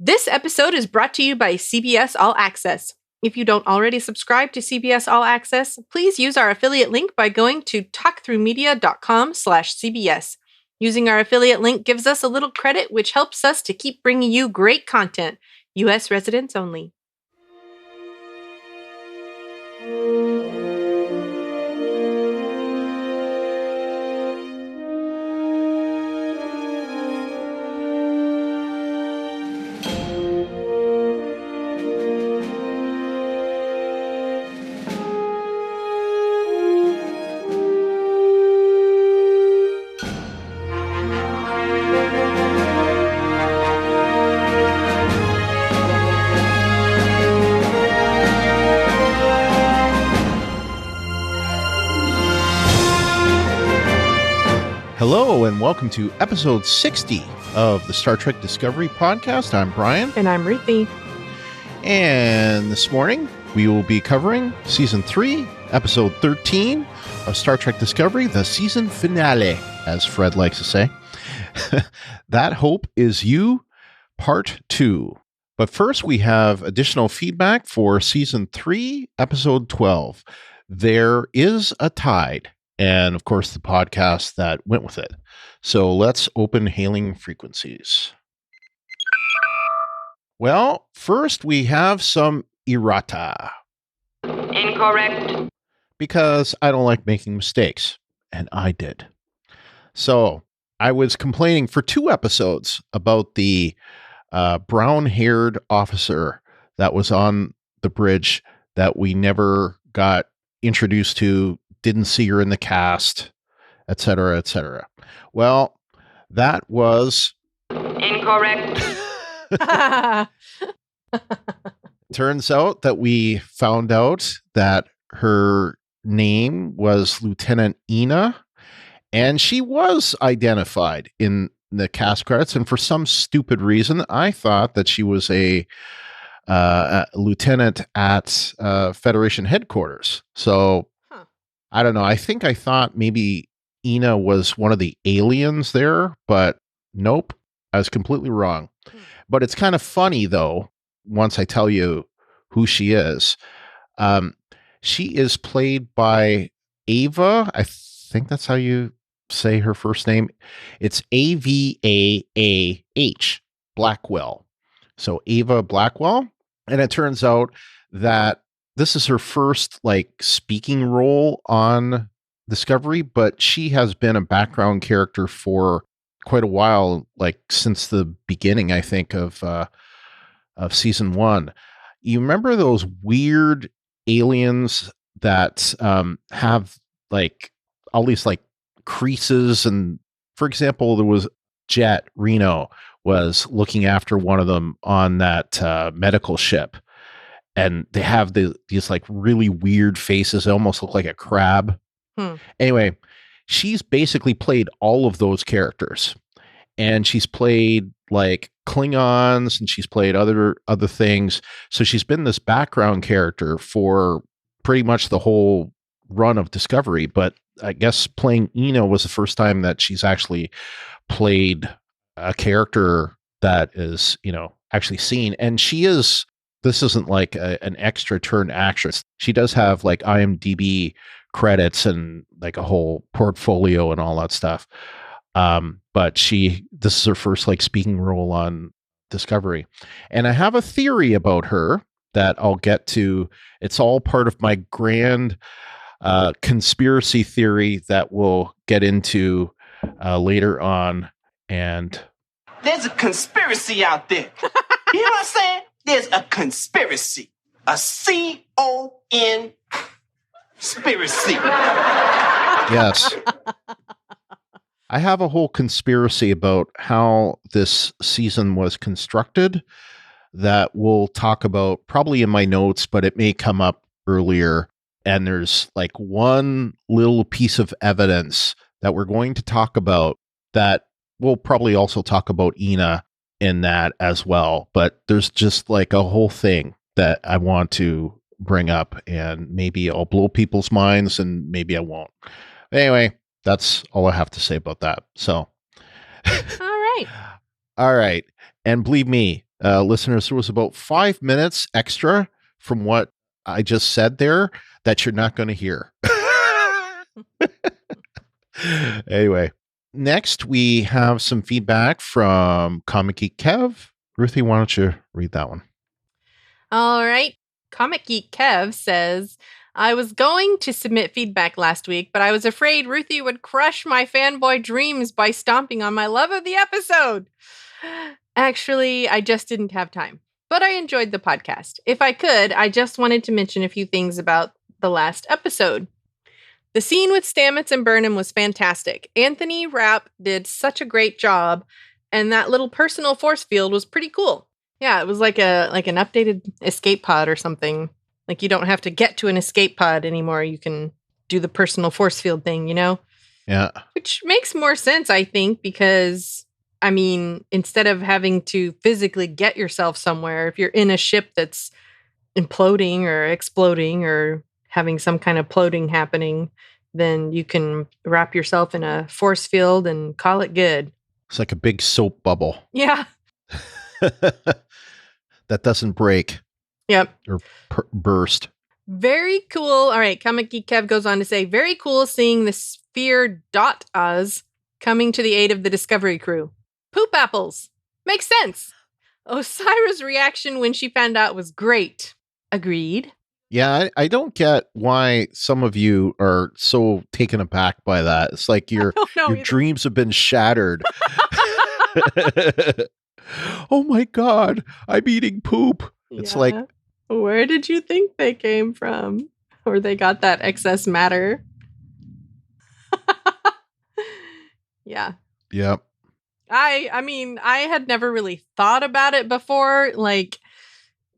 This episode is brought to you by CBS All Access. If you don't already subscribe to CBS All Access, please use our affiliate link by going to talkthroughmedia.com/CBS. Using our affiliate link gives us a little credit, which helps us to keep bringing you great content. U.S. residents only. Hello, and welcome to episode 60 of the Star Trek Discovery podcast. I'm Brian. And I'm Ruthie. And this morning, we will be covering Season 3, Episode 13 of Star Trek Discovery, the season finale, as Fred likes to say. That Hope Is You, Part 2. But first, we have additional feedback for Season 3, Episode 12. There is a Tide. And, of course, the podcast that went with it. So let's open hailing frequencies. Well, first we have some errata. Incorrect. Because I don't like making mistakes. And I did. So I was complaining for 2 episodes about the brown-haired officer that was on the bridge that we never got introduced to, didn't see her in the cast, etc., etc. Well, that was incorrect. Turns out that we found out that her name was Lieutenant Ina, and she was identified in the cast credits. And for some stupid reason, I thought that she was a lieutenant at Federation headquarters. So I don't know. I think I thought maybe Ina was one of the aliens there, but nope. I was completely wrong. But it's kind of funny, though, once I tell you who she is. She is played by Ava. I think that's how you say her first name. It's Avaah Blackwell. So Ava Blackwell. And it turns out that this is her first speaking role on Discovery, but she has been a background character for quite a while, since the beginning, I think, of season 1. You remember those weird aliens that have all these creases, and for example, there was Jet Reno was looking after one of them on that medical ship. And they have these really weird faces. They almost look like a crab. Anyway, she's basically played all of those characters. And she's played Klingons, and she's played other things. So she's been this background character for pretty much the whole run of Discovery. But I guess playing Ina was the first time that she's actually played a character that is, actually seen. And she is... This isn't an extra turn actress. She does have IMDb credits and a whole portfolio and all that stuff. But this is her first speaking role on Discovery. And I have a theory about her that I'll get to. It's all part of my grand conspiracy theory that we'll get into later on. And there's a conspiracy out there. You know what I'm saying? There's a conspiracy. A C-O-N conspiracy. Yes. I have a whole conspiracy about how this season was constructed that we'll talk about probably in my notes, but it may come up earlier. And there's one little piece of evidence that we're going to talk about that we'll probably also talk about Ina in that as well. But there's just a whole thing that I want to bring up, and maybe I'll blow people's minds and maybe I won't. Anyway, that's all I have to say about that. So, all right. All right. And believe me, listeners, there was about 5 minutes extra from what I just said there that you're not going to hear. Anyway, next we have some feedback from Comic Geek Kev. Ruthie, why don't you read that one? All right. Comic Geek Kev says, I was going to submit feedback last week, but I was afraid Ruthie would crush my fanboy dreams by stomping on my love of the episode. Actually, I just didn't have time, but I enjoyed the podcast. If I could, I just wanted to mention a few things about the last episode. The scene with Stamets and Burnham was fantastic. Anthony Rapp did such a great job, and that little personal force field was pretty cool. Yeah, it was like an updated escape pod or something. Like you don't have to get to an escape pod anymore. You can do the personal force field thing, you know? Yeah. Which makes more sense, I think, because, I mean, instead of having to physically get yourself somewhere, if you're in a ship that's imploding or exploding or having some kind of ploding happening, then you can wrap yourself in a force field and call it good. It's like a big soap bubble. Yeah. That doesn't break. Yep. Or burst. Very cool. All right. Comic Geek Kev goes on to say, very cool seeing the sphere Oz coming to the aid of the Discovery crew. Poop apples. Makes sense. Osira's reaction when she found out was great. Agreed. Yeah, I don't get why some of you are so taken aback by that. It's like your dreams have been shattered. Oh my God, I'm eating poop. It's like, where did you think they came from? Or they got that excess matter? Yeah. Yep. I mean, I had never really thought about it before, like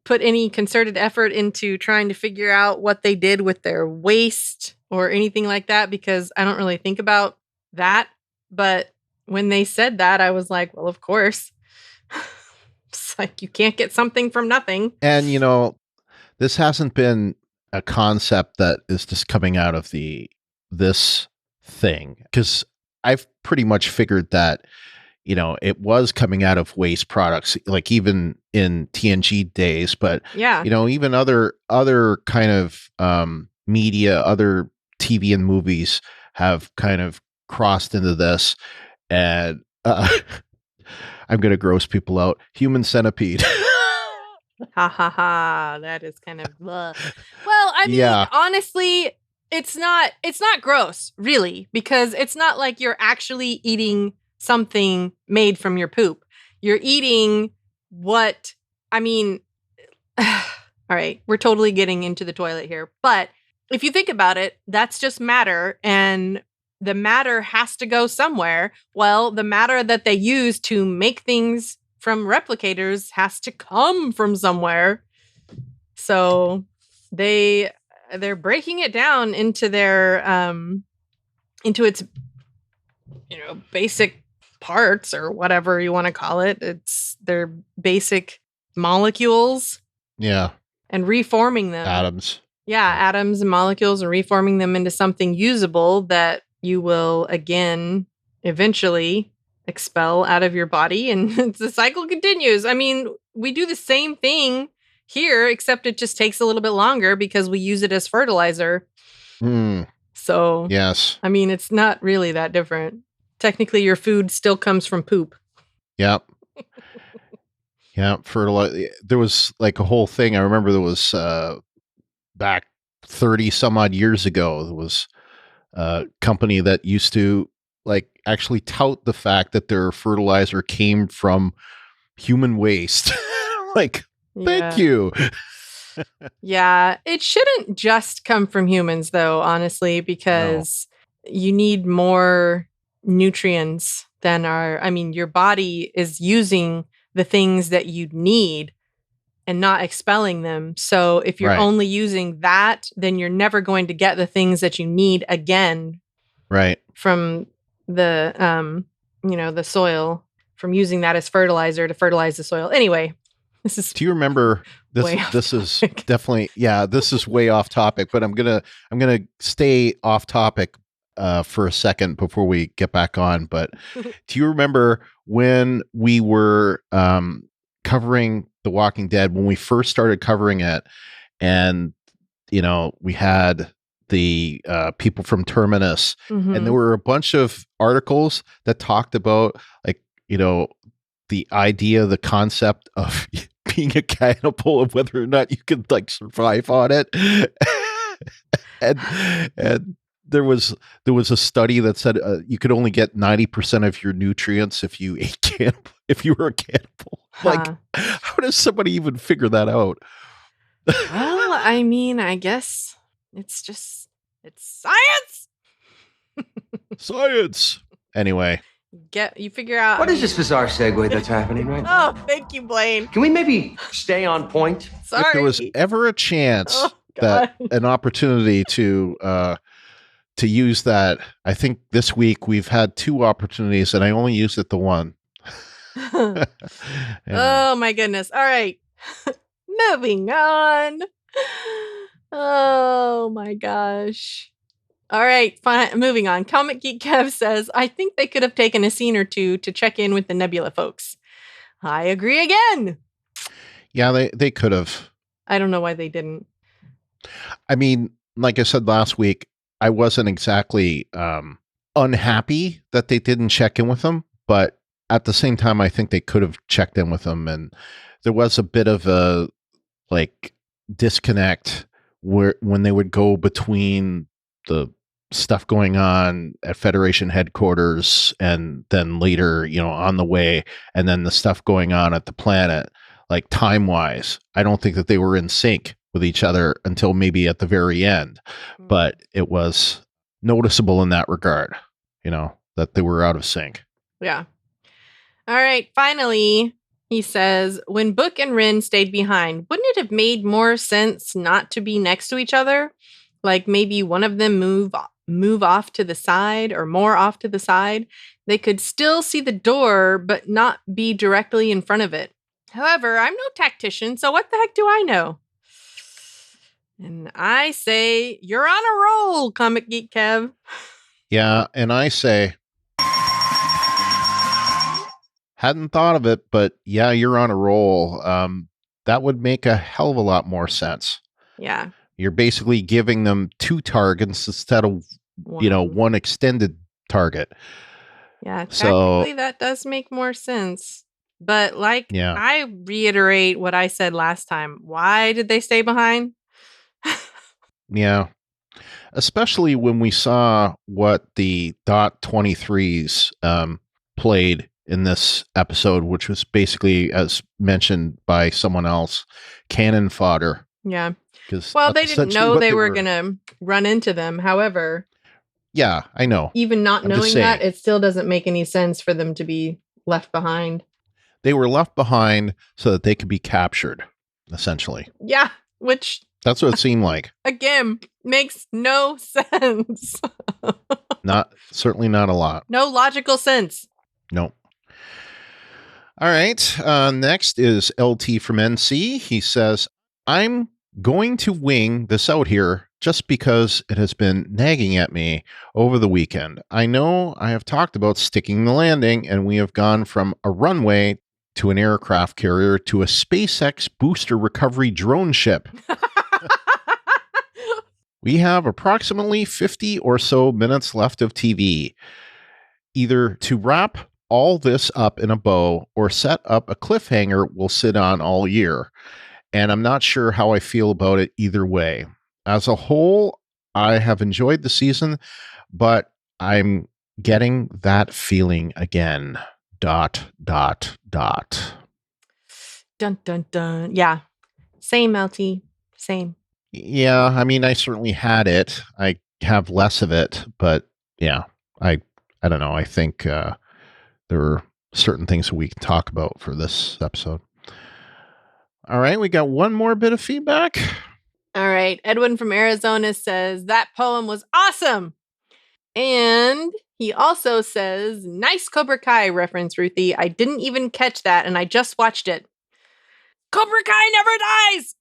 put any concerted effort into trying to figure out what they did with their waste or anything like that, because I don't really think about that. But when they said that, I was like, well, of course. It's like you can't get something from nothing. And, you know, this hasn't been a concept that is just coming out of this thing, because I've pretty much figured that, you know, it was coming out of waste products, like even in TNG days, but yeah, you know, even other kind of media, other TV and movies have kind of crossed into this. And I'm going to gross people out. Human Centipede. Ha ha ha. That is kind of well, I mean, honestly, it's not gross, really, because it's not like you're actually eating something made from your poop. You're eating what, I mean, all right, we're totally getting into the toilet here, but if you think about it, that's just matter, and the matter has to go somewhere. Well, the matter that they use to make things from replicators has to come from somewhere. So they're breaking it down into their into its, you know, basic parts or whatever you want to call it. It's their basic molecules. Yeah. And reforming them. Atoms. Yeah, atoms and molecules, and reforming them into something usable that you will, again, eventually expel out of your body, and the cycle continues. I mean, we do the same thing here, except it just takes a little bit longer because we use it as fertilizer. So, yes. I mean, it's not really that different. Technically, your food still comes from poop. Yep. Yeah, fertilizer. There was like a whole thing. I remember there was back 30 some odd years ago, there was a company that used to like actually tout the fact that their fertilizer came from human waste. Like, thank you. Yeah, it shouldn't just come from humans, though, honestly, because you need more nutrients than your body is using the things that you need and not expelling them. So if you're only using that, then you're never going to get the things that you need again. Right. From the, the soil, from using that as fertilizer to fertilize the soil. Anyway, this is. Do you remember this? This is definitely, this is way off topic, but I'm going to stay off topic for a second before we get back on. But do you remember when we were covering The Walking Dead when we first started covering it, and we had the people from Terminus, and there were a bunch of articles that talked about the idea, the concept of being a cannibal and whether or not you could like survive on it. and there was a study that said you could only get 90% of your nutrients if you if you were a cannibal. Like, how does somebody even figure that out? Well, I mean, I guess it's science. Science. Anyway. You figure out. What is this bizarre segue that's happening right now? Oh, thank you, Blaine. Can we maybe stay on point? Sorry. If there was ever a chance that an opportunity to use that, I think this week we've had 2 opportunities and I only used it the one. Oh my goodness. All right. Moving on. Oh my gosh. All right, fine. Moving on. Comic Geek Kev says, I think they could have taken a scene or 2 to check in with the Nebula folks. I agree again. Yeah, they could have. I don't know why they didn't. I mean, like I said last week, I wasn't exactly unhappy that they didn't check in with them, but at the same time, I think they could have checked in with them. And there was a bit of a disconnect when they would go between the stuff going on at Federation headquarters and then later, on the way, and then the stuff going on at the planet, like time-wise. I don't think that they were in sync with each other until maybe at the very end, but it was noticeable in that regard, that they were out of sync. Yeah. All right. Finally, he says, when Book and Rin stayed behind, wouldn't it have made more sense not to be next to each other? Like maybe one of them move off to the side or more off to the side. They could still see the door, but not be directly in front of it. However, I'm no tactician, so what the heck do I know? And I say, you're on a roll, Comic Geek Kev. Yeah, and I say, hadn't thought of it, but yeah, you're on a roll. That would make a hell of a lot more sense. Yeah. You're basically giving them 2 targets instead of, one extended target. Yeah, technically that does make more sense. But I reiterate what I said last time. Why did they stay behind? Yeah. Especially when we saw what the .23s played in this episode, which was basically, as mentioned by someone else, cannon fodder. Yeah. Well, they didn't know they were going to run into them. However, yeah, I know. Even not knowing that, it still doesn't make any sense for them to be left behind. They were left behind so that they could be captured, essentially. Yeah, which... That's what it seemed like. Again, makes no sense. Certainly not a lot. No logical sense. Nope. All right. Next is LT from NC. He says, I'm going to wing this out here just because it has been nagging at me over the weekend. I know I have talked about sticking the landing, and we have gone from a runway to an aircraft carrier to a SpaceX booster recovery drone ship. We have approximately 50 or so minutes left of TV, either to wrap all this up in a bow or set up a cliffhanger we'll sit on all year. And I'm not sure how I feel about it either way. As a whole, I have enjoyed the season, but I'm getting that feeling again. ... Dun, dun, dun. Yeah. Same, LT. Same. Yeah, I mean, I certainly had it. I have less of it, but yeah, I don't know. I think there are certain things we can talk about for this episode. All right, we got one more bit of feedback. All right, Edwin from Arizona says, that poem was awesome. And he also says, nice Cobra Kai reference, Ruthie. I didn't even catch that, and I just watched it. Cobra Kai never dies!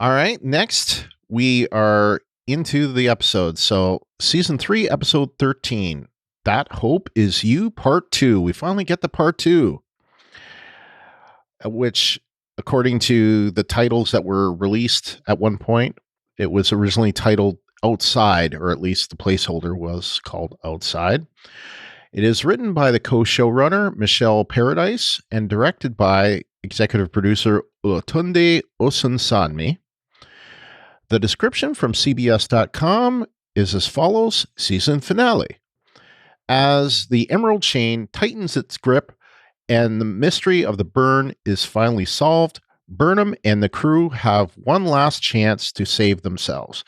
All right, next we are into the episode. So season 3, episode 13, That Hope Is You, part 2. We finally get the part 2. which, according to the titles that were released at one point, it was originally titled Outside, or at least the placeholder was called Outside. It is written by the co-showrunner, Michelle Paradise, and directed by executive producer Olatunde Osunsanmi. The description from CBS.com is as follows: season finale. As the Emerald Chain tightens its grip and the mystery of the burn is finally solved, Burnham and the crew have one last chance to save themselves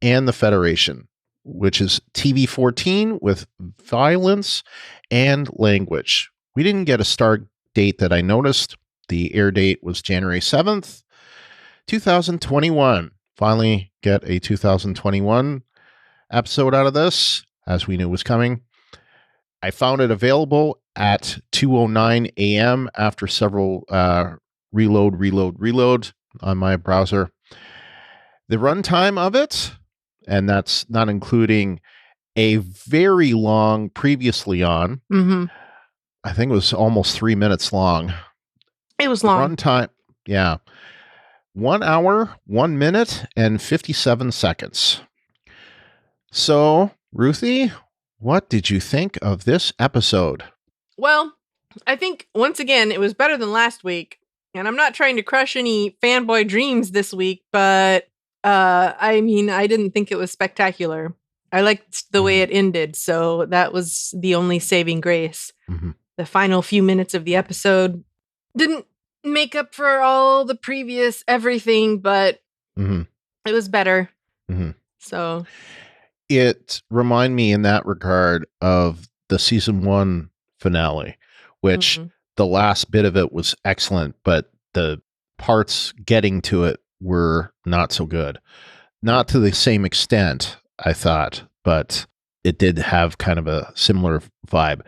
and the Federation, which is TV-14 with violence and language. We didn't get a start date that I noticed. The air date was January 7th, 2021. Finally get a 2021 episode out of this, as we knew was coming. I found it available at 2:09 a.m. after several reload on my browser. The runtime of it, and that's not including a very long previously on, I think it was almost 3 minutes long. It was long. Runtime, yeah. 1 hour, 1 minute, and 57 seconds. So, Ruthie, what did you think of this episode? Well, I think, once again, it was better than last week. And I'm not trying to crush any fanboy dreams this week, but I mean, I didn't think it was spectacular. I liked the way it ended, so that was the only saving grace. The final few minutes of the episode didn't make up for all the previous everything, but it was better. So it reminded me in that regard of the season 1 finale, which the last bit of it was excellent, but the parts getting to it were not so good. Not to the same extent, I thought, but it did have kind of a similar vibe.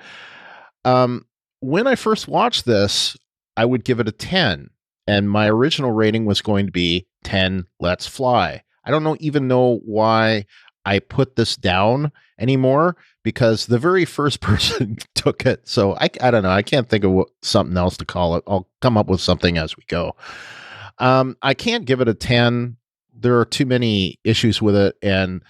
When I first watched this, I would give it a 10, and my original rating was going to be 10 Let's Fly. I don't even know why I put this down anymore, because the very first person took it. So I don't know. I can't think of something else to call it. I'll come up with something as we go. I can't give it a 10. There are too many issues with it. And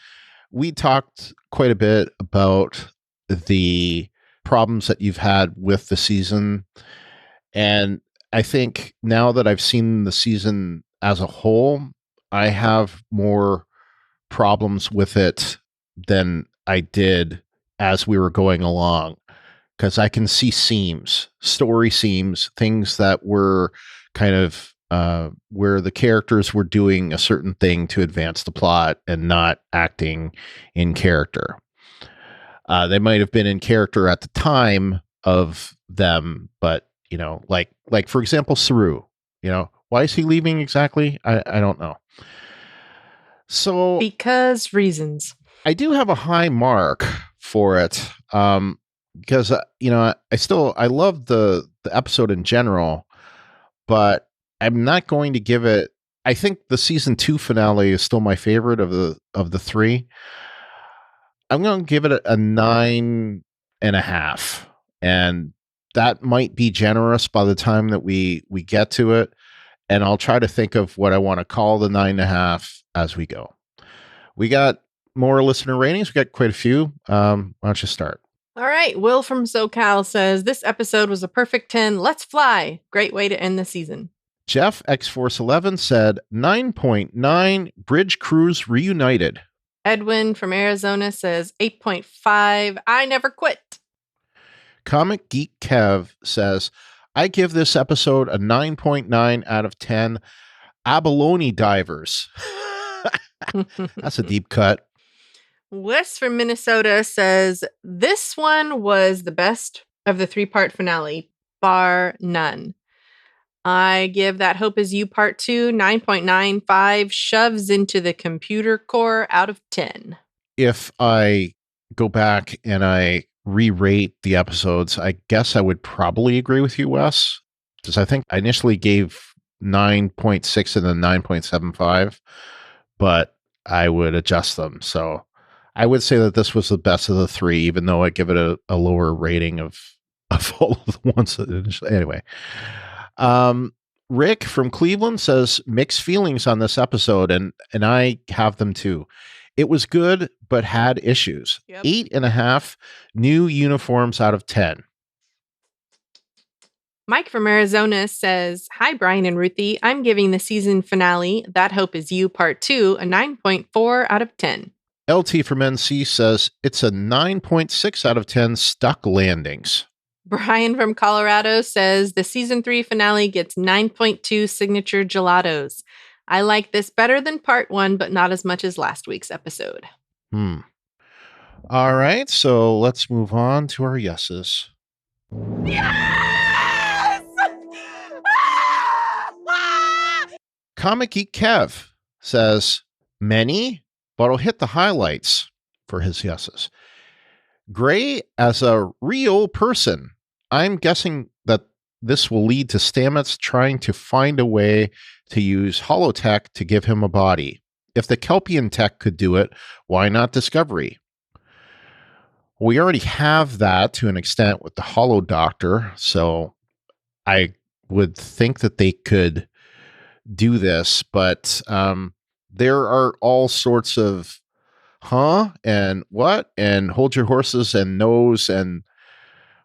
we talked quite a bit about the problems that you've had with the season. And I think now that I've seen the season as a whole, I have more problems with it than I did as we were going along, because I can see story seams, things that were kind of where the characters were doing a certain thing to advance the plot and not acting in character. They might have been in character at the time of them, but like for example, Saru, why is he leaving exactly? I don't know. So because reasons. I do have a high mark for it, because I love the episode in general, but I'm not going to give it. I think the season 2 finale is still my favorite of the 3. I'm going to give it a 9.5, and that might be generous by the time that we get to it. And I'll try to think of what I want to call the 9.5 as we go. We got more listener ratings. We got quite a few. Why don't you start? All right. Will from SoCal says, this episode was a perfect 10. Let's fly. Great way to end the season. Jeff X-Force11 said 9.9, Bridge Crews reunited. Edwin from Arizona says 8.5. I never quit. Comic Geek Kev says, I give this episode a 9.9 out of 10. Abalone divers. That's a deep cut. Wes from Minnesota says, this one was the best of the 3-part finale, bar none. I give That Hope Is You Part 2 9.95, shoves into the computer core out of 10. If I go back and I re-rate the episodes, I guess I would probably agree with you, Wes, because I think I initially gave 9.6 and then 9.75, but I would adjust them. So I would say that this was the best of the 3, even though I give it a lower rating of all of the ones that initially. Anyway, Rick from Cleveland says mixed feelings on this episode, and I have them too. It was good, but had issues. Yep. 8.5 new uniforms out of 10. Mike from Arizona says, hi, Brian and Ruthie. I'm giving the season finale, That Hope Is You Part 2, a 9.4 out of 10. LT from NC says, it's a 9.6 out of 10 stuck landings. Brian from Colorado says, the season 3 finale gets 9.2 signature gelatos. I like this better than part 1, but not as much as last week's episode. All right, so let's move on to our yeses. Yes! Comic Geek Kev says, many, but I'll hit the highlights for his yeses. Gray as a real person. I'm guessing that this will lead to Stamets trying to find a way to use holotech to give him a body. If the Kelpian tech could do it, why not Discovery? We already have that to an extent with the Holo Doctor, so I would think that they could do this, but there are all sorts of and what and hold your horses and nose and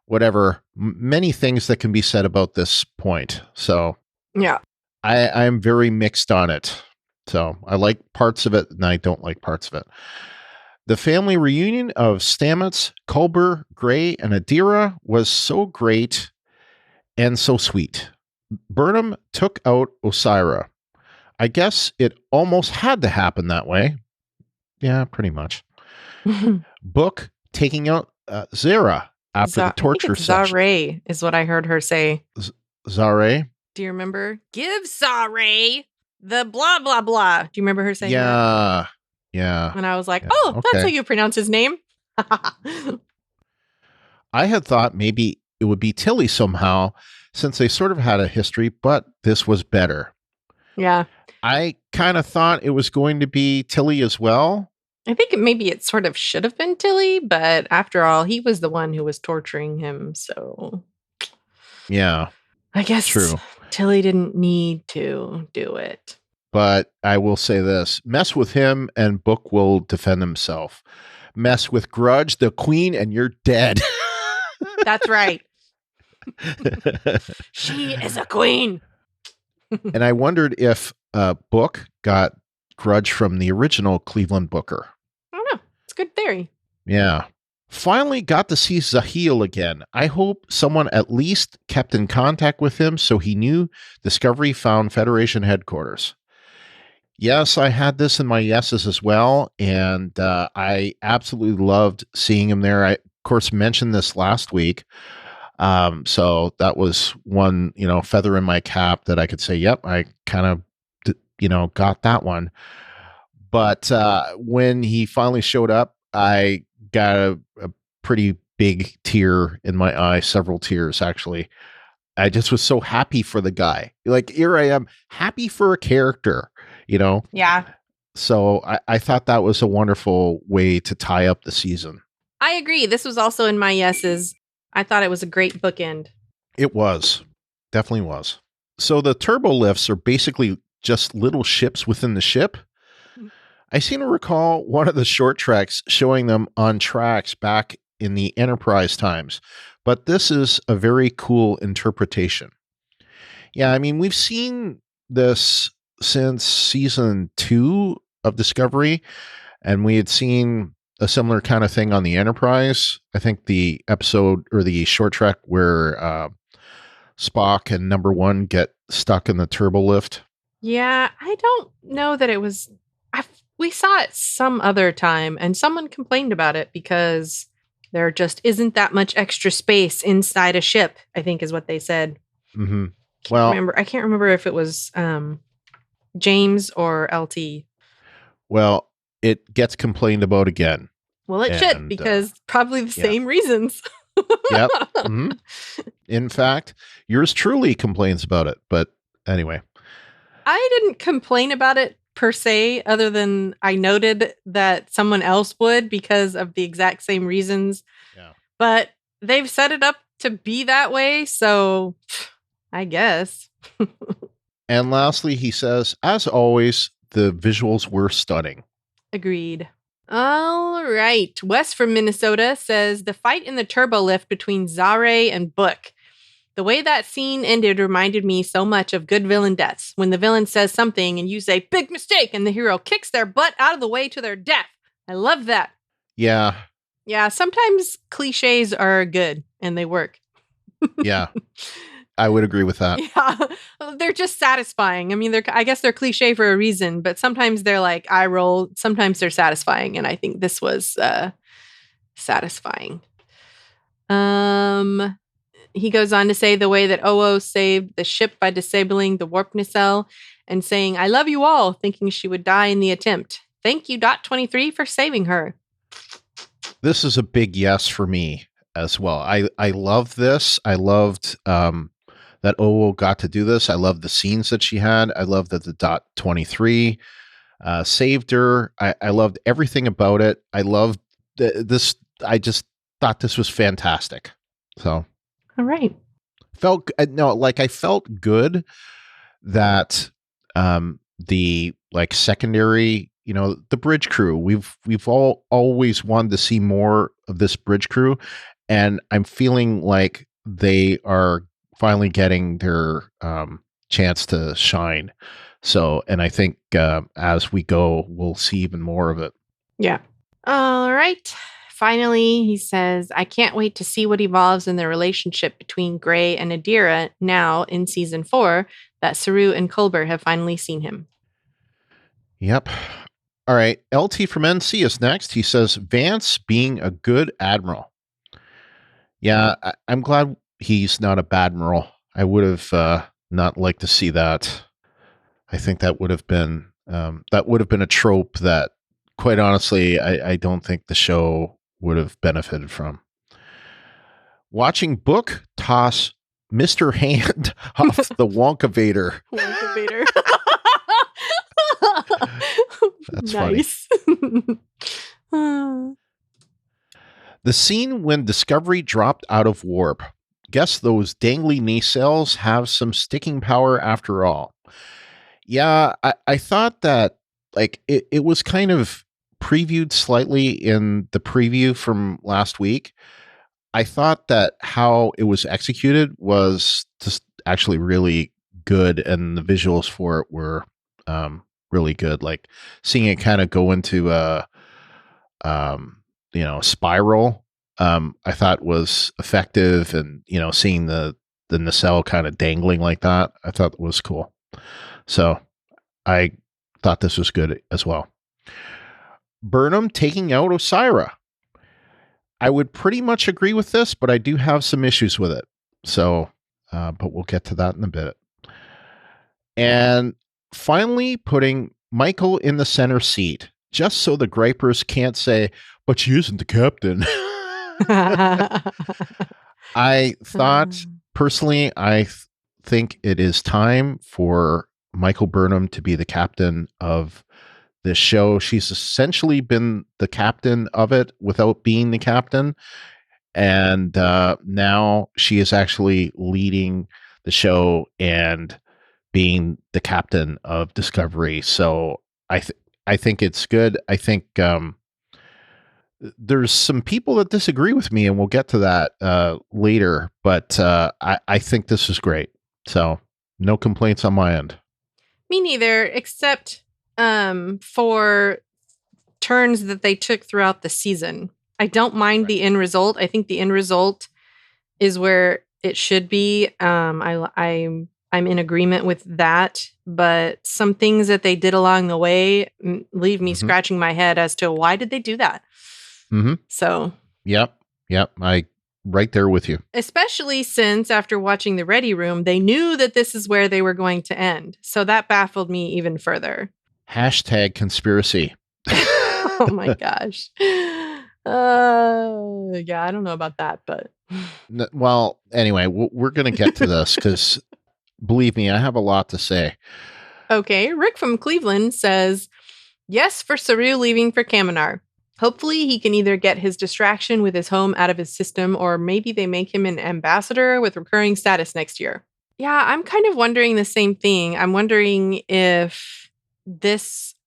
whatever, many things that can be said about this point. So yeah, I'm very mixed on it. So I like parts of it and I don't like parts of it. The family reunion of Stamets, Culber, Gray, and Adira was so great and so sweet. Burnham took out Osira. I guess it almost had to happen that way. Yeah, pretty much. Book taking out Zara after the torture session. Zare is what I heard her say. Zare? Do you remember? Give Zare the blah, blah, blah. Do you remember her saying that? Yeah. And I was like, that's how you pronounce his name? I had thought maybe it would be Tilly somehow, since they sort of had a history, but this was better. Yeah. I kind of thought it was going to be Tilly as well. I think maybe it sort of should have been Tilly, but after all, he was the one who was torturing him, so... Yeah. I guess true. Tilly didn't need to do it. But I will say this, mess with him and Book will defend himself. Mess with Grudge, the Queen, and you're dead. That's right. She is a queen. And I wondered if Book got Grudge from the original Cleveland Booker. I don't know. It's a good theory. Yeah. Finally got to see Zahil again. I hope someone at least kept in contact with him so he knew Discovery found Federation headquarters. Yes, I had this in my yeses as well, and I absolutely loved seeing him there. I, of course, mentioned this last week, so that was one, feather in my cap that I could say, yep, I kind of, got that one. But when he finally showed up, I got a pretty big tear in my eye, several tears, actually. I just was so happy for the guy. Like, here I am, happy for a character. Yeah. So I thought that was a wonderful way to tie up the season. I agree. This was also in my yeses. I thought it was a great bookend. It was. Definitely was. So the turbo lifts are basically just little ships within the ship. I seem to recall one of the short treks showing them on tracks back in the Enterprise times, but this is a very cool interpretation. Yeah, I mean, we've seen this since season 2 of Discovery, and we had seen a similar kind of thing on the Enterprise. I think the episode or the short trek where Spock and Number 1 get stuck in the turbo lift. Yeah, I don't know that it was... We saw it some other time, and someone complained about it because there just isn't that much extra space inside a ship, I think is what they said. Mm-hmm. I can't remember if it was... James or LT. Well, it gets complained about again. Well, it should, because probably the same reasons. Yep. Mm-hmm. In fact, yours truly complains about it. But anyway. I didn't complain about it per se, other than I noted that someone else would because of the exact same reasons. Yeah. But they've set it up to be that way, so I guess. And lastly, he says, as always, the visuals were stunning. Agreed. All right. Wes from Minnesota says the fight in the turbo lift between Zare and Book. The way that scene ended reminded me so much of good villain deaths. When the villain says something and you say, big mistake, and the hero kicks their butt out of the way to their death. I love that. Yeah. Yeah, sometimes cliches are good and they work. Yeah. I would agree with that. Yeah, they're just satisfying. I mean, I guess they're cliche for a reason, but sometimes they're like eye roll. Sometimes they're satisfying, and I think this was satisfying. He goes on to say the way that Oo saved the ship by disabling the warp nacelle and saying, I love you all, thinking she would die in the attempt. Thank you, Dot 23, for saving her. This is a big yes for me as well. I love this. I loved that Oo got to do this. I loved the scenes that she had. I loved that the Dot 23 saved her. I loved everything about it. I loved this. I just thought this was fantastic. So, all right. I felt good that the like secondary, the bridge crew. We've all always wanted to see more of this bridge crew, and I'm feeling like they are finally getting their chance to shine. So, and I think as we go, we'll see even more of it. Yeah. All right. Finally, he says, I can't wait to see what evolves in the relationship between Gray and Adira now in season 4 that Saru and Culber have finally seen him. Yep. All right. LT from NC is next. He says, Vance being a good admiral. Yeah, I'm glad he's not a badmiral. I would have not liked to see that. I think that would have been a trope that, quite honestly, I don't think the show would have benefited from. Watching Book toss Mr. Hand off the Wonkavator. Wonkavator. That's nice. Funny. The scene when Discovery dropped out of warp. Guess those dangly nacelles have some sticking power after all. Yeah, I thought that it was kind of previewed slightly in the preview from last week. I thought that how it was executed was just actually really good, and the visuals for it were really good. Like seeing it kind of go into a spiral, I thought was effective, and seeing the nacelle kind of dangling like that, I thought was cool. So I thought this was good as well. Burnham taking out Osira. I would pretty much agree with this, but I do have some issues with it. So, but we'll get to that in a bit. And finally, putting Michael in the center seat, just so the gripers can't say, but she isn't the captain. I thought, personally, I think it is time for Michael Burnham to be the captain of this show. She's essentially been the captain of it without being the captain. And now she is actually leading the show and being the captain of Discovery. So I think it's good. I think there's some people that disagree with me, and we'll get to that later. But I think this is great. So no complaints on my end. Me neither, except for turns that they took throughout the season. I don't mind the end result. I think the end result is where it should be. I'm in agreement with that, but some things that they did along the way leave me scratching my head as to why did they do that. So yep, I right there with you. Especially since after watching the Ready Room, they knew that this is where they were going to end. So that baffled me even further. Hashtag conspiracy. Oh my gosh. Yeah, I don't know about that, but well, anyway, we're going to get to this because believe me, I have a lot to say. Okay, Rick from Cleveland says, yes for Saru leaving for Kaminar. Hopefully he can either get his distraction with his home out of his system, or maybe they make him an ambassador with recurring status next year. Yeah, I'm kind of wondering the same thing. I'm wondering if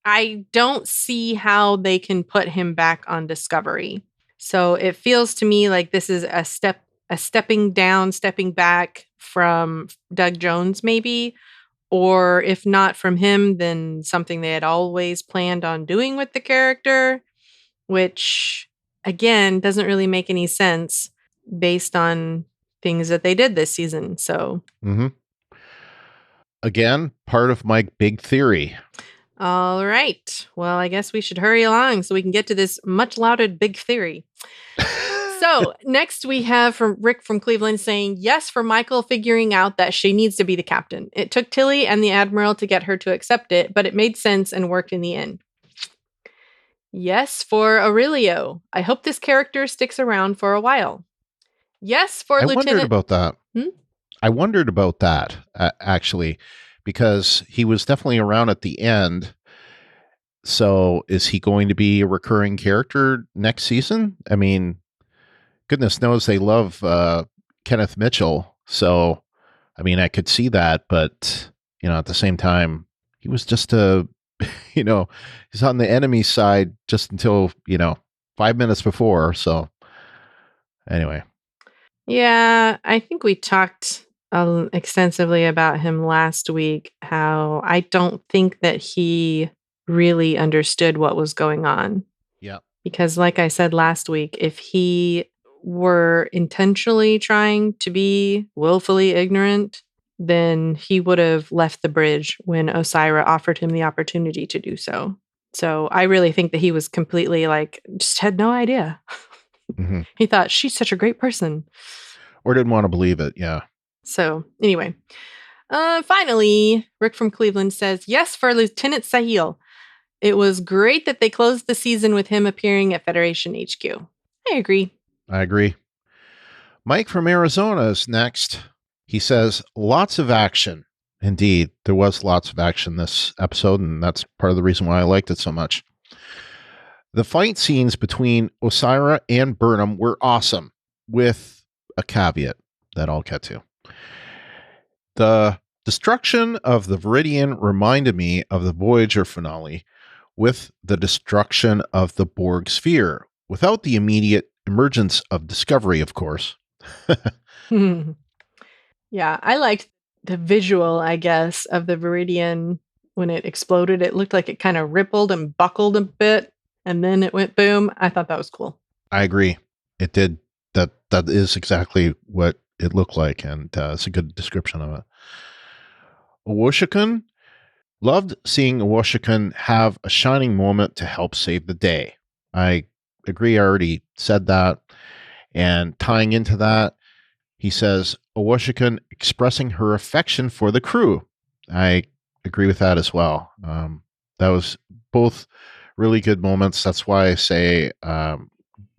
I don't see how they can put him back on Discovery. So it feels to me like this is a stepping back from Doug Jones, maybe. Or if not from him, then something they had always planned on doing with the character, which again doesn't really make any sense based on things that they did this season. So, again, part of my big theory. All right. Well, I guess we should hurry along so we can get to this much lauded big theory. So next we have from Rick from Cleveland saying yes for Michael figuring out that she needs to be the captain. It took Tilly and the Admiral to get her to accept it, but it made sense and worked in the end. Yes for Aurelio. I hope this character sticks around for a while. Yes for Lieutenant. I wondered about that. I wondered about that, actually, because he was definitely around at the end. So is he going to be a recurring character next season? I mean, goodness knows they love Kenneth Mitchell. So, I mean, I could see that, but, at the same time, he was just he's on the enemy side just until, 5 minutes before. So, anyway. Yeah, I think we talked extensively about him last week, how I don't think that he really understood what was going on. Yeah. Because like I said last week, if he were intentionally trying to be willfully ignorant, then he would have left the bridge when Osira offered him the opportunity to do so. So I really think that he was completely just had no idea. Mm-hmm. He thought, she's such a great person. Or didn't want to believe it, yeah. So anyway, finally, Rick from Cleveland says, yes for Lieutenant Sahil. It was great that they closed the season with him appearing at Federation HQ. I agree. Mike from Arizona is next. He says, lots of action. Indeed, there was lots of action this episode, and that's part of the reason why I liked it so much. The fight scenes between Osira and Burnham were awesome, with a caveat that I'll get to. The destruction of the Viridian reminded me of the Voyager finale with the destruction of the Borg sphere, without the immediate emergence of Discovery, of course. Yeah, I liked the visual, I guess, of the Viridian when it exploded. It looked like it kind of rippled and buckled a bit, and then it went boom. I thought that was cool. I agree. It did. That is exactly what it looked like, and it's a good description of it. Owoshikun. Loved seeing Owoshikun have a shining moment to help save the day. I agree. I already said that. And tying into that, he says, Owoshikun expressing her affection for the crew. I agree with that as well. That was both really good moments. That's why I say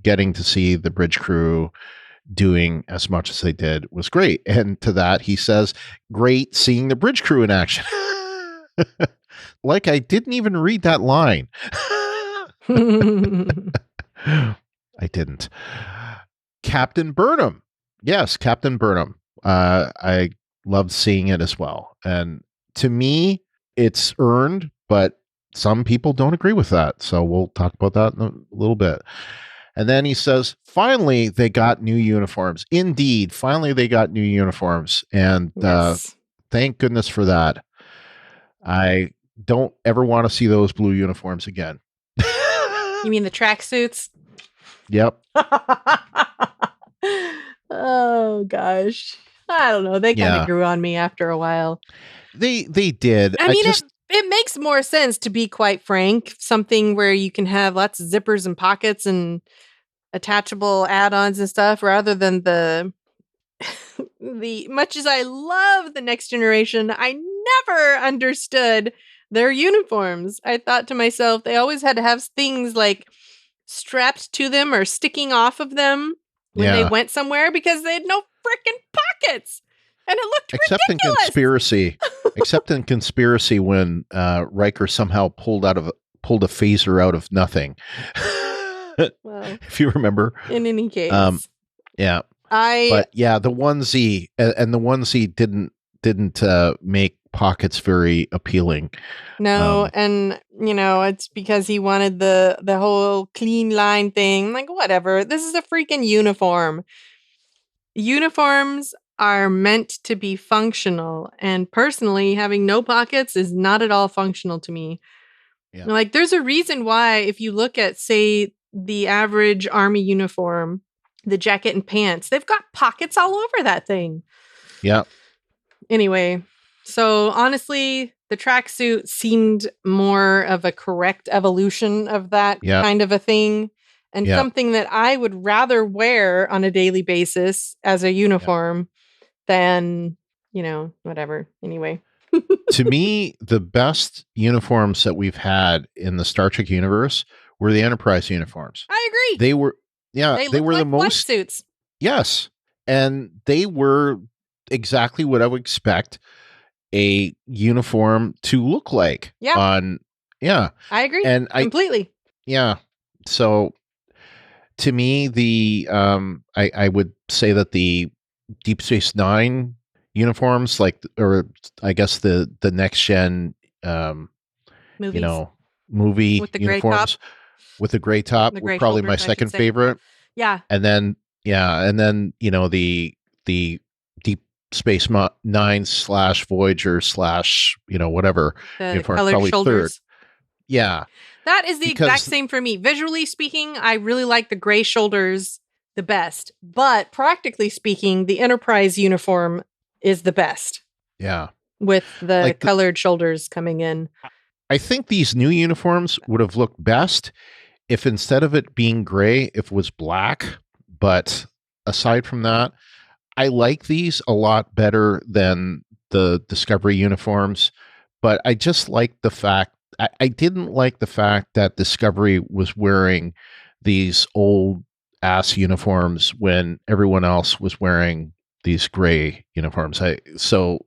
getting to see the bridge crew doing as much as they did was great. And to that, he says, great seeing the bridge crew in action. Like I didn't even read that line. I didn't. Captain Burnham. Yes, Captain Burnham. I loved seeing it as well. And to me, it's earned, but some people don't agree with that. So we'll talk about that in a little bit. And then he says, finally, they got new uniforms. Indeed, finally, they got new uniforms. And yes. Thank goodness for that. I don't ever want to see those blue uniforms again. You mean the tracksuits? Yep. Oh, gosh. I don't know. They kind of grew on me after a while. They did. I mean, it makes more sense, to be quite frank. Something where you can have lots of zippers and pockets and attachable add-ons and stuff, rather than the much as I love the Next Generation, I never understood their uniforms. I thought to myself, they always had to have things like strapped to them or sticking off of them when they went somewhere, because they had no freaking pockets. And it looked ridiculous. Except in Conspiracy, when Riker somehow pulled a phaser out of nothing. Well, if you remember. In any case. Yeah. The onesie and the onesie didn't didn't make pockets very appealing. No, and it's because he wanted the whole clean line thing. Like, whatever. This is a freaking uniform. Uniforms are meant to be functional, and personally, having no pockets is not at all functional to me. Yeah. Like, there's a reason why, if you look at, say, the average army uniform, the jacket and pants, they've got pockets all over that thing. Yeah. Anyway, so honestly, the tracksuit seemed more of a correct evolution of that kind of a thing, and something that I would rather wear on a daily basis as a uniform than, whatever. Anyway. To me, the best uniforms that we've had in the Star Trek universe were the Enterprise uniforms. I agree. They were, they were like the most suits. Yes, and they were exactly what I would expect a uniform to look like. I agree. And completely. So to me, the I would say that the Deep Space Nine uniforms, or I guess the next gen, Movies. Movie with the uniforms with the gray top were probably my second favorite. Yeah. And then the Deep Space Nine / Voyager / whatever the uniform, colored probably shoulders. third. Yeah. That is the exact same for me. Visually speaking, I really like the gray shoulders the best. But practically speaking, the Enterprise uniform is the best. Yeah. With the colored shoulders coming in. I think these new uniforms would have looked best if instead of it being gray, if it was black. But aside from that, I like these a lot better than the Discovery uniforms. But I just like the fact, I didn't like the fact that Discovery was wearing these old ass uniforms when everyone else was wearing these gray uniforms. So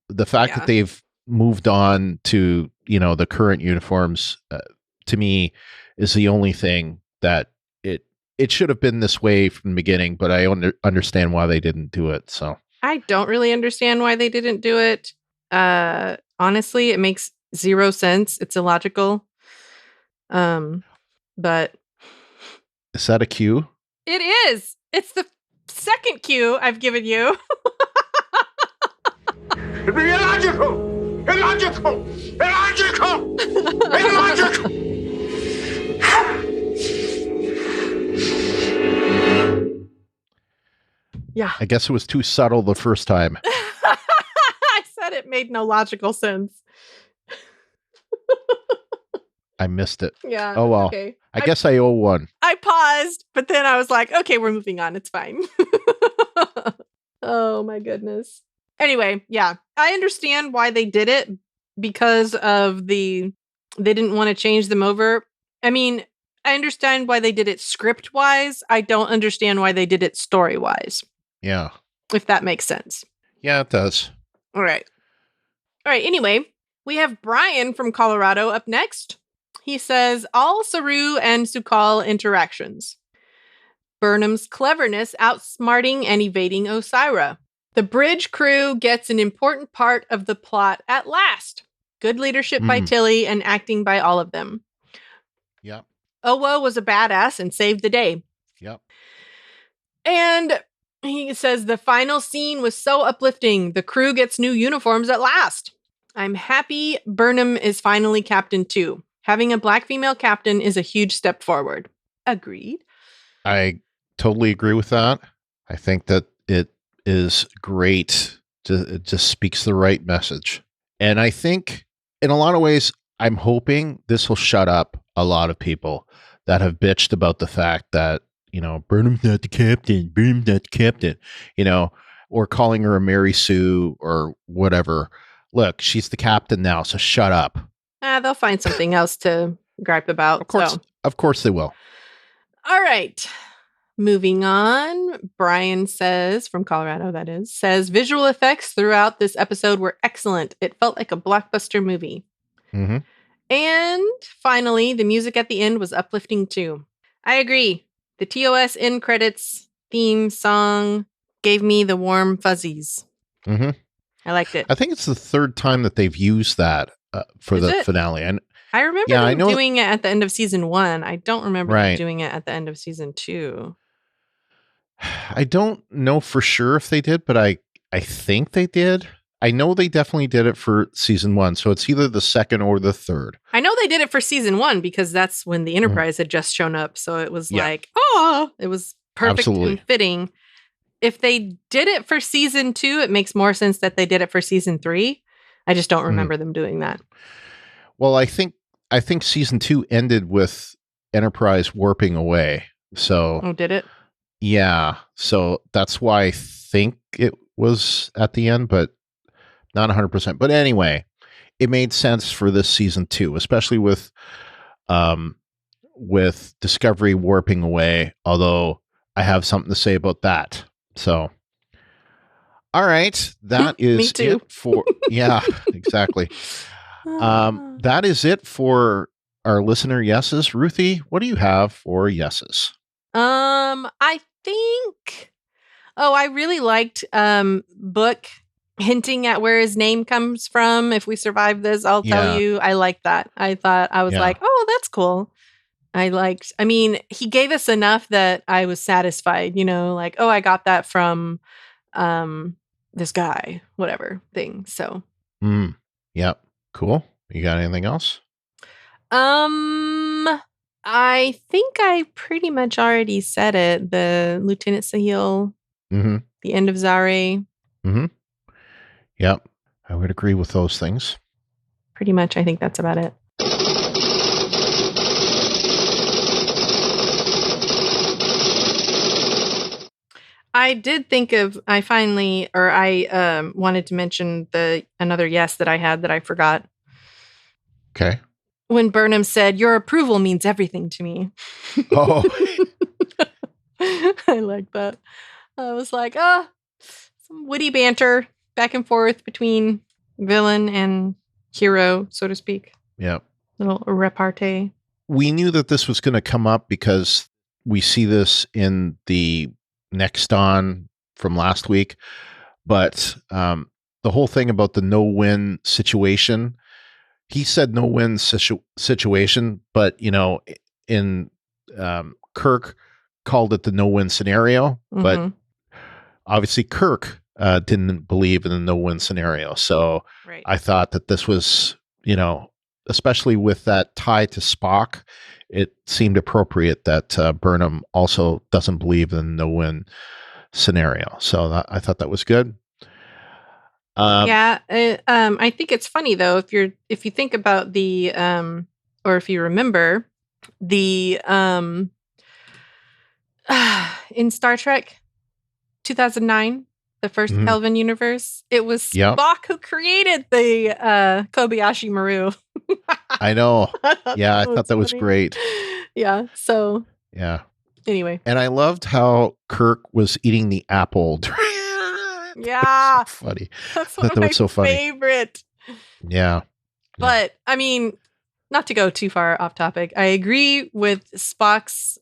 the fact that they've moved on to, the current uniforms, to me, is the only thing that it should have been this way from the beginning, but I understand why they didn't do it. So I don't really understand why they didn't do it. Honestly, it makes zero sense. It's illogical. But is that a cue? It is. It's the second cue I've given you. Illogical! Illogical! Illogical! Illogical! Yeah. I guess it was too subtle the first time. I said it made no logical sense. I missed it. Yeah. Oh, well. Okay. I guess I owe one. I paused, but then I was like, okay, we're moving on. It's fine. Oh, my goodness. Anyway, yeah. I understand why they did it because of they didn't want to change them over. I mean, I understand why they did it script-wise. I don't understand why they did it story-wise. Yeah. If that makes sense. Yeah, it does. All right. Anyway, we have Brian from Colorado up next. He says, all Saru and Su'Kal interactions. Burnham's cleverness outsmarting and evading Osira. The bridge crew gets an important part of the plot at last. Good leadership by Tilly and acting by all of them. Yep. Owo was a badass and saved the day. Yep. And he says the final scene was so uplifting. The crew gets new uniforms at last. I'm happy Burnham is finally captain too. Having a black female captain is a huge step forward. Agreed. I totally agree with that. I think that it is great. It just speaks the right message. And I think in a lot of ways, I'm hoping this will shut up a lot of people that have bitched about the fact that, Burnham's not the captain, or calling her a Mary Sue or whatever. Look, she's the captain now, so shut up. They'll find something else to gripe about. Of course they will. All right. Moving on. Brian says, from Colorado, that is, says visual effects throughout this episode were excellent. It felt like a blockbuster movie. Mm-hmm. And finally, the music at the end was uplifting too. I agree. The TOS end credits theme song gave me the warm fuzzies. Mm-hmm. I liked it. I think it's the third time that they've used that for Is the it? finale. And I remember yeah, I them know doing it at the end of season 1. I don't remember them Right. doing it at the end of season 2. I don't know for sure if they did, but I think they did. I know they definitely did it for season 1, so it's either the second or the third. I know they did it for season 1 because that's when the Enterprise had just shown up. So it was Yeah. like, oh, it was perfect Absolutely. and fitting. If they did it for season 2, it makes more sense that they did it for season 3. I just don't remember them doing that. Well, I think season 2 ended with Enterprise warping away. So Oh, did it? yeah, so that's why I think it was at the end, but not 100%. But anyway, it made sense for this season 2, especially with Discovery warping away, although I have something to say about that. So all right, that is it for yeah, exactly. That is it for our listener yeses. Ruthie, what do you have for yeses? I think I really liked Book hinting at where his name comes from. If we survive this, I'll tell you. I like that. I was like, oh, that's cool. I mean, he gave us enough that I was satisfied, like, oh, I got that from this guy, whatever thing. So Yep. Cool. You got anything else? I think I pretty much already said it. The Lieutenant Sahil, the end of Zare. Yep. I would agree with those things. Pretty much, I think that's about it. I did think of, I wanted to mention another yes that I had that I forgot. Okay. When Burnham said, your approval means everything to me. Oh. I like that. I was like, some witty banter back and forth between villain and hero, so to speak. Yep. Little repartee. We knew that this was going to come up because we see this in the next on from last week. But the whole thing about the no-win situation, he said no-win situation, but, in Kirk called it the no-win scenario. But obviously Kirk didn't believe in the no-win scenario. So right. I thought that this was, especially with that tie to Spock, it seemed appropriate that Burnham also doesn't believe in the no-win scenario. So I thought that was good. I think it's funny though, if you think about the or if you remember the in Star Trek 2009, the first Kelvin universe, it was Spock who created the Kobayashi Maru. I know. Yeah, I thought that was great. Yeah. So yeah. Anyway. And I loved how Kirk was eating the apple. Yeah. So funny. That's one of my favorite. Yeah. But I mean, not to go too far off topic, I agree with Spock's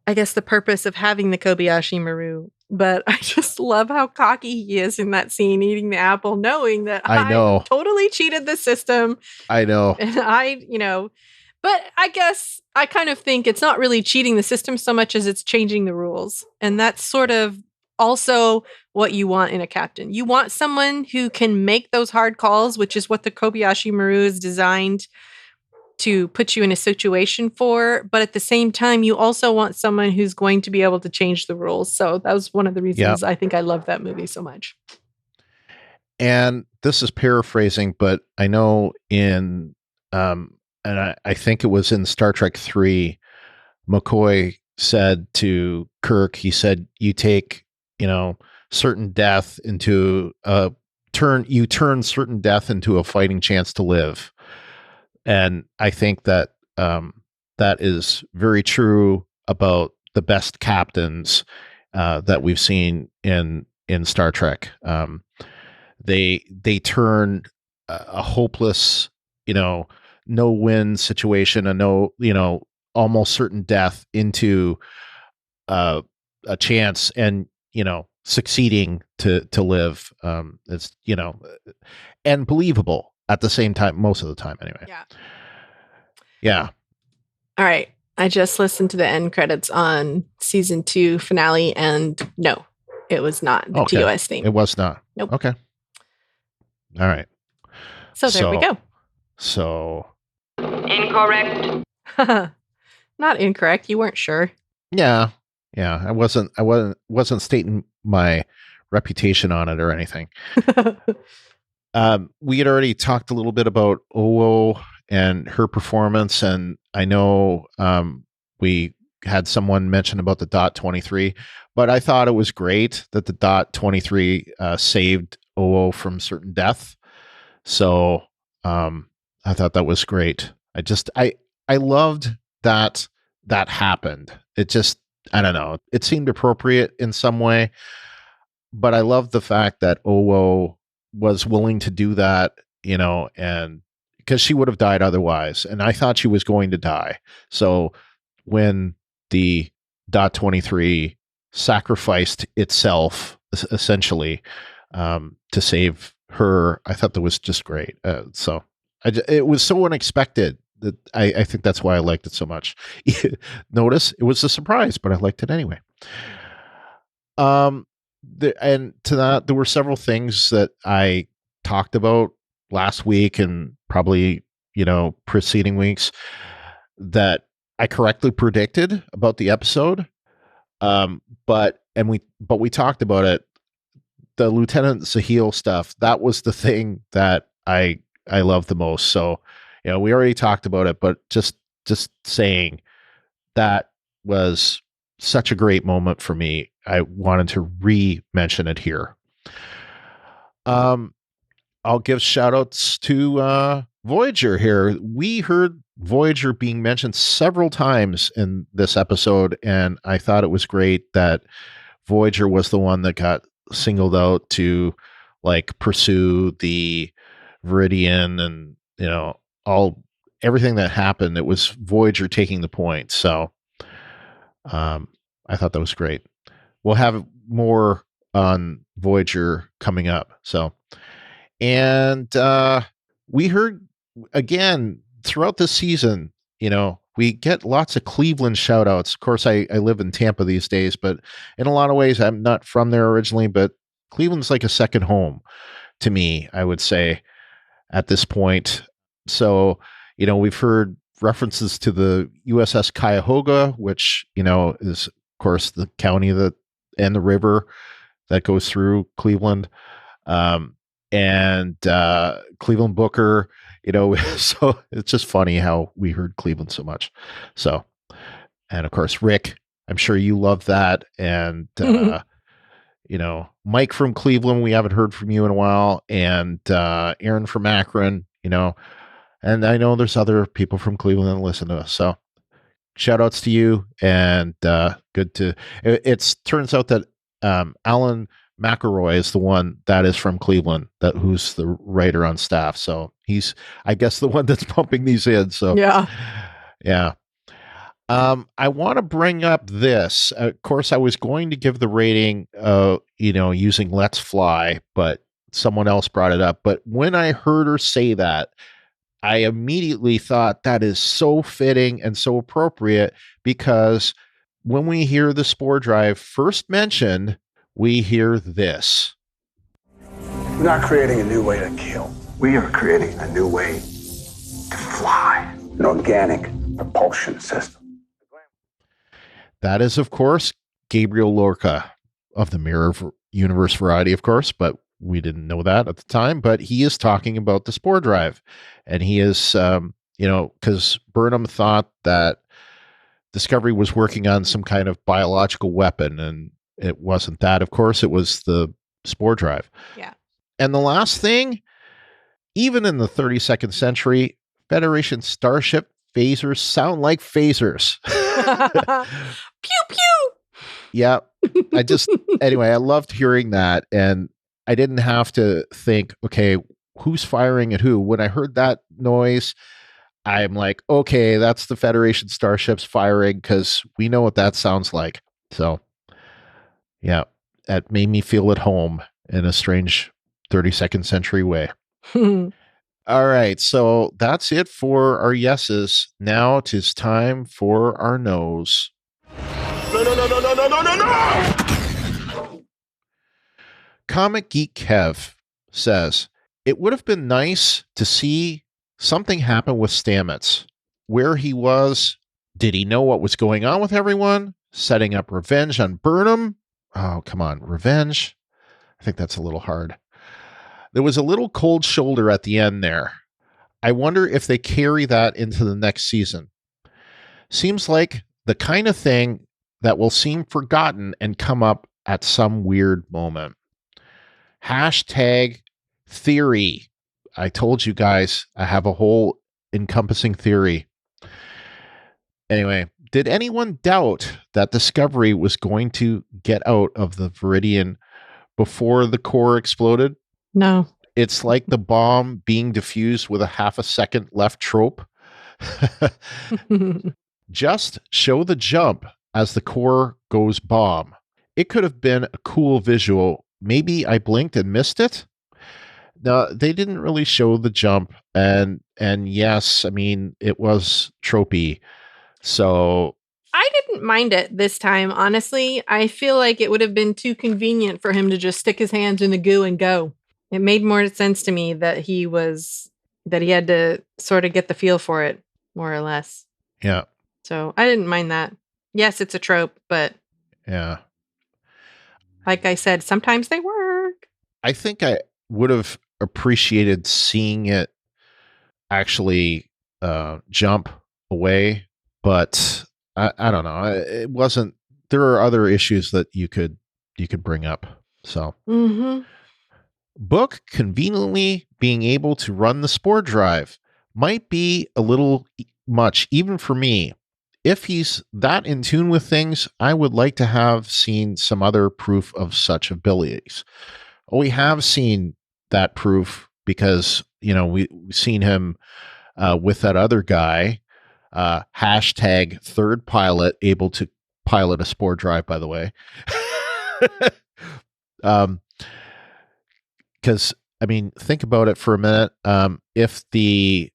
I guess the purpose of having the Kobayashi Maru, but I just love how cocky he is in that scene eating the apple, knowing that I totally cheated the system. I know. And but I guess I kind of think it's not really cheating the system so much as it's changing the rules. And that's sort of also what you want in a captain. You want someone who can make those hard calls, which is what the Kobayashi Maru is designed to put you in a situation for. But at the same time, you also want someone who's going to be able to change the rules. So that was one of the reasons I think I love that movie so much. And this is paraphrasing, but I know in, and I think it was in Star Trek 3, McCoy said to Kirk, he said, you take, certain death into turn certain death into a fighting chance to live. And I think that that is very true about the best captains that we've seen in Star Trek. They turn a hopeless, no-win situation, almost certain death into a chance, and succeeding to live. It's, and believable at the same time, most of the time anyway. Yeah. All right. I just listened to the end credits on season 2 finale, and no, it was not the TOS theme. It was not. Nope. Okay. All right. So there we go. So Incorrect. Not incorrect. You weren't sure. Yeah. I wasn't stating my reputation on it or anything. We had already talked a little bit about OO and her performance, and I know we had someone mention about the dot 23, but I thought it was great that the dot 23 saved OO from certain death. So I thought that was great. I loved that happened. It just, I don't know, it seemed appropriate in some way, but I love the fact that OO was willing to do that, and because she would have died otherwise. And I thought she was going to die. So when the dot 23 sacrificed itself essentially to save her, I thought that was just great. So it was so unexpected that I think that's why I liked it so much. Notice it was a surprise, but I liked it anyway. And to that, there were several things that I talked about last week and probably, preceding weeks that I correctly predicted about the episode. But we talked about it. The Lieutenant Sahil stuff, that was the thing that I love the most. So, we already talked about it, but just saying that was such a great moment for me. I wanted to re-mention it here. I'll give shout outs to Voyager here. We heard Voyager being mentioned several times in this episode, and I thought it was great that Voyager was the one that got singled out to pursue the Viridian and, everything that happened. It was Voyager taking the point. So I thought that was great. We'll have more on Voyager coming up. So, and we heard again throughout this season, we get lots of Cleveland shout outs. Of course, I live in Tampa these days, but in a lot of ways, I'm not from there originally, but Cleveland's like a second home to me, I would say, at this point. So, we've heard references to the USS Cuyahoga, which, is, of course, the county and the river that goes through Cleveland. And Cleveland Booker, so it's just funny how we heard Cleveland so much. So, and of course, Rick, I'm sure you love that. And, Mike from Cleveland, we haven't heard from you in a while. And Aaron from Akron, and I know there's other people from Cleveland that listen to us. So shout outs to you, and good to, it turns out that Alan McElroy is the one that is from Cleveland, who's the writer on staff. So he's, I guess, the one that's pumping these in. So yeah. I want to bring up this. Of course, I was going to give the rating, using Let's Fly, but someone else brought it up. But when I heard her say that, I immediately thought that is so fitting and so appropriate, because when we hear the spore drive first mentioned, we hear this. We're not creating a new way to kill. We are creating a new way to fly. An organic propulsion system. That is, of course, Gabriel Lorca of the Mirror Universe variety, of course, but we didn't know that at the time. But he is talking about the spore drive, and he is, because Burnham thought that Discovery was working on some kind of biological weapon, and it wasn't that. Of course, it was the spore drive. Yeah. And the last thing, even in the 32nd century, Federation starship phasers sound like phasers. Pew, pew. Yeah. Anyway, I loved hearing that. And I didn't have to think, okay, who's firing at who? When I heard that noise, I'm like, okay, that's the Federation starships firing, because we know what that sounds like. So, yeah. that made me feel at home in a strange 32nd century way. All right, so that's it for our yeses. Now it is time for our no's. No. Comic Geek Kev says, it would have been nice to see something happen with Stamets. Where he was, did he know what was going on with everyone? Setting up revenge on Burnham? Oh, come on, revenge? I think that's a little hard. There was a little cold shoulder at the end there. I wonder if they carry that into the next season. Seems like the kind of thing that will seem forgotten and come up at some weird moment. Hashtag theory. I told you guys I have a whole encompassing theory. Anyway, did anyone doubt that Discovery was going to get out of the Viridian before the core exploded? No. It's like the bomb being diffused with a half a second left trope. Just show the jump as the core goes bomb. It could have been a cool visual. Maybe I blinked and missed it. No, they didn't really show the jump, and yes, I mean, it was tropey. So I didn't mind it this time, honestly. I feel like it would have been too convenient for him to just stick his hands in the goo and go. It made more sense to me that he had to sort of get the feel for it, more or less. Yeah. So I didn't mind that. Yes, it's a trope, but yeah. Like I said, sometimes they work. I think I would have appreciated seeing it actually jump away, but I don't know. It wasn't. There are other issues that you could bring up. So, Book conveniently being able to run the spore drive might be a little much, even for me. If he's that in tune with things, I would like to have seen some other proof of such abilities. We have seen that proof because, we've seen him with that other guy, hashtag third pilot, able to pilot a spore drive, by the way. Because, think about it for a minute. If the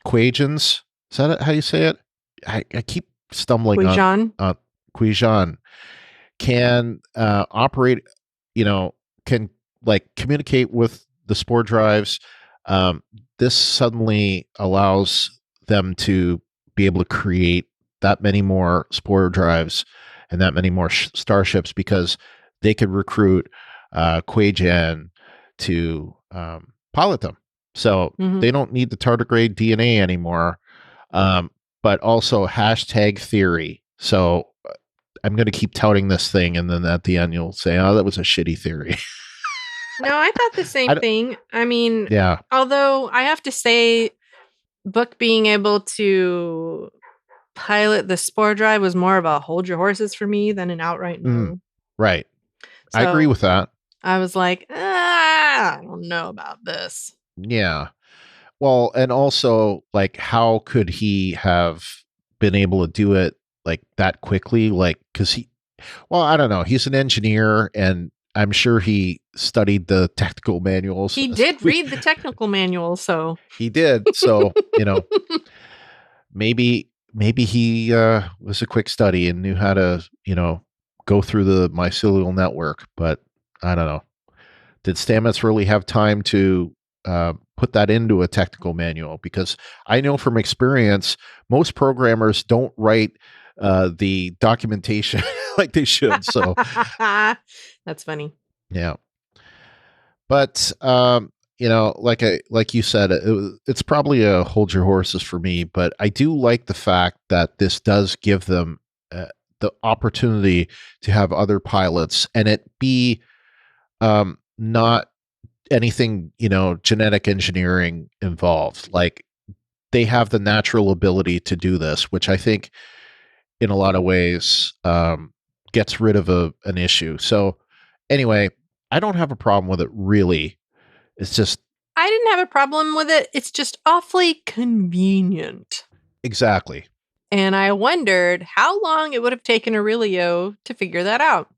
Quagens, is that how you say it? I keep stumbling Quajan. on Quajan can operate, can communicate with the spore drives. This suddenly allows them to be able to create that many more spore drives and that many more starships because they could recruit Quajan to pilot them. So they don't need the tardigrade DNA anymore. But also hashtag theory. So I'm going to keep touting this thing, and then at the end you'll say, "Oh, that was a shitty theory." No, I thought the same thing. Yeah. Although I have to say, Book being able to pilot the spore drive was more of a hold your horses for me than an outright no. Right. So I agree with that. I was like, I don't know about this. Yeah. Well, and also, how could he have been able to do it that quickly? Because I don't know. He's an engineer, and I'm sure he studied the technical manuals. He did read the technical manuals, so he did. So maybe he was a quick study and knew how to go through the mycelial network. But I don't know. Did Stamets really have time to put that into a technical manual? Because I know from experience, most programmers don't write the documentation like they should. So that's funny. Yeah. But, like you said, it's probably a hold your horses for me, but I do like the fact that this does give them the opportunity to have other pilots and it be not anything, genetic engineering involved. They have the natural ability to do this, which I think in a lot of ways gets rid of an issue. So anyway, I don't have a problem with it, really. It's just I didn't have a problem with it. It's just awfully convenient. Exactly. And I wondered how long it would have taken Aurelio to figure that out.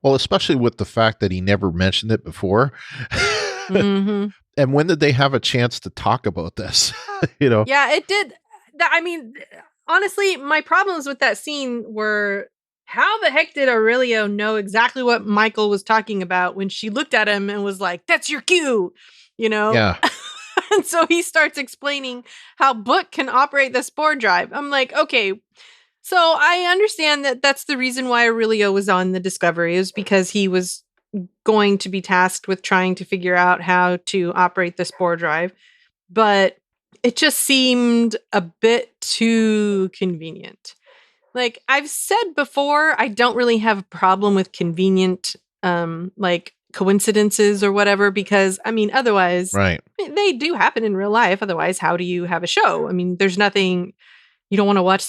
Well, especially with the fact that he never mentioned it before. Mm-hmm. And when did they have a chance to talk about this? You know? Yeah, it did. I mean, honestly, my problems with that scene were how the heck did Aurelio know exactly what Michael was talking about when she looked at him and was like, "That's your cue," you know? Yeah. And so he starts explaining how Book can operate the spore drive. I'm like, okay, so I understand that that's the reason why Aurelio was on the Discovery, is because he was going to be tasked with trying to figure out how to operate the spore drive. But it just seemed a bit too convenient. Like I've said before, I don't really have a problem with convenient like coincidences or whatever, because I mean, otherwise Right. they do happen in real life. Otherwise, how do you have a show? I mean, there's nothing, you don't want to watch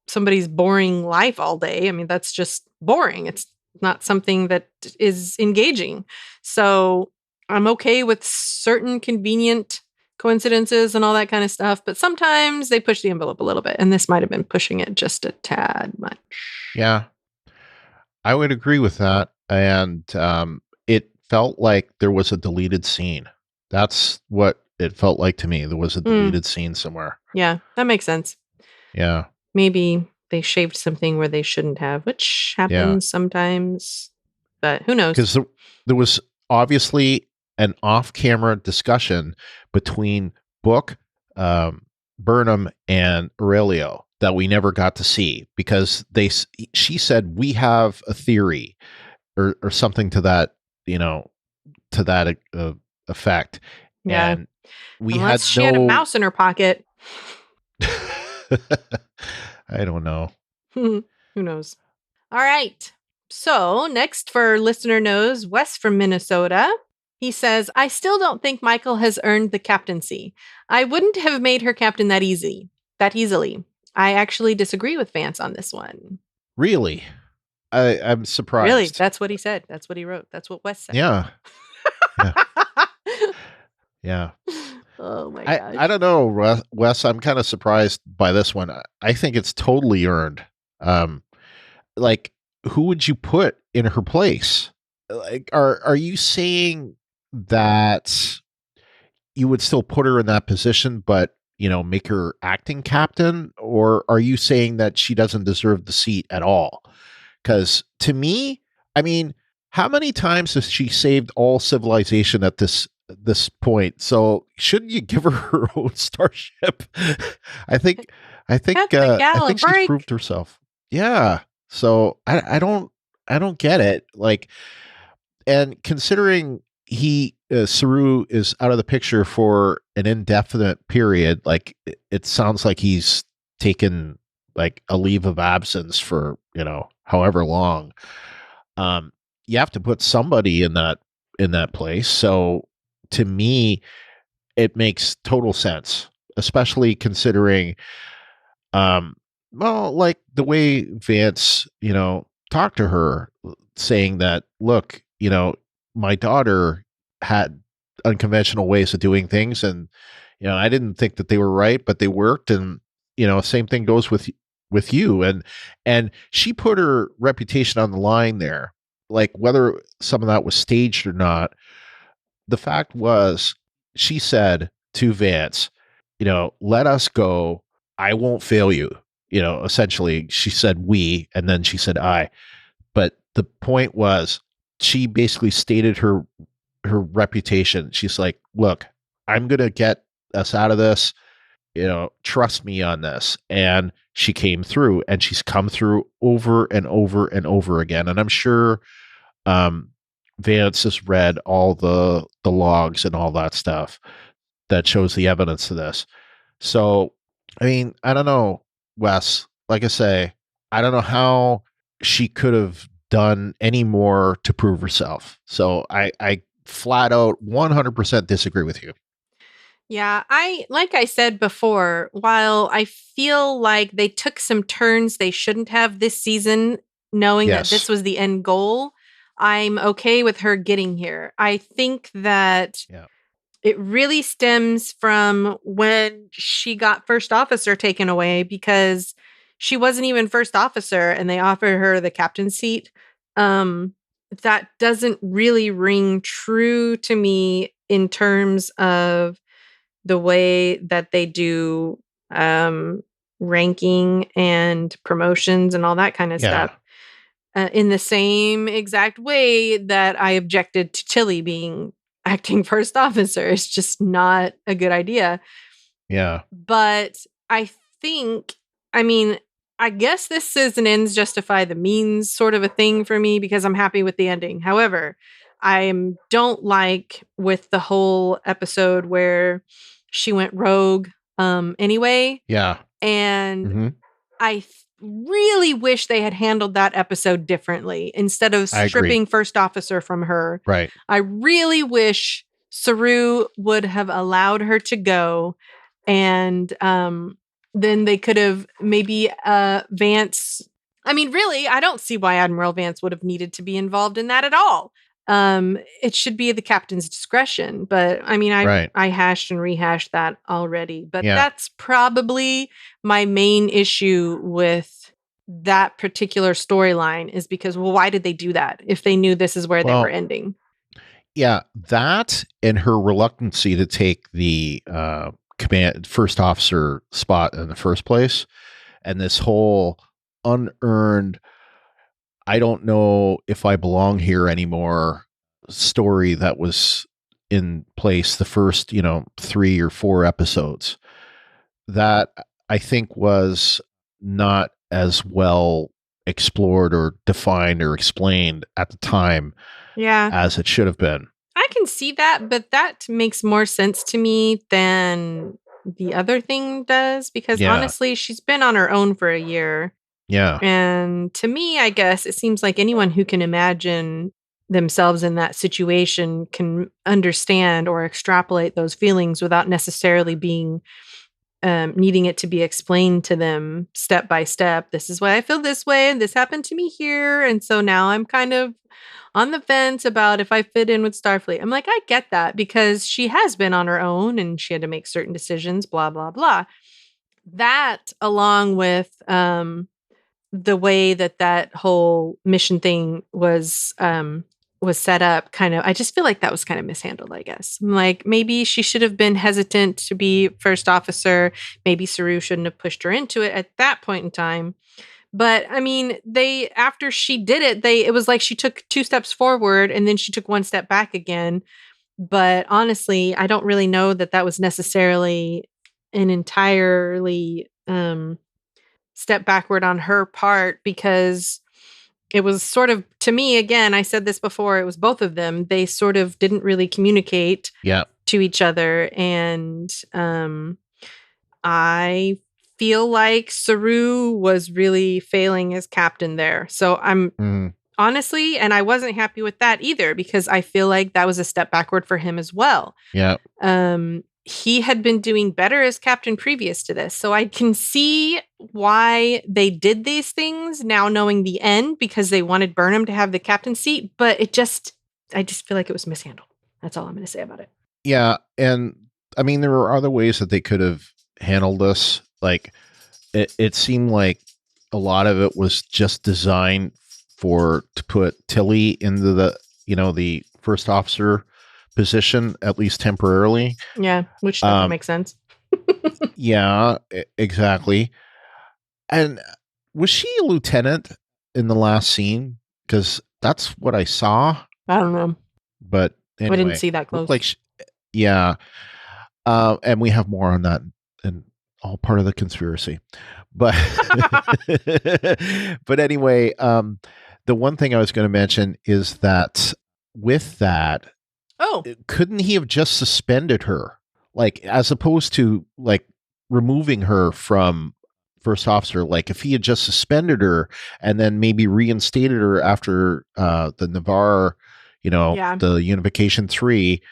somebody's boring life all day. I mean, that's just boring. It's not something that is engaging. So I'm okay with certain convenient coincidences and all that kind of stuff, but sometimes they push the envelope a little bit, and this might have been pushing it just a tad much. Yeah, I would agree with that. And it felt like there was a deleted scene. That's what it felt like to me. There was a deleted scene somewhere. Yeah, that makes sense. Yeah. Maybe they shaved something where they shouldn't have, which happens sometimes, but who knows? Because there was obviously an off-camera discussion between Book, Burnham, and Aurelio that we never got to see, because she said, we have a theory or something to that, to that effect. Yeah. And Unless she had a mouse in her pocket. I don't know. Who knows? All right. So next for listener knows, Wes from Minnesota. He says, I still don't think Michael has earned the captaincy. I wouldn't have made her captain that easily. I actually disagree with Vance on this one. Really? I'm surprised. Really? That's what he said. That's what he wrote. That's what Wes said. Yeah. Yeah. Oh my gosh. I don't know, Wes. I'm kind of surprised by this one. I think it's totally earned. Like, who would you put in her place? Like, are you saying that you would still put her in that position, but make her acting captain, or are you saying that she doesn't deserve the seat at all? Because to me, I mean, how many times has she saved all civilization at this point? So shouldn't you give her own starship? I think she's proved herself. Yeah. So I don't get it. Like, and considering Saru is out of the picture for an indefinite period, like it sounds like he's taken like a leave of absence for, however long. You have to put somebody in that place. So to me, it makes total sense, especially considering, well, like the way Vance, talked to her, saying that, look, my daughter had unconventional ways of doing things, and I didn't think that they were right, but they worked. And same thing goes with you. And she put her reputation on the line there, like whether some of that was staged or not. The fact was, she said to Vance, let us go. I won't fail you. Essentially, she said we, and then she said I. But the point was, she basically stated her reputation. She's like, look, I'm going to get us out of this. Trust me on this. And she came through, and she's come through over and over and over again. And I'm sure Vance has read all the logs and all that stuff that shows the evidence of this. So, I mean, I don't know, Wes. Like I say, I don't know how she could have done any more to prove herself. So I flat out 100% disagree with you. Yeah, like I said before, while I feel like they took some turns they shouldn't have this season, knowing that this was the end goal, I'm okay with her getting here. I think that it really stems from when she got first officer taken away, because she wasn't even first officer and they offered her the captain's seat. that doesn't really ring true to me in terms of the way that they do ranking and promotions and all that kind of stuff. In the same exact way that I objected to Tilly being acting first officer. It's just not a good idea. Yeah. But I guess this is an ends justify the means sort of a thing for me because I'm happy with the ending. However, I don't like with the whole episode where she went rogue anyway. Yeah. And I really wish they had handled that episode differently instead of stripping first officer from her. Right. I really wish Saru would have allowed her to go, and then they could have maybe Vance. I mean, really, I don't see why Admiral Vance would have needed to be involved in that at all. It should be the captain's discretion, but I mean, I hashed and rehashed that already, but that's probably my main issue with that particular storyline is because, well, why did they do that if they knew this is where they were ending? Yeah, that and her reluctancy to take the command first officer spot in the first place, and this whole unearned, I don't know if I belong here anymore story that was in place the first, 3 or 4 episodes, that I think was not as well explored or defined or explained at the time as it should have been. I can see that, but that makes more sense to me than the other thing does because honestly, she's been on her own for a year. Yeah. And to me, I guess it seems like anyone who can imagine themselves in that situation can understand or extrapolate those feelings without necessarily being needing it to be explained to them step by step. This is why I feel this way, and this happened to me here. And so now I'm kind of on the fence about if I fit in with Starfleet. I'm like, I get that because she has been on her own and she had to make certain decisions, blah, blah, blah. That along with the way that whole mission thing was set up, kind of, I just feel like that was kind of mishandled, I guess. Like maybe she should have been hesitant to be first officer. Maybe Saru shouldn't have pushed her into it at that point in time. But I mean, after she did it, it was like she took 2 steps forward and then she took 1 step back again. But honestly, I don't really know that was necessarily an entirely step backward on her part, because it was sort of, to me, again, I said this before, it was both of them. They sort of didn't really communicate to each other. And I feel like Saru was really failing as captain there. So I'm honestly, and I wasn't happy with that either, because I feel like that was a step backward for him as well. Yeah. He had been doing better as captain previous to this. So I can see why they did these things now knowing the end, because they wanted Burnham to have the captain seat, but I just feel like it was mishandled. That's all I'm going to say about it. Yeah. And I mean, there were other ways that they could have handled this. Like it seemed like a lot of it was just designed to put Tilly into the first officer position, at least temporarily. Yeah, which doesn't make sense. Yeah, exactly. And was she a lieutenant in the last scene? Because that's what I saw. I don't know. But anyway, I didn't see that close. Yeah. And we have more on that, and all part of the conspiracy. But but anyway, the one thing I was going to mention is that with that, couldn't he have just suspended her, like, as opposed to like removing her from first officer? Like if he had just suspended her and then maybe reinstated her after the Navarre, the Unification 3,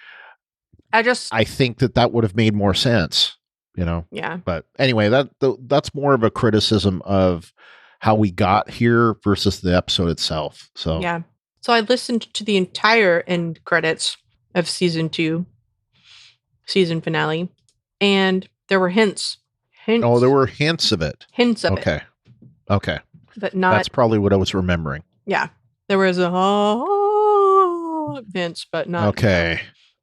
I think that would have made more sense, Yeah. But anyway, that's more of a criticism of how we got here versus the episode itself. So yeah. So I listened to the entire end credits of season 2, season finale, and there were hints. Oh, there were hints of it. Hints of it. Okay. But not. That's probably what I was remembering. Yeah. There was a pinch, but not Okay.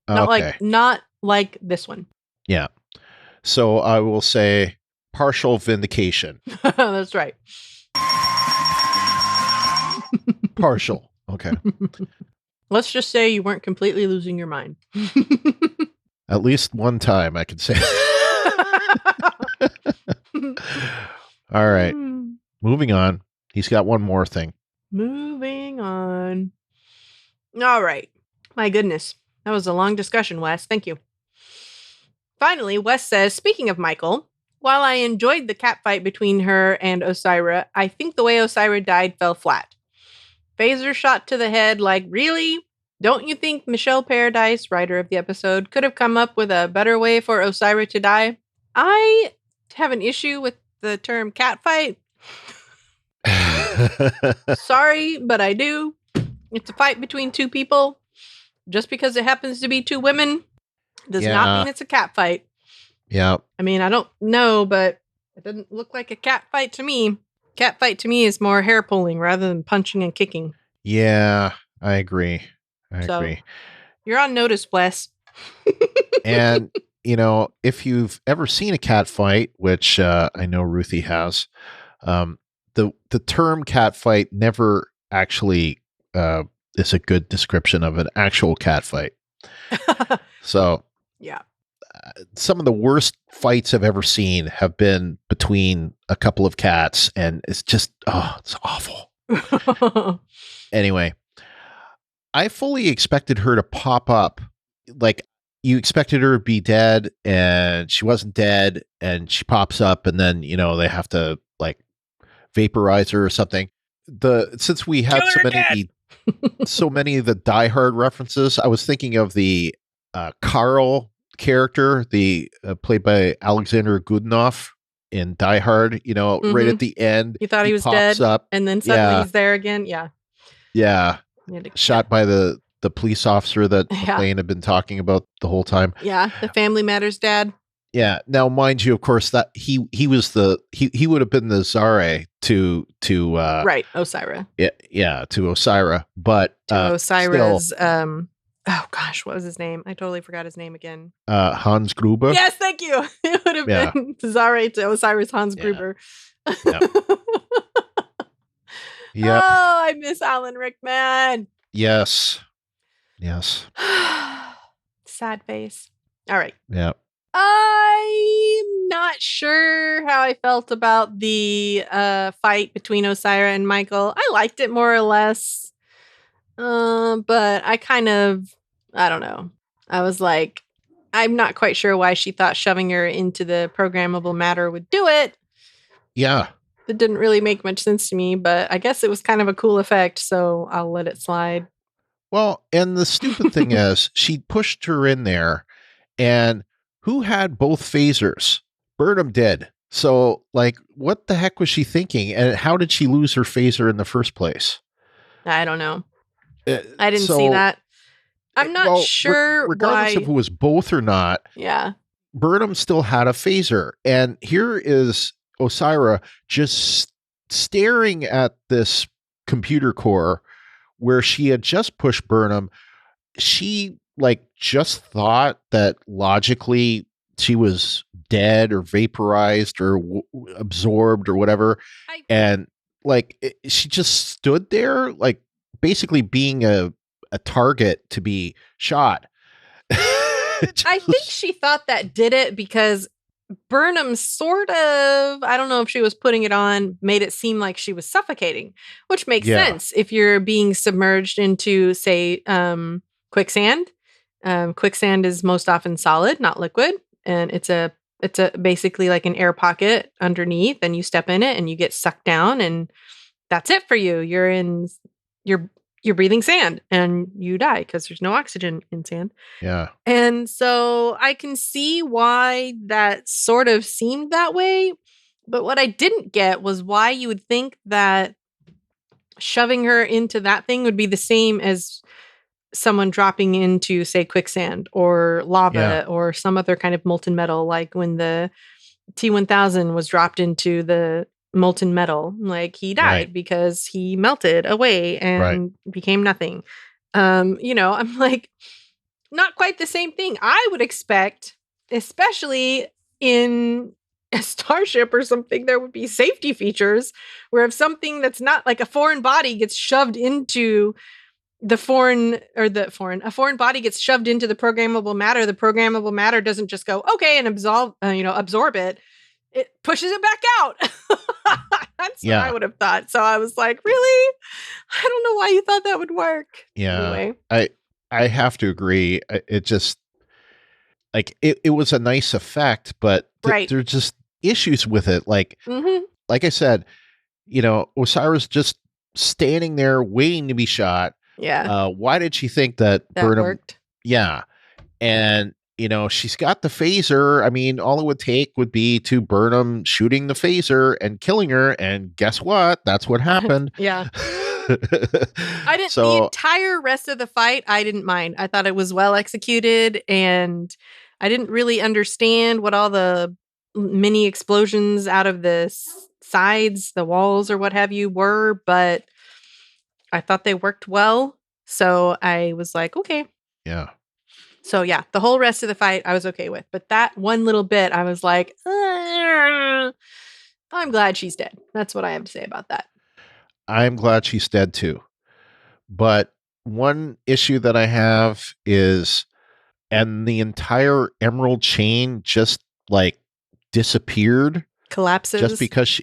not like this one. Yeah. So I will say partial vindication. That's right. Partial. Okay. Let's just say you weren't completely losing your mind. At least one time I can say. All right. Moving on. He's got one more thing. Moving on. All right. My goodness. That was a long discussion, Wes. Thank you. Finally, Wes says, speaking of Michael, while I enjoyed the cat fight between her and Osira, I think the way Osira died fell flat. Phaser shot to the head, like, really? Don't you think Michelle Paradise, writer of the episode, could have come up with a better way for Osira to die? I have an issue with the term cat fight. Sorry, but I do. It's a fight between two people. Just because it happens to be two women does not mean it's a cat fight. Yeah. I mean, I don't know, but it doesn't look like a cat fight to me. Cat fight to me is more hair pulling rather than punching and kicking. Yeah, I agree. I agree. You're on notice, Wes. And, if you've ever seen a cat fight, which I know Ruthie has, the term cat fight never actually is a good description of an actual cat fight. So, yeah. Some of the worst fights I've ever seen have been between a couple of cats, and it's just, it's awful. Anyway, I fully expected her to pop up. Like, you expected her to be dead, and she wasn't dead, and she pops up, and then, they have to, like, vaporize her or something. Since we had so many of the Die Hard references, I was thinking of the Carl character, played by Alexander Goodenough in Die Hard, right at the end. You thought he was dead, up, and then suddenly he's there again. Yeah. Yeah. Shot by the police officer that McClane had been talking about the whole time. Yeah. The Family Matters dad. Yeah. Now, mind you, of course, that he was he would have been the Zare to right, Osira. Yeah, to Osira, but Osira's oh gosh, what was his name? I totally forgot his name again. Hans Gruber. Yes, thank you. It would have been Zare to Osira's Hans Gruber. Yeah. Oh, I miss Alan Rickman. Yes. Sad face. All right. Yeah. I'm not sure how I felt about the fight between Osira and Michael. I liked it more or less. But I don't know. I was like, I'm not quite sure why she thought shoving her into the programmable matter would do it. Yeah. It didn't really make much sense to me, but I guess it was kind of a cool effect, so I'll let it slide. Well, and the stupid thing is, she pushed her in there, and who had both phasers? Burnham did. So, like, what the heck was she thinking? And how did she lose her phaser in the first place? I don't know. I didn't see that. I'm not sure regardless of who was both or not. Yeah. Burnham still had a phaser. And here is Osira just staring at this computer core where she had just pushed Burnham. She just thought that logically she was dead or vaporized or absorbed or whatever. And she just stood there, basically being a target to be shot. I think she thought that did it because Burnham sort of, I don't know if she was putting it on, made it seem like she was suffocating, which makes sense if you're being submerged into, say, quicksand. Quicksand is most often solid, not liquid, and it's a basically like an air pocket underneath, and you step in it and you get sucked down, and that's it for you. You're breathing sand and you die because there's no oxygen in sand. Yeah. And so I can see why that sort of seemed that way. But what I didn't get was why you would think that shoving her into that thing would be the same as someone dropping into, say, quicksand or lava or some other kind of molten metal, like when the T-1000 was dropped into the molten metal. Like he died because he melted away and became nothing. I'm like, not quite the same thing. I would expect, especially in a starship or something, there would be safety features where if something that's not like a foreign body gets shoved into a foreign body gets shoved into the programmable matter doesn't just go, okay, and absorb it. It pushes it back out. That's what I would have thought. So I was like, really? I don't know why you thought that would work. Yeah. Anyway. I have to agree. It just, like, it was a nice effect, but there's just issues with it. Like, like I said, Osiris just standing there waiting to be shot. Yeah. Why did she think that Burnham worked? Yeah. And, she's got the phaser. I mean, all it would take would be to Burnham shooting the phaser and killing her. And guess what? That's what happened. Yeah. The entire rest of the fight, I didn't mind. I thought it was well executed, and I didn't really understand what all the mini explosions out of the sides, the walls, or what have you were, but I thought they worked well. So I was like, okay. Yeah. So yeah, the whole rest of the fight I was okay with. But that one little bit, I was like, I'm glad she's dead. That's what I have to say about that. I'm glad she's dead too. But one issue that I have is, and the entire emerald chain just like disappeared. Collapses. Just because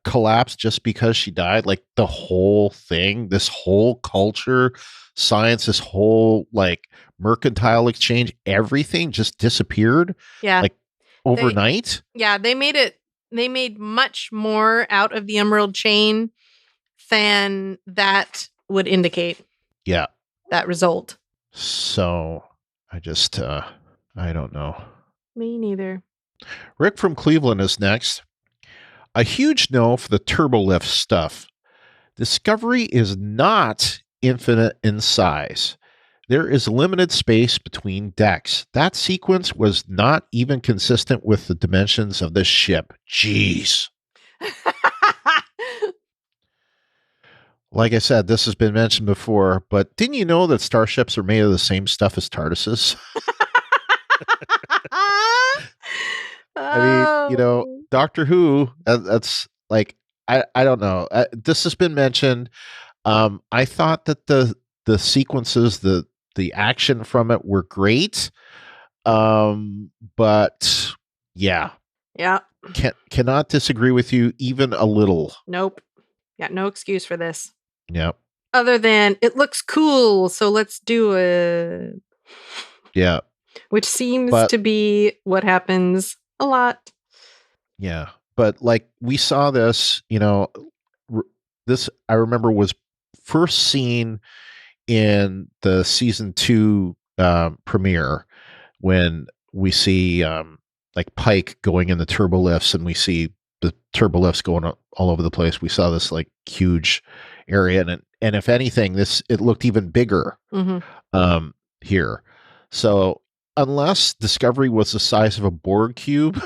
collapsed just because she died. Like the whole thing, this whole culture, science, this whole like mercantile exchange, everything just disappeared. Yeah. Like overnight. They made much more out of the emerald chain than that would indicate. Yeah. That result. So I just, I don't know. Me neither. Rick from Cleveland is next. A huge no for the turbolift stuff. Discovery is not infinite in size. There is limited space between decks. That sequence was not even consistent with the dimensions of this ship. Jeez. Like I said, this has been mentioned before, but didn't you know that starships are made of the same stuff as TARDISes? I mean, Doctor Who, that's like, I don't know. This has been mentioned. I thought that the sequences, the action from it were great. But yeah. Yeah. Cannot disagree with you even a little. Nope. Got no excuse for this. Yep. Other than it looks cool, so let's do it. Yeah. Which seems to be what happens a lot. Yeah. But like we saw this, this I remember was first seen in the season 2 premiere when we see like Pike going in the turbolifts and we see the turbolifts going all over the place. We saw this like huge area, and if anything, it looked even bigger here. So unless Discovery was the size of a Borg cube,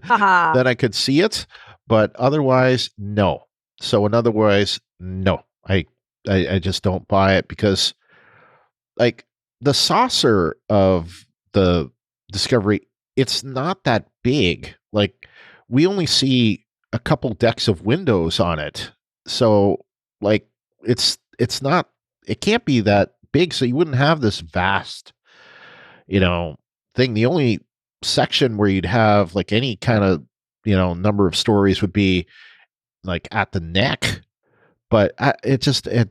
then I could see it. But otherwise, no. So in other words, no. I just don't buy it because, like, the saucer of the Discovery, it's not that big. Like, we only see a couple decks of windows on it. So, like, it's not, it can't be that big. So you wouldn't have this vast, thing. The only section where you'd have like any kind of, number of stories would be like at the neck. But it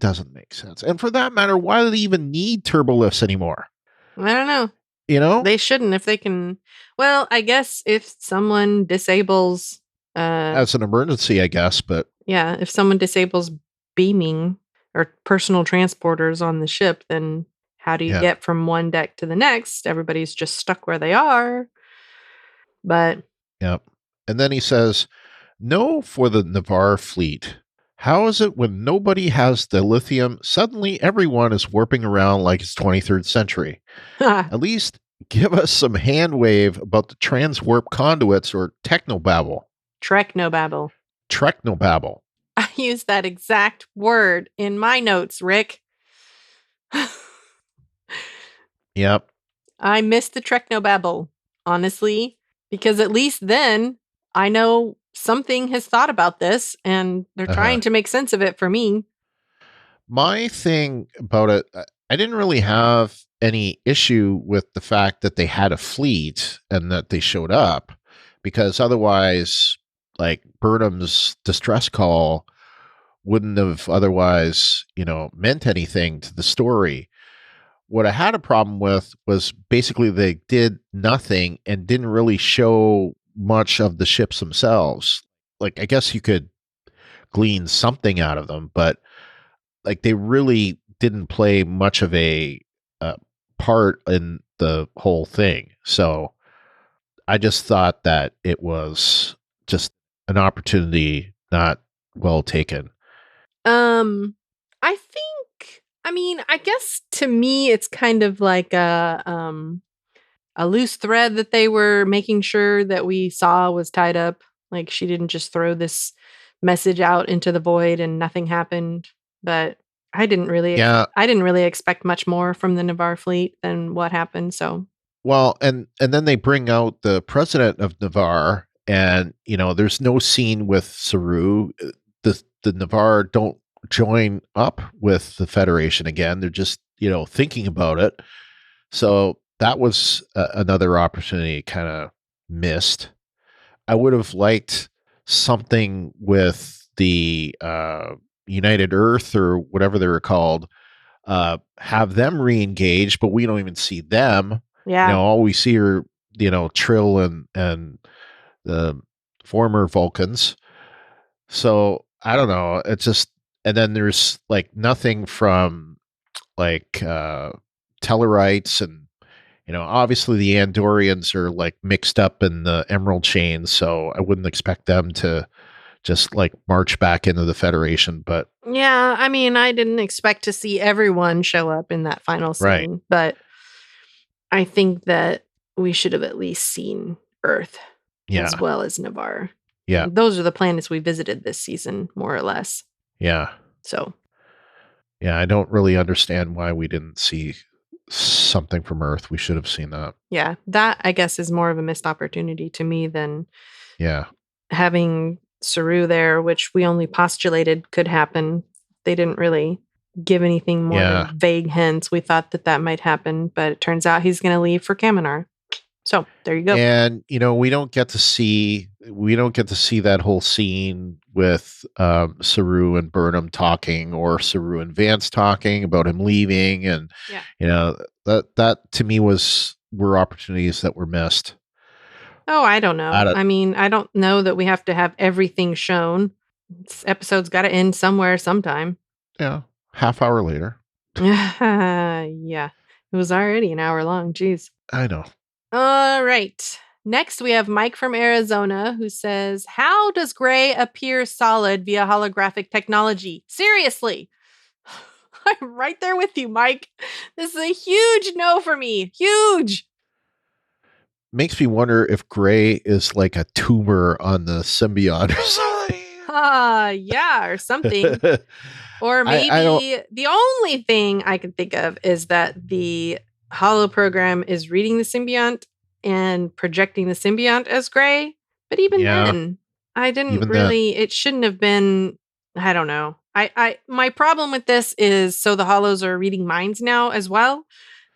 doesn't make sense. And for that matter, why do they even need turbolifts anymore? I don't know. They shouldn't if they can. Well, I guess if someone disables... as an emergency, I guess, but... Yeah, if someone disables beaming or personal transporters on the ship, then how do you get from one deck to the next? Everybody's just stuck where they are. But... Yep. And then he says, no for the Navarre fleet. How is it when nobody has the lithium, suddenly everyone is warping around like it's 23rd century? At least give us some hand wave about the transwarp conduits or technobabble. Treknobabble. Technobabble. I used that exact word in my notes, Rick. Yep. I missed the Technobabble, honestly, because at least then I know something has thought about this and they're trying to make sense of it for me. My thing about it, I didn't really have any issue with the fact that they had a fleet and that they showed up, because otherwise, like, Burnham's distress call wouldn't have otherwise, meant anything to the story. What I had a problem with was basically they did nothing and didn't really show much of the ships themselves. Like, I guess you could glean something out of them, but like, they really didn't play much of a part in the whole thing. So I just thought that it was just an opportunity not well taken. I guess to me it's kind of like a loose thread that they were making sure that we saw was tied up. Like, she didn't just throw this message out into the void and nothing happened. But I didn't really expect much more from the Navarre fleet than what happened. So, well, and then they bring out the president of Navarre, and there's no scene with Saru. The Navarre don't join up with the Federation again. They're just thinking about it. So that was another opportunity kind of missed. I would have liked something with the United Earth or whatever they were called, have them re-engage, but we don't even see them. yeah. All we see are, Trill and the former Vulcans. So I don't know. It's just, and then there's like nothing from like Tellarites, and obviously the Andorians are like mixed up in the Emerald Chain, so I wouldn't expect them to just like march back into the Federation. But yeah, I mean, I didn't expect to see everyone show up in that final scene, right. But I think that we should have at least seen Earth as well as Navarre. Yeah. And those are the planets we visited this season, more or less. Yeah. So. Yeah, I don't really understand why we didn't see something from Earth. We should have seen that. Yeah, that I guess is more of a missed opportunity to me than having Saru there, which we only postulated could happen. They didn't really give anything more than vague hints. We thought that might happen, but it turns out he's going to leave for Kaminar. So there you go. And we don't get to see that whole scene with Saru and Burnham talking, or Saru and Vance talking about him leaving, and that to me were opportunities that were missed. Oh, I don't know. I mean, I don't know that we have to have everything shown. This episode's got to end somewhere, sometime. Yeah, half hour later. Yeah, it was already an hour long. Jeez. I know. All right. Next, we have Mike from Arizona, who says, how does Gray appear solid via holographic technology? Seriously. I'm right there with you, Mike. This is a huge no for me. Huge. Makes me wonder if Gray is like a tumor on the symbiont or something. Yeah, or something. Or maybe the only thing I can think of is that the Holo program is reading the symbiont and projecting the symbiont as Gray. But even then, I didn't really, it shouldn't have been, I don't know. My problem with this is, so the Holos are reading minds now as well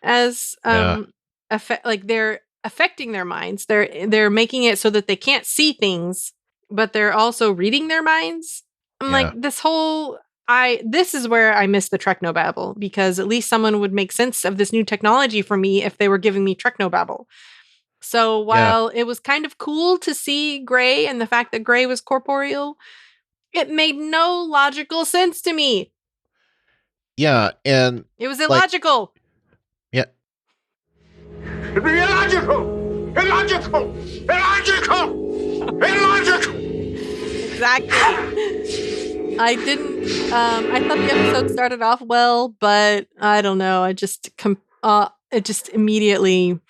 as, they're affecting their minds. They're making it so that they can't see things, but they're also reading their minds. I'm like, this is where I miss the Technobabble, because at least someone would make sense of this new technology for me if they were giving me Technobabble. So while it was kind of cool to see Gray and the fact that Gray was corporeal, it made no logical sense to me. Yeah, and it was illogical. Illogical! Illogical! Illogical! Illogical! Exactly. I thought the episode started off well, but I don't know. It just immediately.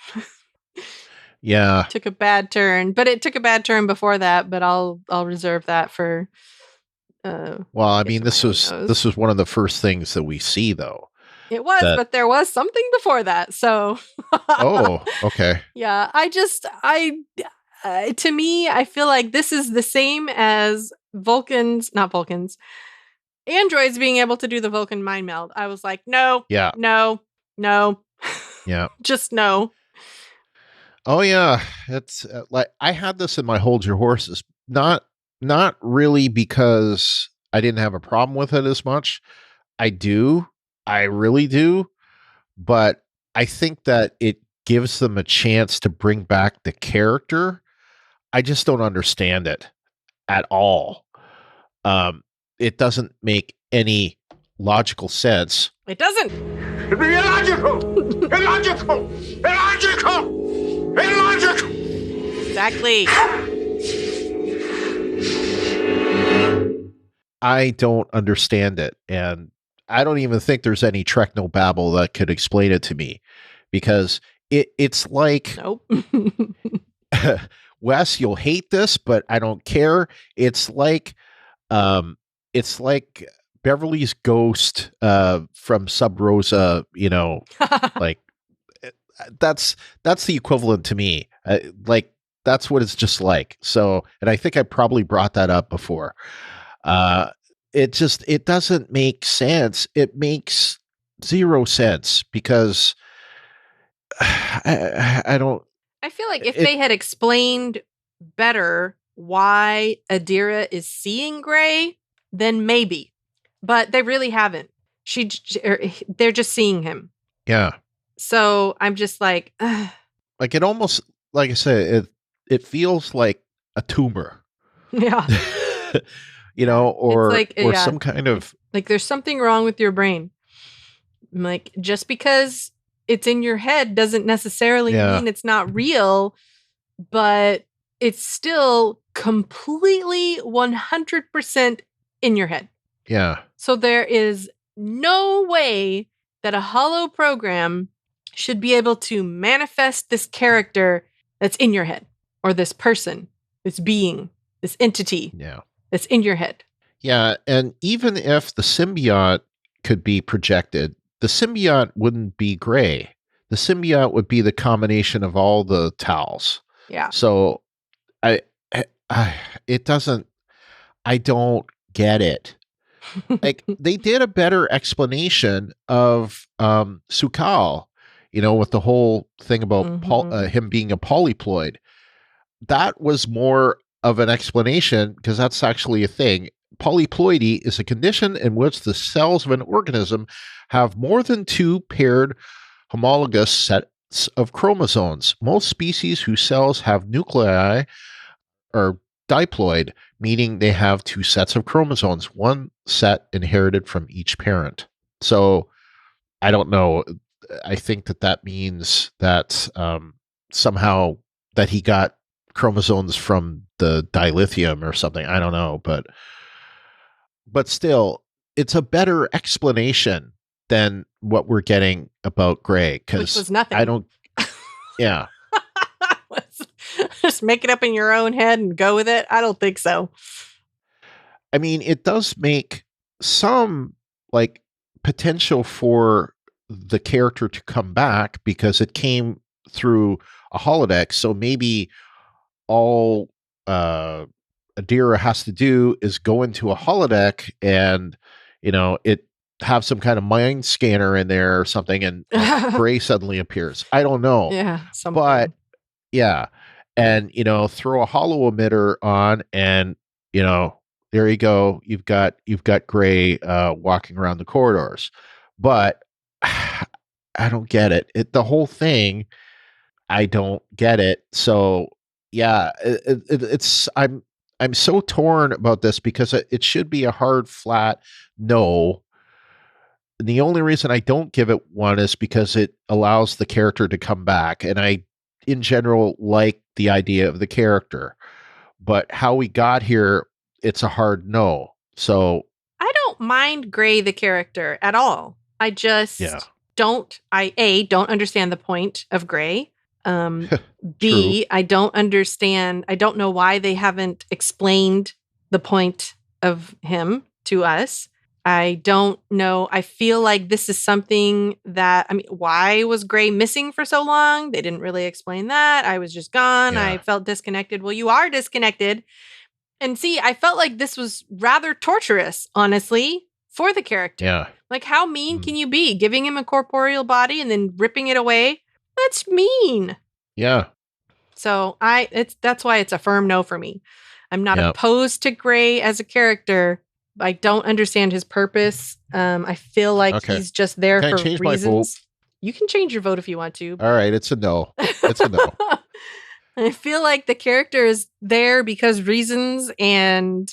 Yeah. took a bad turn, but it took a bad turn before that, but I'll reserve that for well, I mean, this was one of the first things that we see, though. It was, but there was something before that. So oh, okay. Yeah, to me, I feel like this is the same as androids being able to do the Vulcan mind meld. I was like, no, yeah, no, yeah, just no. Oh yeah, it's like I had this in my Hold Your Horses. Not really because I didn't have a problem with it as much. I really do, but I think that it gives them a chance to bring back the character. I just don't understand it at all. It doesn't make any logical sense. It doesn't. Illogical! Illogical! Illogical! Illogical! Exactly. I don't understand it, and I don't even think there's any technobabble that could explain it to me, because it's like, nope. Wes, you'll hate this, but I don't care. It's like Beverly's ghost from Sub Rosa, like that's the equivalent to me. Like that's what it's just like. So, and I think I probably brought that up before. It doesn't make sense. It makes zero sense because I don't. I feel like if they had explained better why Adira is seeing Gray, then maybe. But they really haven't. They're just seeing him. Yeah. So I'm just like, ugh. Like it almost, like I said, it feels like a tumor. Yeah. Or some kind of like there's something wrong with your brain. Like just because it's in your head doesn't necessarily mean it's not real, but it's still completely 100% in your head. Yeah. So there is no way that a hollow program should be able to manifest this character that's in your head, or this person, this being, this entity that's in your head. Yeah. And even if the symbiote could be projected, the symbiote wouldn't be Gray. The symbiote would be the combination of all the towels. Yeah. So I don't get it. Like they did a better explanation of Sukal, with the whole thing about him being a polyploid. That was more of an explanation because that's actually a thing. Polyploidy is a condition in which the cells of an organism have more than two paired homologous sets of chromosomes. Most species whose cells have nuclei are diploid, meaning they have two sets of chromosomes, one set inherited from each parent. So I don't know. I think that means that somehow that he got chromosomes from the dilithium or something. I don't know, but still, it's a better explanation than what we're getting about Gray, because I don't. Yeah. Just make it up in your own head and go with it. I don't think so. I mean, it does make some like potential for the character to come back because it came through a holodeck. So maybe all Adira has to do is go into a holodeck and, it have some kind of mind scanner in there or something, and Gray suddenly appears. I don't know. Yeah. But yeah. And, throw a hollow emitter on and, there you go. You've got Gray walking around the corridors. But I don't get it. The whole thing, I don't get it. So yeah, it's I'm so torn about this because it should be a hard, flat no. And the only reason I don't give it one is because it allows the character to come back. And I, in general, like the idea of the character. But how we got here, it's a hard no. So I don't mind Gray the character at all. I just don't understand the point of Gray. B, I don't understand. I don't know why they haven't explained the point of him to us. I don't know. I feel like this is something that, I mean, why was Gray missing for so long? They didn't really explain that. I was just gone. Yeah. I felt disconnected. Well, you are disconnected. And see, I felt like this was rather torturous, honestly, for the character. Yeah. Like, how mean can you be? Giving him a corporeal body and then ripping it away? That's mean. Yeah. So that's why it's a firm no for me. I'm not opposed to Gray as a character. I don't understand his purpose. I feel like he's just there for reasons. My vote? You can change your vote if you want to. All right, it's a no. It's a no. I feel like the character is there because reasons, and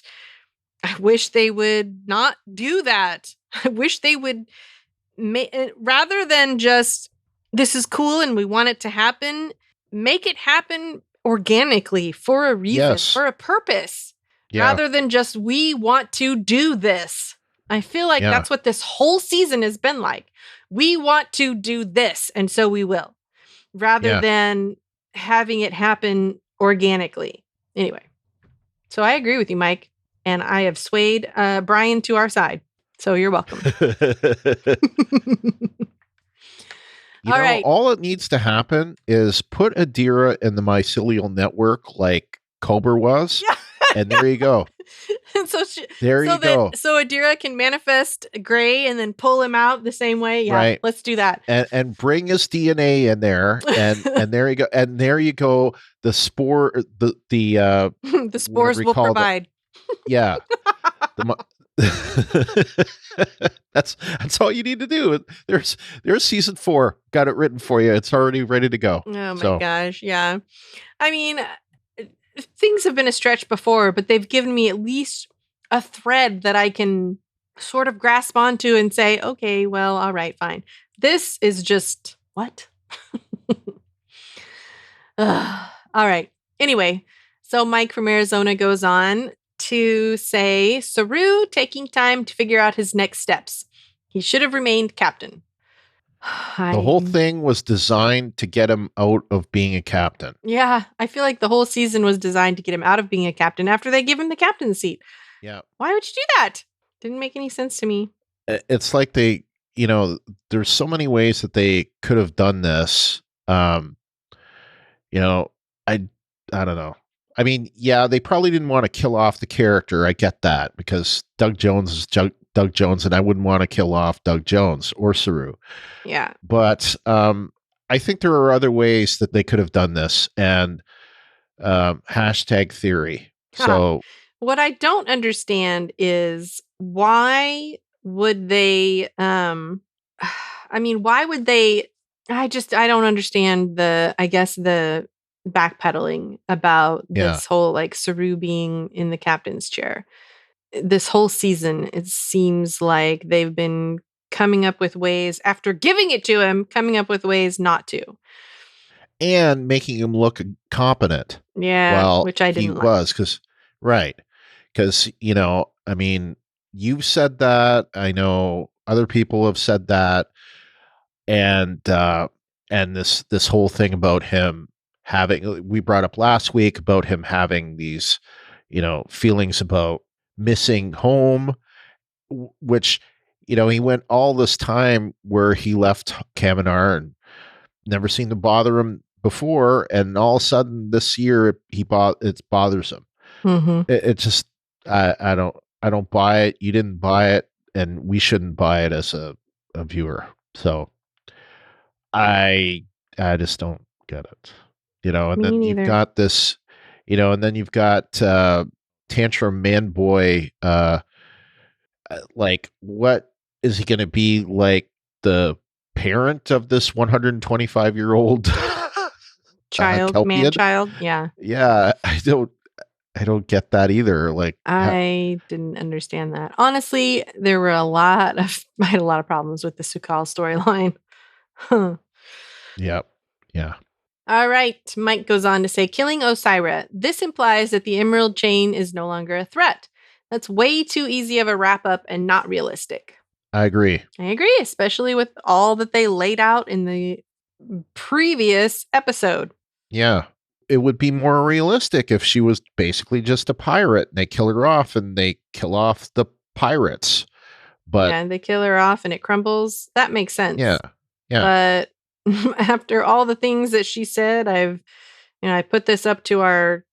I wish they would not do that. I wish they would, rather than just, this is cool and we want it to happen, make it happen organically for a reason, for a purpose, rather than just, we want to do this. I feel like that's what this whole season has been like. We want to do this, and so we will, rather than having it happen organically. Anyway, so I agree with you, Mike, and I have swayed Brian to our side. So you're welcome. All right. All it needs to happen is put Adira in the mycelial network like Cobra was, and there you go. There you go. So Adira can manifest Gray and then pull him out the same way. Yeah, right. Let's do that. And bring his DNA in there, and there you go. And there you go. The spore, the spores will provide. Yeah. That's all you need to do. There's season 4. Got it written for you. It's already ready to go. Oh my gosh. Yeah. I mean, things have been a stretch before, but they've given me at least a thread that I can sort of grasp onto and say, okay, well, all right, fine. This is just what? All right. Anyway, so Mike from Arizona goes on to say, Saru taking time to figure out his next steps. He should have remained captain. The whole thing was designed to get him out of being a captain. Yeah, I feel like the whole season was designed to get him out of being a captain after they give him the captain's seat. Yeah. Why would you do that? Didn't make any sense to me. It's like there's so many ways that they could have done this. I don't know. I mean, yeah, they probably didn't want to kill off the character. I get that, because Doug Jones is Doug Jones, and I wouldn't want to kill off Doug Jones or Saru. Yeah. But I think there are other ways that they could have done this, and hashtag theory. So what I don't understand is why would they, why would they, I don't understand the backpedaling about this whole like Saru being in the captain's chair. This whole season, it seems like they've been coming up with ways, after giving it to him, coming up with ways not to. And making him look competent. Yeah, which I didn't like. Because, you've said that. I know other people have said that. And this whole thing about him we brought up last week about him having these, feelings about missing home, which, he went all this time where he left Kaminar and never seemed to bother him before. And all of a sudden this year it bothers him. Mm-hmm. It just, I don't buy it. You didn't buy it, and we shouldn't buy it as a viewer. So I just don't get it. And Me then neither. You've got this, and then you've got Tantrum Man Boy. Like, what is he going to be, like the parent of this 125-year-old child, man-child? Yeah. Yeah, I don't get that either. Like, I didn't understand that. Honestly, I had a lot of problems with the Sukal storyline. Yep. Yeah. All right. Mike goes on to say, killing Osira. This implies that the Emerald Chain is no longer a threat. That's way too easy of a wrap up and not realistic. I agree, especially with all that they laid out in the previous episode. Yeah. It would be more realistic if she was basically just a pirate and they kill her off and they kill off the pirates. But yeah, they kill her off and it crumbles. That makes sense. Yeah. Yeah. But after all the things that she said, I put this up to our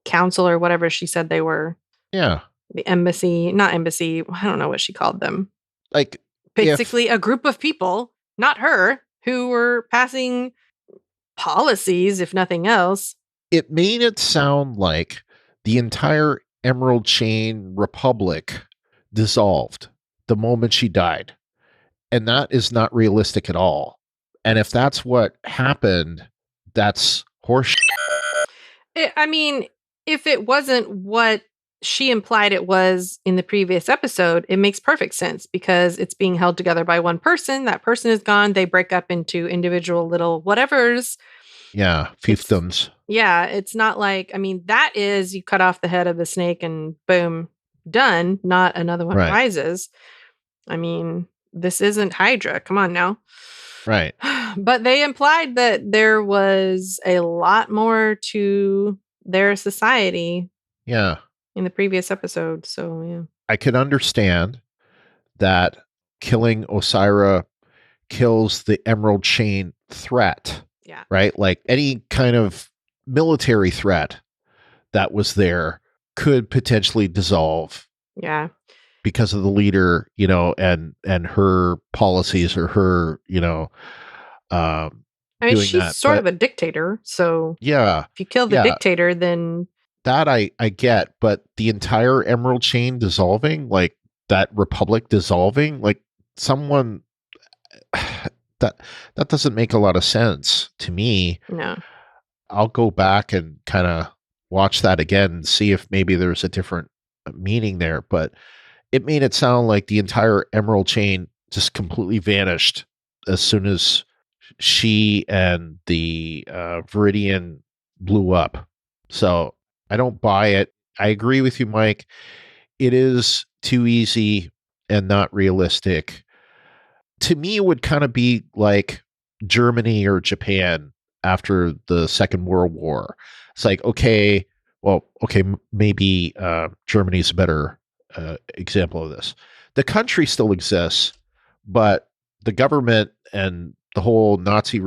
council or whatever she said they were. Yeah. The embassy, not embassy. I don't know what she called them. Like basically a group of people, not her, who were passing policies, if nothing else. It made it sound like the entire Emerald Chain Republic dissolved the moment she died. And that is not realistic at all. And if that's what happened, that's horseshit. I mean, if it wasn't what she implied it was in the previous episode, it makes perfect sense because it's being held together by one person. That person is gone. They break up into individual little whatevers. Yeah, fiefdoms. Yeah, it's not like, I mean, that is you cut off the head of the snake and boom, done. Not another one rises. I mean, this isn't Hydra. Come on now. Right. But they implied that there was a lot more to their society. Yeah. In the previous episode. So, yeah. I could understand that killing Osira kills the Emerald Chain threat. Yeah. Right? Like any kind of military threat that was there could potentially dissolve. Yeah. Because of the leader, and her policies or her, I mean, she's sort of a dictator. So yeah, if you kill the dictator, then that I get, but the entire Emerald Chain dissolving, like that republic dissolving, like someone that doesn't make a lot of sense to me. No. I'll go back and kind of watch that again and see if maybe there's a different meaning there, but it made it sound like the entire Emerald Chain just completely vanished as soon as she and the Viridian blew up. So I don't buy it. I agree with you, Mike. It is too easy and not realistic. To me, it would kind of be like Germany or Japan after the Second World War. It's like, maybe Germany's a better example of this. The country still exists, but the government and the whole Nazi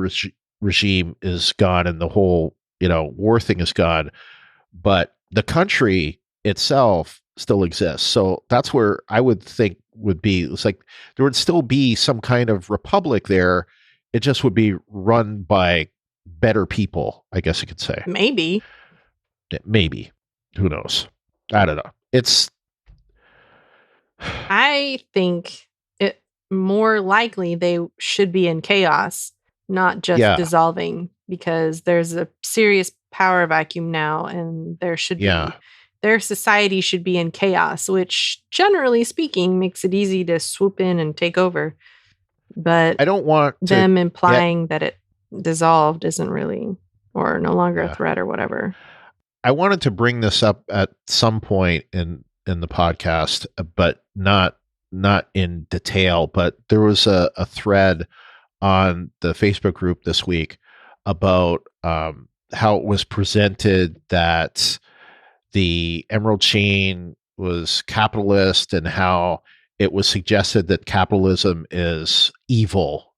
regime is gone, and the whole war thing is gone. But the country itself still exists. So that's where I would think would be. It's like there would still be some kind of republic there. It just would be run by better people, I guess you could say. Maybe. Maybe. Who knows? I don't know. I think it more likely they should be in chaos, not just dissolving, because there's a serious power vacuum now, and there should be their society should be in chaos, which generally speaking makes it easy to swoop in and take over. But I don't want them implying that it dissolved isn't really, or no longer a threat or whatever. I wanted to bring this up at some point in the podcast, but not in detail. But there was a thread on the Facebook group this week about how it was presented that the Emerald Chain was capitalist and how it was suggested that capitalism is evil.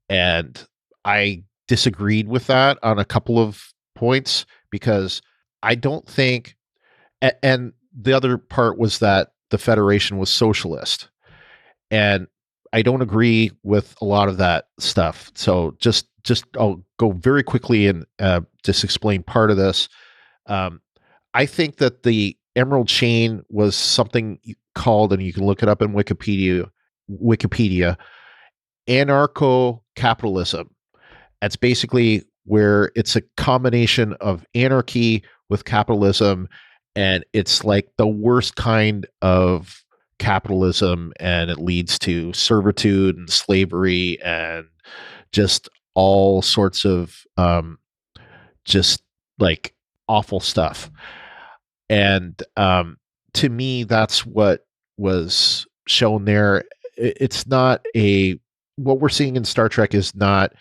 And I disagreed with that on a couple of points because I don't think, and the other part was that the Federation was socialist. And I don't agree with a lot of that stuff. So just I'll go very quickly and just explain part of this. I think that the Emerald Chain was something called, and you can look it up in Wikipedia, anarcho-capitalism. That's basically where it's a combination of anarchy with capitalism, and it's like the worst kind of capitalism, and it leads to servitude and slavery and just all sorts of just like awful stuff. And to me, that's what was shown there. It's not what we're seeing in Star Trek is not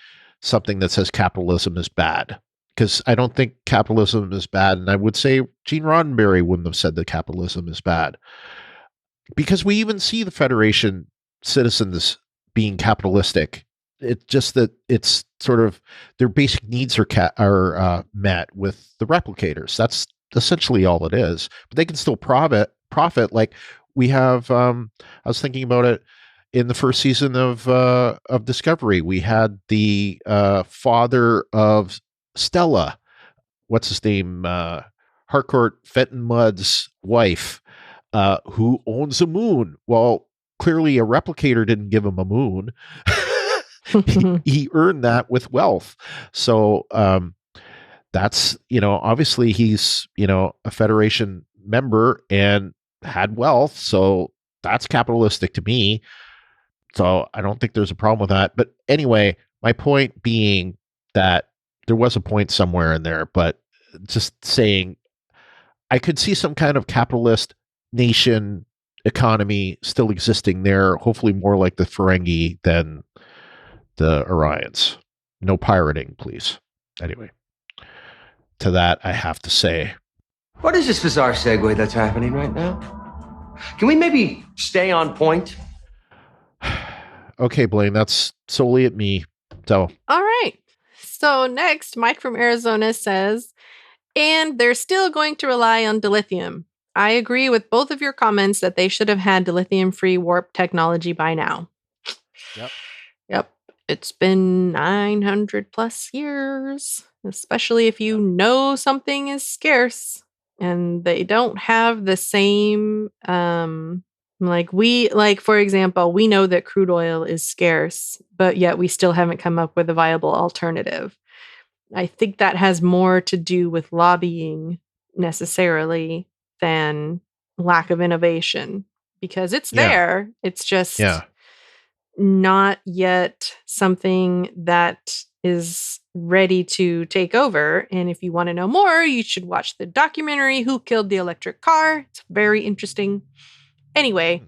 something that says capitalism is bad. Because I don't think capitalism is bad. And I would say Gene Roddenberry wouldn't have said that capitalism is bad. Because we even see the Federation citizens being capitalistic. It's just that it's sort of their basic needs are met with the replicators. That's essentially all it is. But they can still profit. Like we have, I was thinking about it in the first season of Discovery. We had the father of Stella, what's his name? Harcourt Fenton Mudd's wife, who owns a moon. Well, clearly a replicator didn't give him a moon. he earned that with wealth. So that's, obviously he's, a Federation member and had wealth. So that's capitalistic to me. So I don't think there's a problem with that. But anyway, my point being that there was a point somewhere in there, but just saying I could see some kind of capitalist nation economy still existing there, hopefully more like the Ferengi than the Orions. No pirating, please. Anyway, to that I have to say, what is this bizarre segue that's happening right now? Can we maybe stay on point? Okay, Blaine, that's solely at me. So all right. So next, Mike from Arizona says, and they're still going to rely on dilithium. I agree with both of your comments that they should have had dilithium-free warp technology by now. Yep. It's been 900 plus years, especially if you know something is scarce and they don't have the same, for example, we know that crude oil is scarce, but yet we still haven't come up with a viable alternative. I think that has more to do with lobbying necessarily than lack of innovation, because it's there. It's just not yet something that is ready to take over. And if you want to know more, you should watch the documentary Who Killed the Electric Car. It's very interesting. Anyway,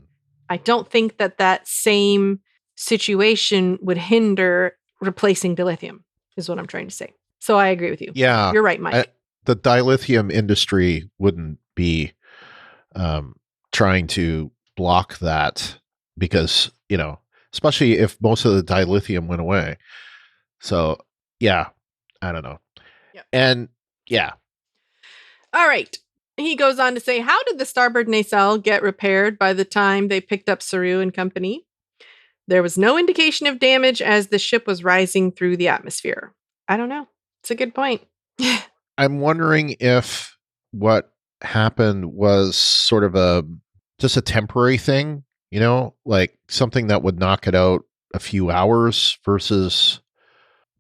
I don't think that same situation would hinder replacing dilithium, is what I'm trying to say. So I agree with you. Yeah. You're right, Mike. The dilithium industry wouldn't be trying to block that because, especially if most of the dilithium went away. So, yeah, I don't know. Yep. And, yeah. All right. He goes on to say, how did the starboard nacelle get repaired by the time they picked up Saru and company? There was no indication of damage as the ship was rising through the atmosphere. I don't know. It's a good point. I'm wondering if what happened was sort of just a temporary thing, like something that would knock it out a few hours versus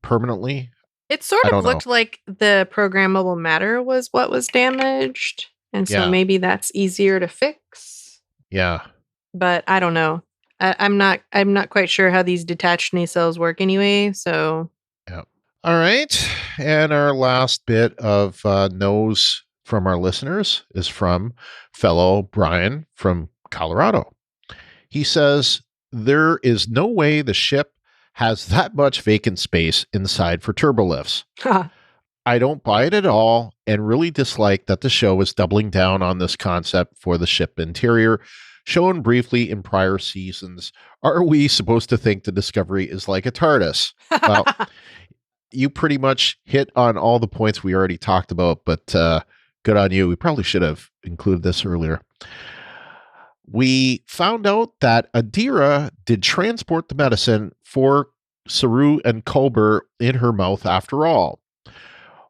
permanently. It sort of looked like the programmable matter was what was damaged. And so maybe that's easier to fix. Yeah. But I don't know. I'm not quite sure how these detached nacelles work anyway. So yeah. All right. And our last bit of no's from our listeners is from fellow Brian from Colorado. He says, there is no way the ship has that much vacant space inside for turbolifts. I don't buy it at all and really dislike that the show is doubling down on this concept for the ship interior. Shown briefly in prior seasons, are we supposed to think the Discovery is like a TARDIS? Well, you pretty much hit on all the points we already talked about, but good on you. We probably should have included this earlier. We found out that Adira did transport the medicine for Saru and Culber in her mouth after all.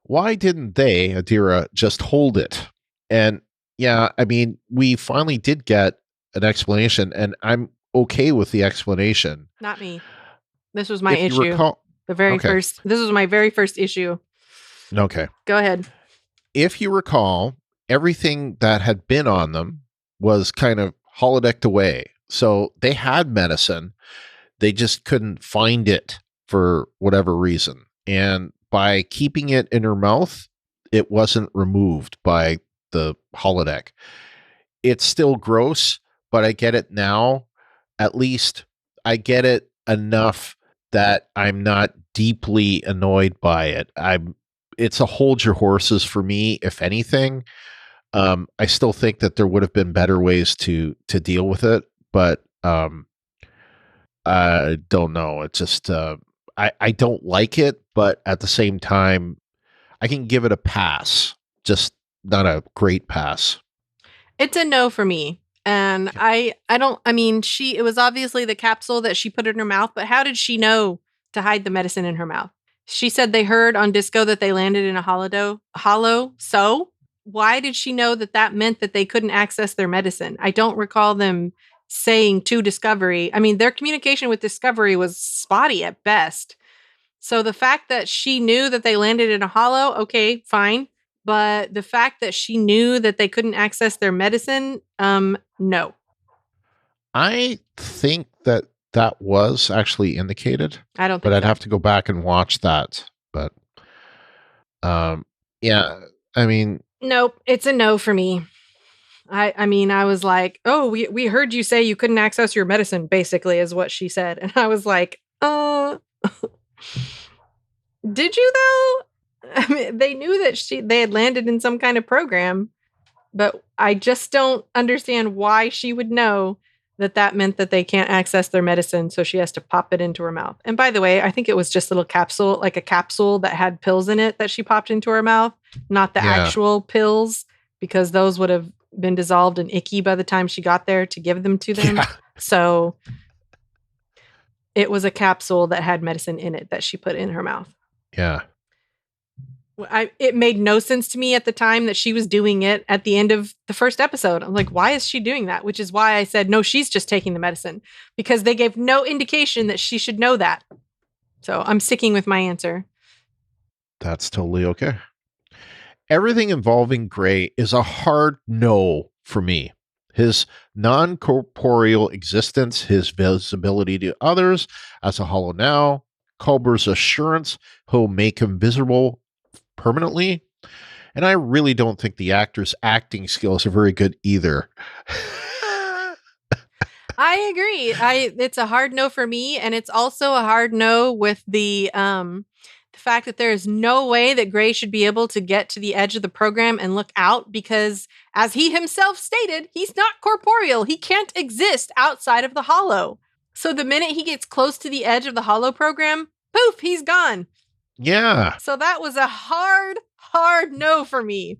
Why didn't they, Adira, just hold it? And yeah, I mean, we finally did get an explanation, and I'm okay with the explanation. Not me. This was my issue. This was my very first issue. Okay. Go ahead. If you recall, everything that had been on them was kind of holodecked away. So they had medicine. They just couldn't find it for whatever reason. And by keeping it in her mouth, it wasn't removed by the holodeck. It's still gross, but I get it now. At least I get it enough that I'm not deeply annoyed by it. It's a hold your horses for me, if anything. I still think that there would have been better ways to deal with it, but I don't know. It's just I don't like it, but at the same time, I can give it a pass, just not a great pass. It's a no for me. And it was obviously the capsule that she put in her mouth, but how did she know to hide the medicine in her mouth? She said they heard on Disco that they landed in a hollow. So why did she know that meant that they couldn't access their medicine? I don't recall them saying to Discovery. I mean, their communication with Discovery was spotty at best. So the fact that she knew that they landed in a hollow, okay, fine. But the fact that she knew that they couldn't access their medicine, no. I think that was actually indicated. I don't think but I'd so. have to go back and watch that. But yeah, I mean, nope, it's a no for me. I was like, oh, we heard you say you couldn't access your medicine, basically, is what she said. And I was like, did you though? I mean, they knew that they had landed in some kind of program, but I just don't understand why she would know that meant that they can't access their medicine, so she has to pop it into her mouth. And by the way, I think it was just a capsule that had pills in it that she popped into her mouth, not the actual pills, because those would have been dissolved and icky by the time she got there to give them to them. Yeah. So it was a capsule that had medicine in it that she put in her mouth. Yeah. It made no sense to me at the time that she was doing it at the end of the first episode. I'm like, why is she doing that? Which is why I said, no, she's just taking the medicine, because they gave no indication that she should know that. So I'm sticking with my answer. That's totally okay. Everything involving Gray is a hard no for me. His non-corporeal existence, his visibility to others as a hollow now, Culber's assurance he'll make him visible permanently, and I really don't think the actor's acting skills are very good either. I agree. It's a hard no for me, and it's also a hard no with the fact that there is no way that Gray should be able to get to the edge of the program and look out, because, as he himself stated, he's not corporeal. He can't exist outside of the hollow. So the minute he gets close to the edge of the hollow program, poof, he's gone. Yeah. So that was a hard no for me.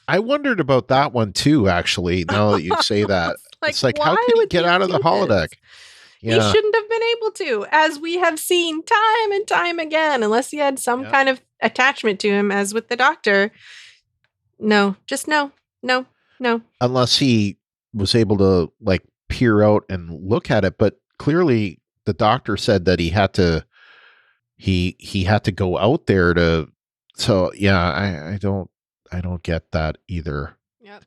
I wondered about that one too, actually, now that you say that. It's like how could he get out of the holodeck? Yeah. He shouldn't have been able to, as we have seen time and time again, unless he had some kind of attachment to him, as with the Doctor. No, just no. Unless he was able to peer out and look at it, but clearly the Doctor said that he had to go out there to. So yeah, I don't get that either. Yep.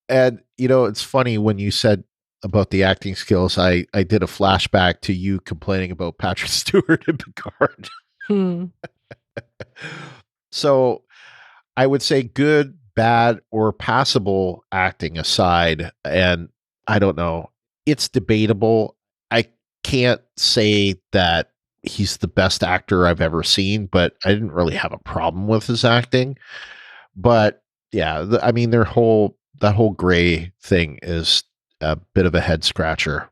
And it's funny when you said about the acting skills, I did a flashback to you complaining about Patrick Stewart and Picard. So I would say good, bad, or passable acting aside, and I don't know, it's debatable. I can't say that he's the best actor I've ever seen, but I didn't really have a problem with his acting. But yeah, that whole Gray thing is a bit of a head scratcher.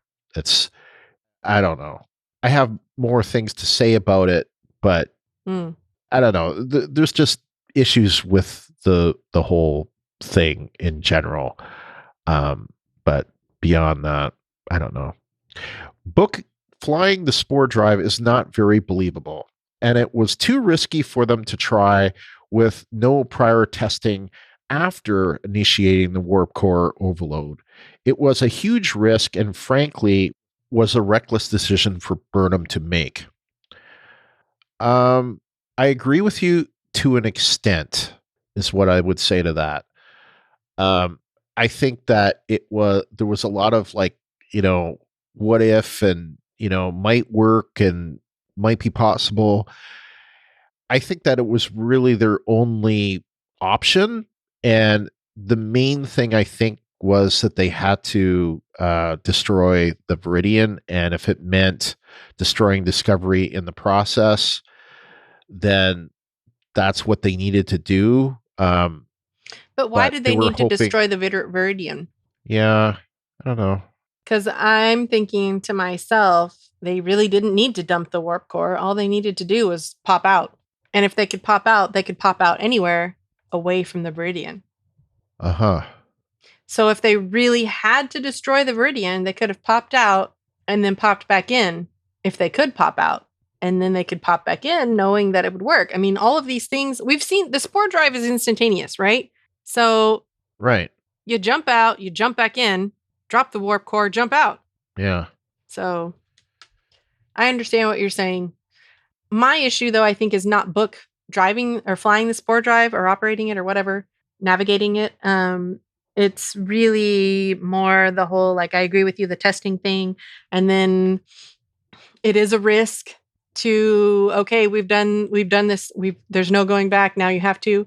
I don't know. I have more things to say about it, but I don't know. There's just issues with the whole thing in general. But beyond that, I don't know. Book flying the spore drive is not very believable, and it was too risky for them to try with no prior testing after initiating the warp core overload. It was a huge risk and, frankly, was a reckless decision for Burnham to make. I agree with you to an extent, is what I would say to that. I think that there was a lot of what if, and might work and might be possible. I think that it was really their only option, and the main thing I think was that they had to destroy the Viridian, and if it meant destroying Discovery in the process, then that's what they needed to do. But why did they need to destroy the Viridian? Yeah, I don't know. Because I'm thinking to myself, they really didn't need to dump the warp core. All they needed to do was pop out. And if they could pop out anywhere away from the Viridian. Uh-huh. So if they really had to destroy the Viridian, they could have popped out and then popped back in if they could pop out. And then they could pop back in knowing that it would work. I mean, all of these things, we've seen the spore drive is instantaneous, right? So right. You jump out, you jump back in, drop the warp core, jump out. Yeah. So I understand what you're saying. My issue, though, I think is not Book driving or flying the spore drive or operating it or whatever, navigating it. It's really more the whole, like, I agree with you, the testing thing. And then it is a risk to, okay, we've done this. There's no going back. Now you have to.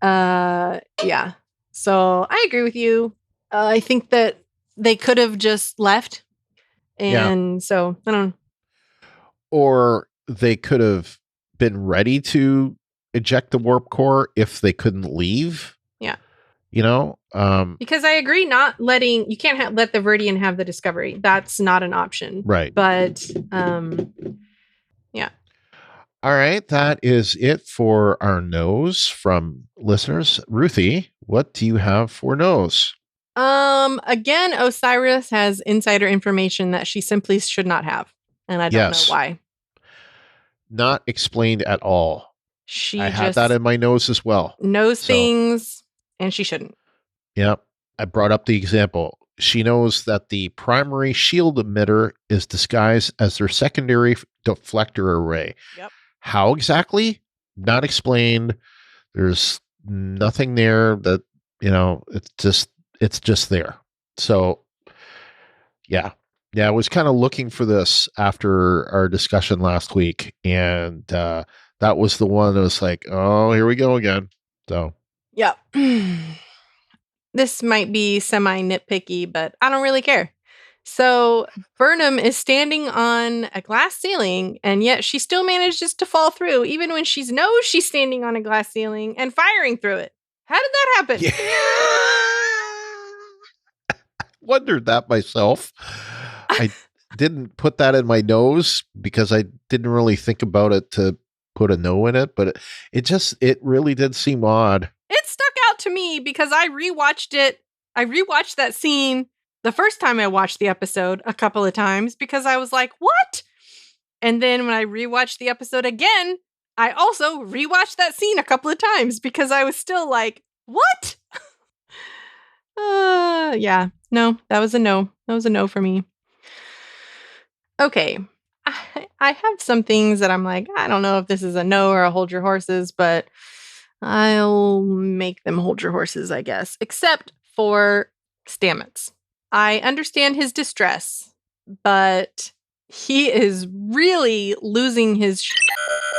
Yeah. So I agree with you. I think that they could have just left. And so I don't know. Or they could have been ready to eject the warp core if they couldn't leave. Yeah. You know? Because I agree, you can't let the Viridian have the discovery. That's not an option. Right. But yeah. All right. That is it for our no's from listeners. Ruthie, what do you have for no's? Again, Osiris has insider information that she simply should not have. And I don't know why. Not explained at all. I had that in my nose as well. Knows things, and she shouldn't. Yep. I brought up the example. She knows that the primary shield emitter is disguised as their secondary deflector array. Yep. How exactly? Not explained. There's nothing there that, it's just there. So, yeah. Yeah, I was kind of looking for this after our discussion last week, and that was the one that was like, oh, here we go again. So, yeah. This might be semi-nitpicky, but I don't really care. So Burnham is standing on a glass ceiling, and yet she still manages to fall through, even when she knows she's standing on a glass ceiling and firing through it. How did that happen? Yeah. Wondered that myself. I didn't put that in my nose because I didn't really think about it to put a no in it, but it really did seem odd. It stuck out to me because I rewatched it. I rewatched that scene the first time I watched the episode a couple of times because I was like, what? And then when I rewatched the episode again, I also rewatched that scene a couple of times because I was still like, what? Yeah, no, that was a no. That was a no for me. Okay. I have some things that I'm like, I don't know if this is a no or a hold your horses, but I'll make them hold your horses, I guess, except for Stamets. I understand his distress, but he is really losing his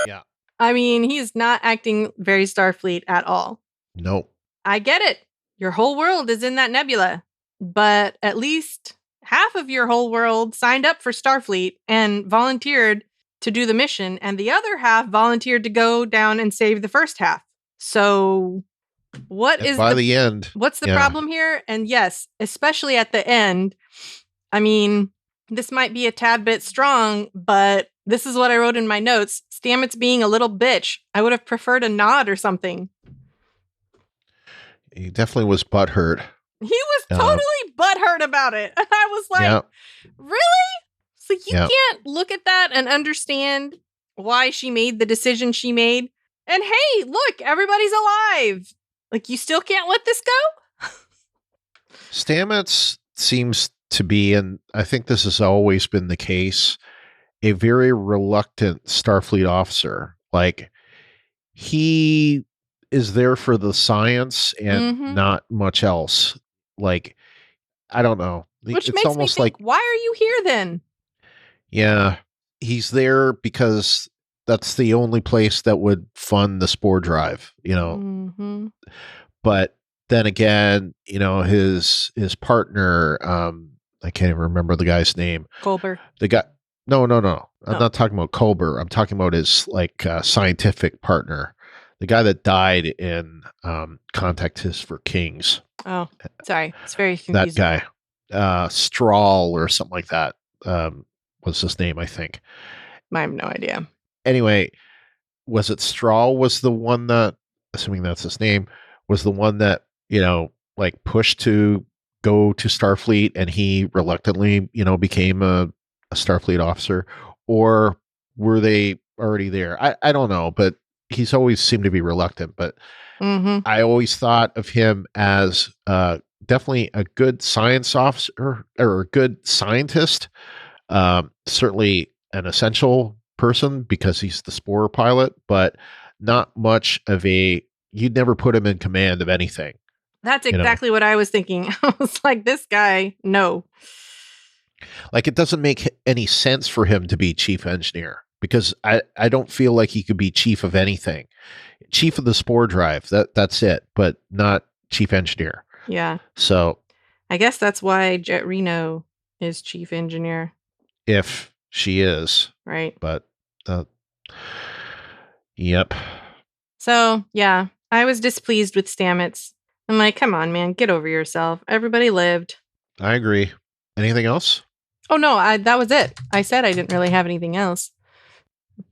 Yeah. I mean, he's not acting very Starfleet at all. Nope. I get it. Your whole world is in that nebula, but at least half of your whole world signed up for Starfleet and volunteered to do the mission, and the other half volunteered to go down and save the first half. So what's the problem here? And yes, especially at the end, I mean, this might be a tad bit strong, but this is what I wrote in my notes. Stamets being a little bitch. I would have preferred a nod or something. He definitely was butthurt. He was totally butthurt about it. And I was like, really? So you can't look at that and understand why she made the decision she made? And hey, look, everybody's alive. Like, you still can't let this go? Stamets seems to be, and I think this has always been the case, a very reluctant Starfleet officer. Like, he is there for the science and not much else. Like, I don't know. Which it's makes almost me think, like, why are you here then? Yeah, he's there because that's the only place that would fund the spore drive, But then again, his partner, I can't even remember the guy's name. Culber. The guy, No. I'm Oh. not talking about Culber. I'm talking about his like scientific partner, the guy that died in Contact Is for Kings. Oh, sorry. It's very That confusing. guy, Strahl or something like that, was his name, I think. I have no idea. Anyway, was it Strahl was the one that, assuming that's his name, was the one that, like pushed to go to Starfleet and he reluctantly, became a Starfleet officer? Or were they already there? I don't know, but he's always seemed to be reluctant. But I always thought of him as definitely a good science officer or a good scientist. Certainly an essential person because he's the Spore pilot, but not much of you'd never put him in command of anything. That's exactly what I was thinking. I was like, this guy, no. Like, it doesn't make any sense for him to be chief engineer because I don't feel like he could be chief of anything. Chief of the Spore drive, that's it, but not chief engineer. Yeah. So I guess that's why Jet Reno is chief engineer. If she is. Right. But, yep. So, yeah, I was displeased with Stamets. I'm like, come on, man, get over yourself. Everybody lived. I agree. Anything else? Oh, no, that was it. I said I didn't really have anything else.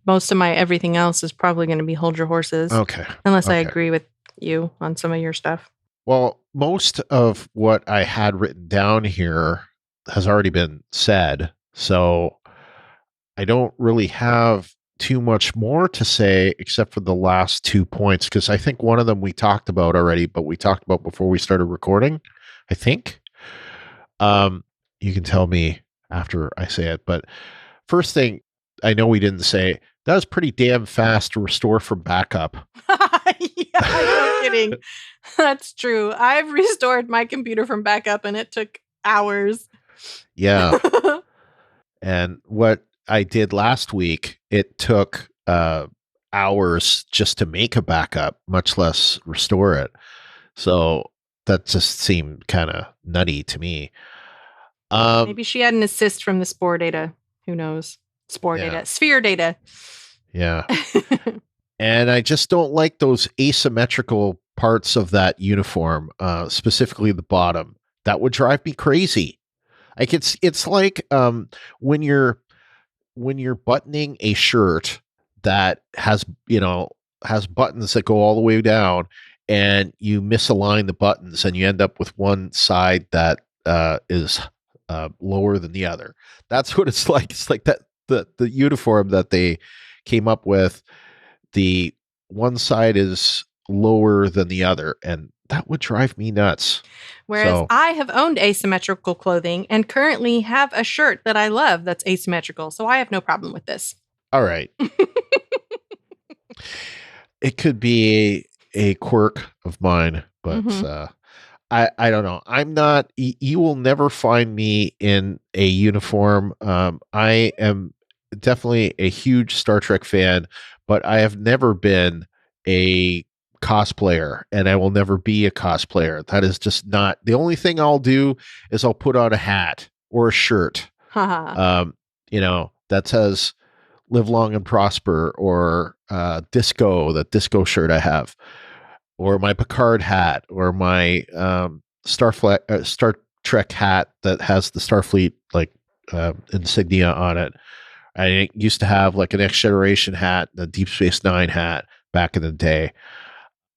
Most of my everything else is probably going to be hold your horses. Okay. Unless I agree with you on some of your stuff. Well, most of what I had written down here has already been said. So I don't really have too much more to say except for the last 2 points, because I think one of them we talked about already, but we talked about before we started recording, I think. You can tell me after I say it, but first thing I know we didn't say, that was pretty damn fast to restore from backup. Yeah, no kidding. That's true. I've restored my computer from backup and it took hours. Yeah. And what I did last week, it took hours just to make a backup, much less restore it. So that just seemed kind of nutty to me. Maybe she had an assist from the Spore data. Who knows? Sphere data. Yeah. And I just don't like those asymmetrical parts of that uniform, specifically the bottom. That would drive me crazy. Like it's like when you're buttoning a shirt that has buttons that go all the way down, and you misalign the buttons, and you end up with one side that is lower than the other. That's what it's like. It's like that the uniform that they came up with. The one side is lower than the other, and that would drive me nuts. Whereas I have owned asymmetrical clothing and currently have a shirt that I love that's asymmetrical, so I have no problem with this. All right. It could be a quirk of mine, but I don't know. I'm not, you will never find me in a uniform. I am definitely a huge Star Trek fan, but I have never been a cosplayer, and I will never be a cosplayer. That is just not the only thing I'll do. Is I'll put on a hat or a shirt, that says "Live Long and Prosper" or "Disco." That disco shirt I have, or my Picard hat, or my Star Trek hat that has the Starfleet insignia on it. I used to have like an Next Generation hat, the Deep Space Nine hat back in the day.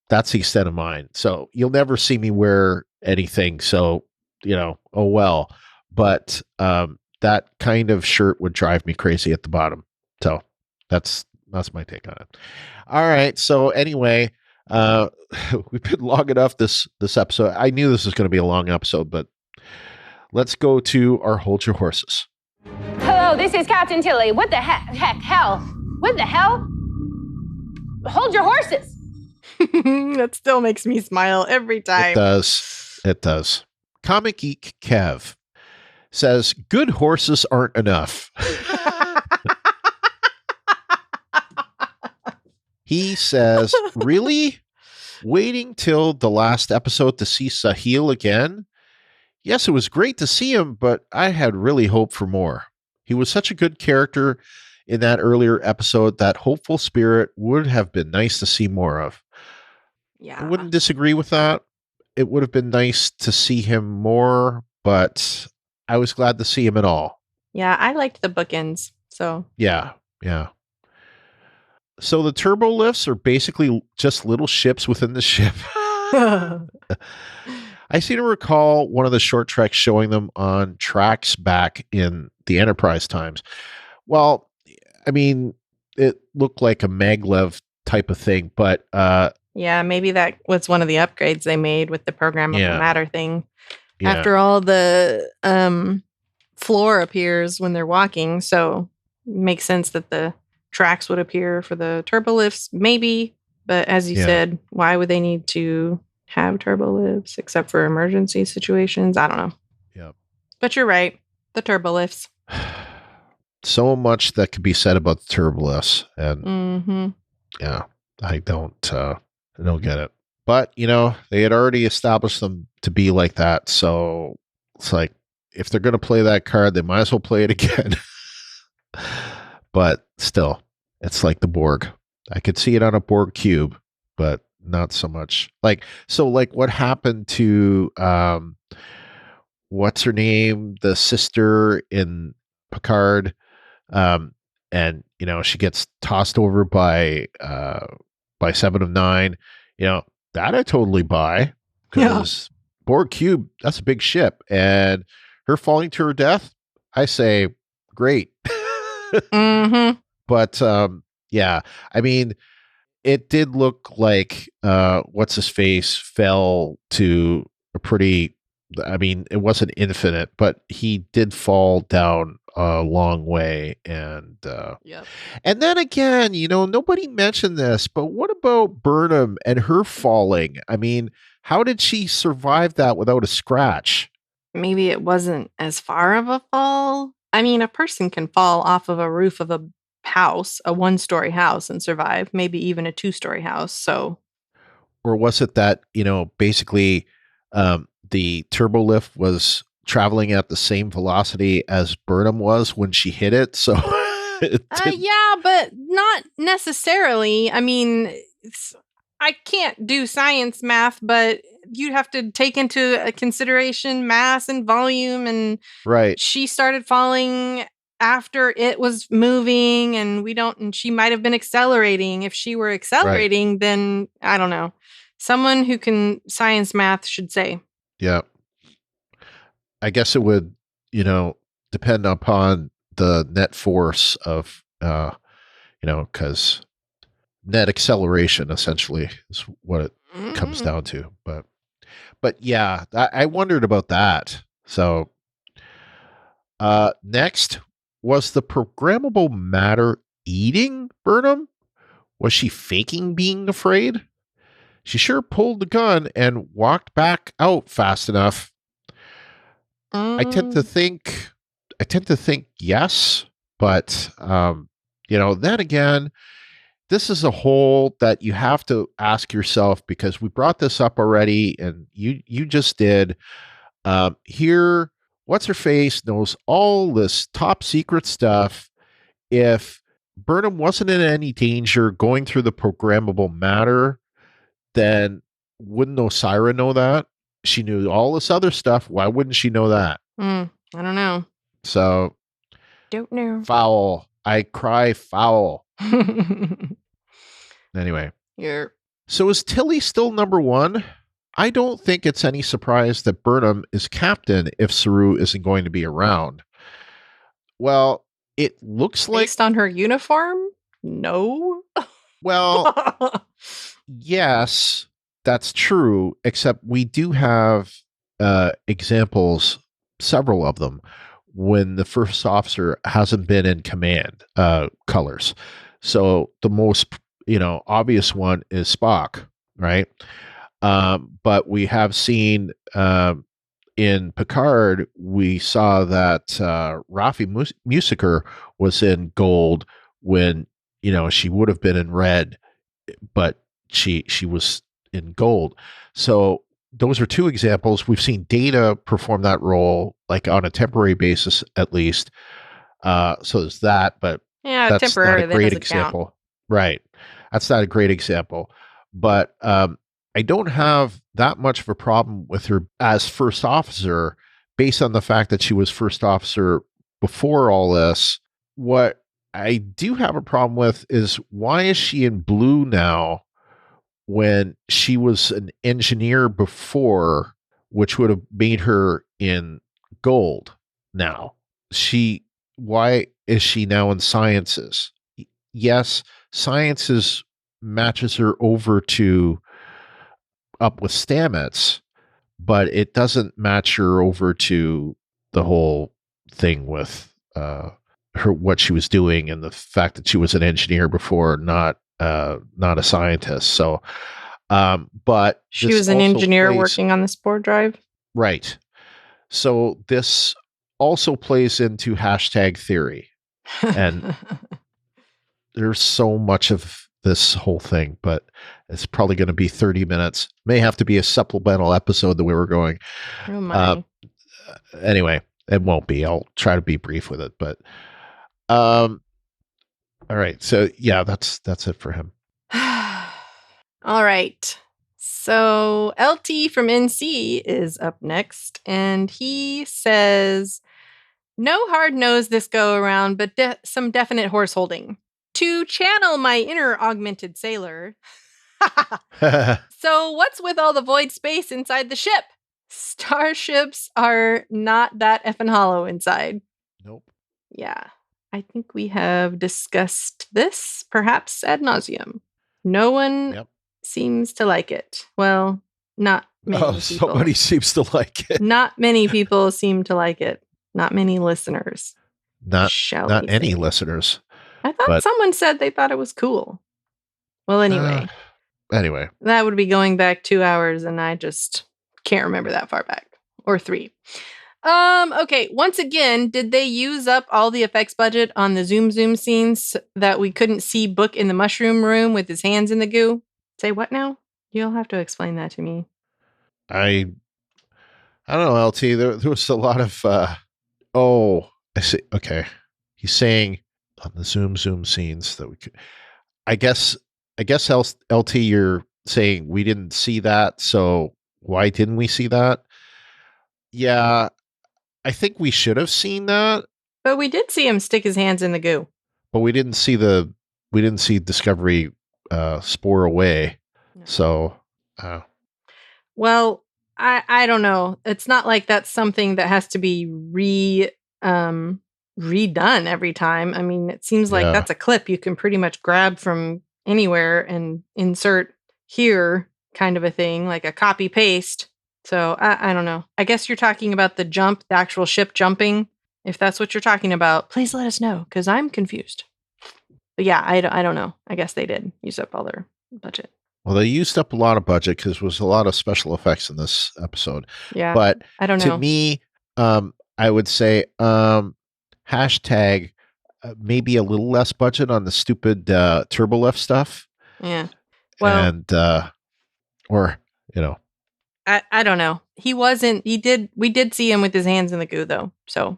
That's the extent of mine. So you'll never see me wear anything. So, oh well. But that kind of shirt would drive me crazy at the bottom. So that's my take on it. All right. So anyway, we've been long enough this episode. I knew this was going to be a long episode, but let's go to our Hold Your Horses. Hello, this is Captain Tilly. What the hell? What the hell? Hold your horses. That still makes me smile every time. It does. Comic Geek Kev says, good horses aren't enough. He says, really? Waiting till the last episode to see Sahil again? Yes, it was great to see him, but I had really hoped for more. He was such a good character in that earlier episode. That hopeful spirit would have been nice to see more of. Yeah. I wouldn't disagree with that. It would have been nice to see him more, but I was glad to see him at all. Yeah, I liked the bookends. So Yeah. So the turbo lifts are basically just little ships within the ship. I seem to recall one of the short treks showing them on tracks back in the Enterprise times. Well, I mean, it looked like a maglev type of thing, but yeah, maybe that was one of the upgrades they made with the programmable matter thing. Yeah. After all, the floor appears when they're walking, so it makes sense that the tracks would appear for the turbo lifts, maybe. But as you said, why would they need to have turbo lifts except for emergency situations? I don't know. Yeah. But you're right. The turbo lifts. So much that could be said about the turbo lifts, and yeah, I don't get it. But they had already established them to be like that, so it's like if they're going to play that card, they might as well play it again. But still, it's like the Borg. I could see it on a Borg cube, but not so much. Like what happened to what's her name, the sister in Picard, and she gets tossed over by 7 of 9. That I totally buy, because Borg cube, that's a big ship, and her falling to her death, I say great. But yeah, I mean, it did look like what's his face fell to a pretty, I mean, it wasn't infinite, but he did fall down a long way. And and then again, nobody mentioned this, but what about Burnham and her falling? I mean, how did she survive that without a scratch? Maybe it wasn't as far of a fall. I mean, a person can fall off of a roof of a house, a 1-story house, and survive, maybe even a 2-story house. So, or was it that, basically the turbo lift was traveling at the same velocity as Burnham was when she hit it? So yeah, but not necessarily. I mean, I can't do science math, but you'd have to take into consideration mass and volume, and she started falling after it was moving, and she might have been accelerating. If she were accelerating, then I don't know. Someone who can science math should say. Yeah. I guess it would, depend upon the net force of, because net acceleration essentially is what it comes down to. But yeah, I wondered about that. So next, was the programmable matter eating Burnham? Was she faking being afraid? She sure pulled the gun and walked back out fast enough. I tend to think yes, but then again, this is a hole that you have to ask yourself, because we brought this up already, and you just did. Here, what's her face knows all this top secret stuff. If Burnham wasn't in any danger going through the programmable matter, then wouldn't Osira know that? She knew all this other stuff. Why wouldn't she know that? I don't know. So, don't know. Foul. I cry foul. Anyway. Yeah. So is Tilly still number 1? I don't think it's any surprise that Burnham is captain if Saru isn't going to be around. Well, it looks like... Based on her uniform? No. Well, yes, that's true, except we do have examples, several of them, when the first officer hasn't been in command colors. So the most, obvious one is Spock, right? But we have seen in Picard, we saw that Rafi Musiker was in gold when, she would have been in red, but she was in gold. So those are 2 examples. We've seen Data perform that role, like on a temporary basis, at least. So there's that, but Yeah, that's temporary. not a That great doesn't count. example. Right. That's not a great example. But I don't have that much of a problem with her as first officer based on the fact that she was first officer before all this. What I do have a problem with is why is she in blue now when she was an engineer before, which would have made her in gold now? Why is she now in sciences? Yes, sciences matches her over to up with Stamets, but it doesn't match her over to the whole thing with her, what she was doing, and the fact that she was an engineer before, not a scientist. So, but She was an engineer working on the spore drive. Right. So this also plays into hashtag theory, and there's so much of this whole thing, but it's probably going to be 30 minutes. May have to be a supplemental episode the way we're going. Oh my. Anyway, it won't be. I'll try to be brief with it, but all right. So yeah, that's it for him. All right. So LT from NC is up next, and he says, no hard nose this go around, but some definite horse holding. To channel my inner augmented sailor. So what's with all the void space inside the ship? Starships are not that effing hollow inside. Nope. Yeah. I think we have discussed this, perhaps ad nauseum. No one seems to like it. Well, not many people. Somebody seems to like it. Not many people seem to like it. Not many listeners. Not any listeners. I thought someone said they thought it was cool. Well, anyway. That would be going back 2 hours, and I just can't remember that far back. Or 3. Okay, once again, did they use up all the effects budget on the zoom scenes that we couldn't see Book in the mushroom room with his hands in the goo? Say what now? You'll have to explain that to me. I don't know, LT. There was a lot of I see. Okay. He's saying on the zoom scenes that we could, I guess LT, you're saying we didn't see that, so why didn't we see that? Yeah, I think we should have seen that. But we did see him stick his hands in the goo. But we didn't see Discovery spore away. No. So well, I don't know. It's not like that's something that has to be redone every time. I mean, it seems like that's a clip you can pretty much grab from anywhere and insert here, kind of a thing, like a copy paste. So I don't know. I guess you're talking about the actual ship jumping. If that's what you're talking about, please let us know, because I'm confused. But yeah, I don't know. I guess they did use up all their budget. Well, they used up a lot of budget because there was a lot of special effects in this episode. Yeah, but I don't know. To me, I would say hashtag maybe a little less budget on the stupid turbolift stuff. Yeah. Well, and or I don't know. We did see him with his hands in the goo though. So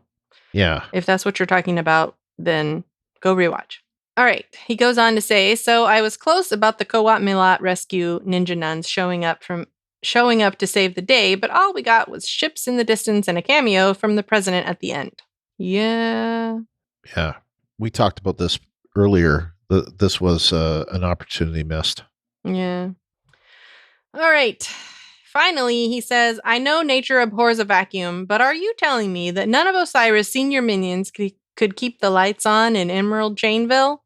yeah. If that's what you're talking about, then go rewatch. All right. He goes on to say, so I was close about the Kowat Milat rescue ninja nuns showing up to save the day, but all we got was ships in the distance and a cameo from the president at the end. Yeah. Yeah. We talked about this earlier. This was an opportunity missed. Yeah. All right. Finally, he says, I know nature abhors a vacuum, but are you telling me that none of Osiris' senior minions could keep the lights on in Emerald Chainville?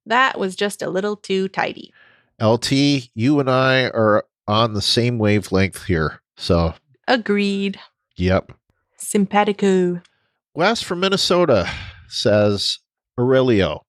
That was just a little too tidy. LT, you and I are on the same wavelength here. So agreed. Yep. Simpatico. Wes from Minnesota says, Aurelio,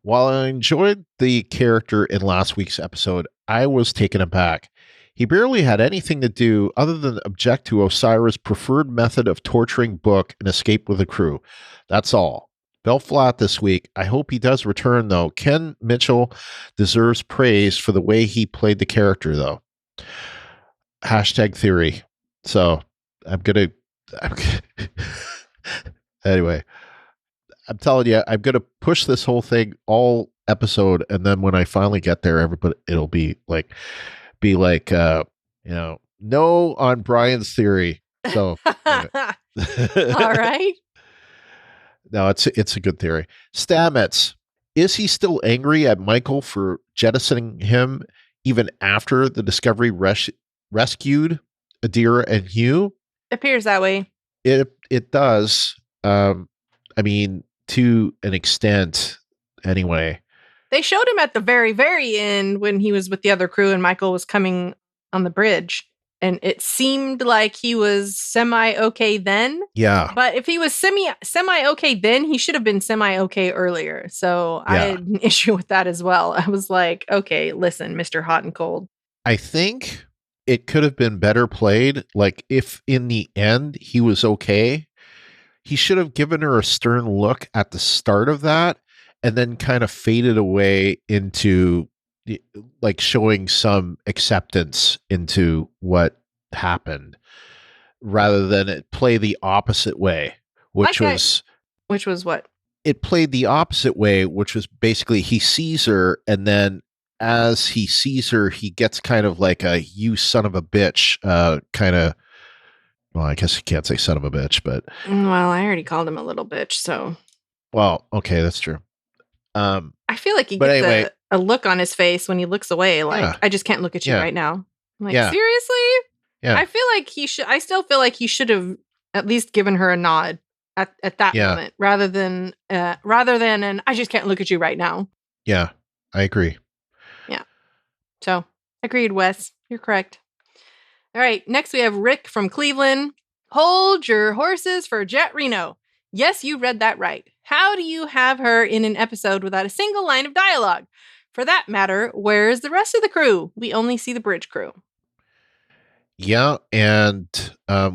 while I enjoyed the character in last week's episode, I was taken aback. He barely had anything to do other than object to Osiris' preferred method of torturing Book and escape with the crew. That's all. Fell flat this week. I hope he does return, though. Ken Mitchell deserves praise for the way he played the character, though. Hashtag theory. So I'm gonna anyway. I'm telling you, I'm going to push this whole thing all episode. And then when I finally get there, everybody, it'll be like, no on Brian's theory. So, All right. No, it's a good theory. Stamets, is he still angry at Michael for jettisoning him even after the Discovery rescued Adira and Hugh? Appears that way. It does. I mean, to an extent, anyway. They showed him at the very, very end when he was with the other crew and Michael was coming on the bridge. And it seemed like he was semi-okay then. Yeah. But if he was semi-okay then, he should have been semi-okay earlier. So I had an issue with that as well. I was like, okay, listen, Mr. Hot and Cold. I think it could have been better played. Like, if in the end he was okay, he should have given her a stern look at the start of that and then kind of faded away into like showing some acceptance into what happened rather than it play the opposite way, which was what? It played the opposite way, which was basically he sees her, and then as he sees her, he gets kind of like a "you son of a bitch" kind of. Well, I guess you can't say son of a bitch, but Well, I already called him a little bitch, so. Well, okay, that's true. I feel like he gets a look on his face when he looks away. Like, I just can't look at you right now. I'm like, seriously? Yeah. I feel like I still feel like he should have at least given her a nod at that moment rather than an I just can't look at you right now. Yeah, I agree. Yeah. So, agreed, Wes. You're correct. All right. Next, we have Rick from Cleveland. Hold your horses for Jet Reno. Yes, you read that right. How do you have her in an episode without a single line of dialogue? For that matter, where's the rest of the crew? We only see the bridge crew. Yeah, and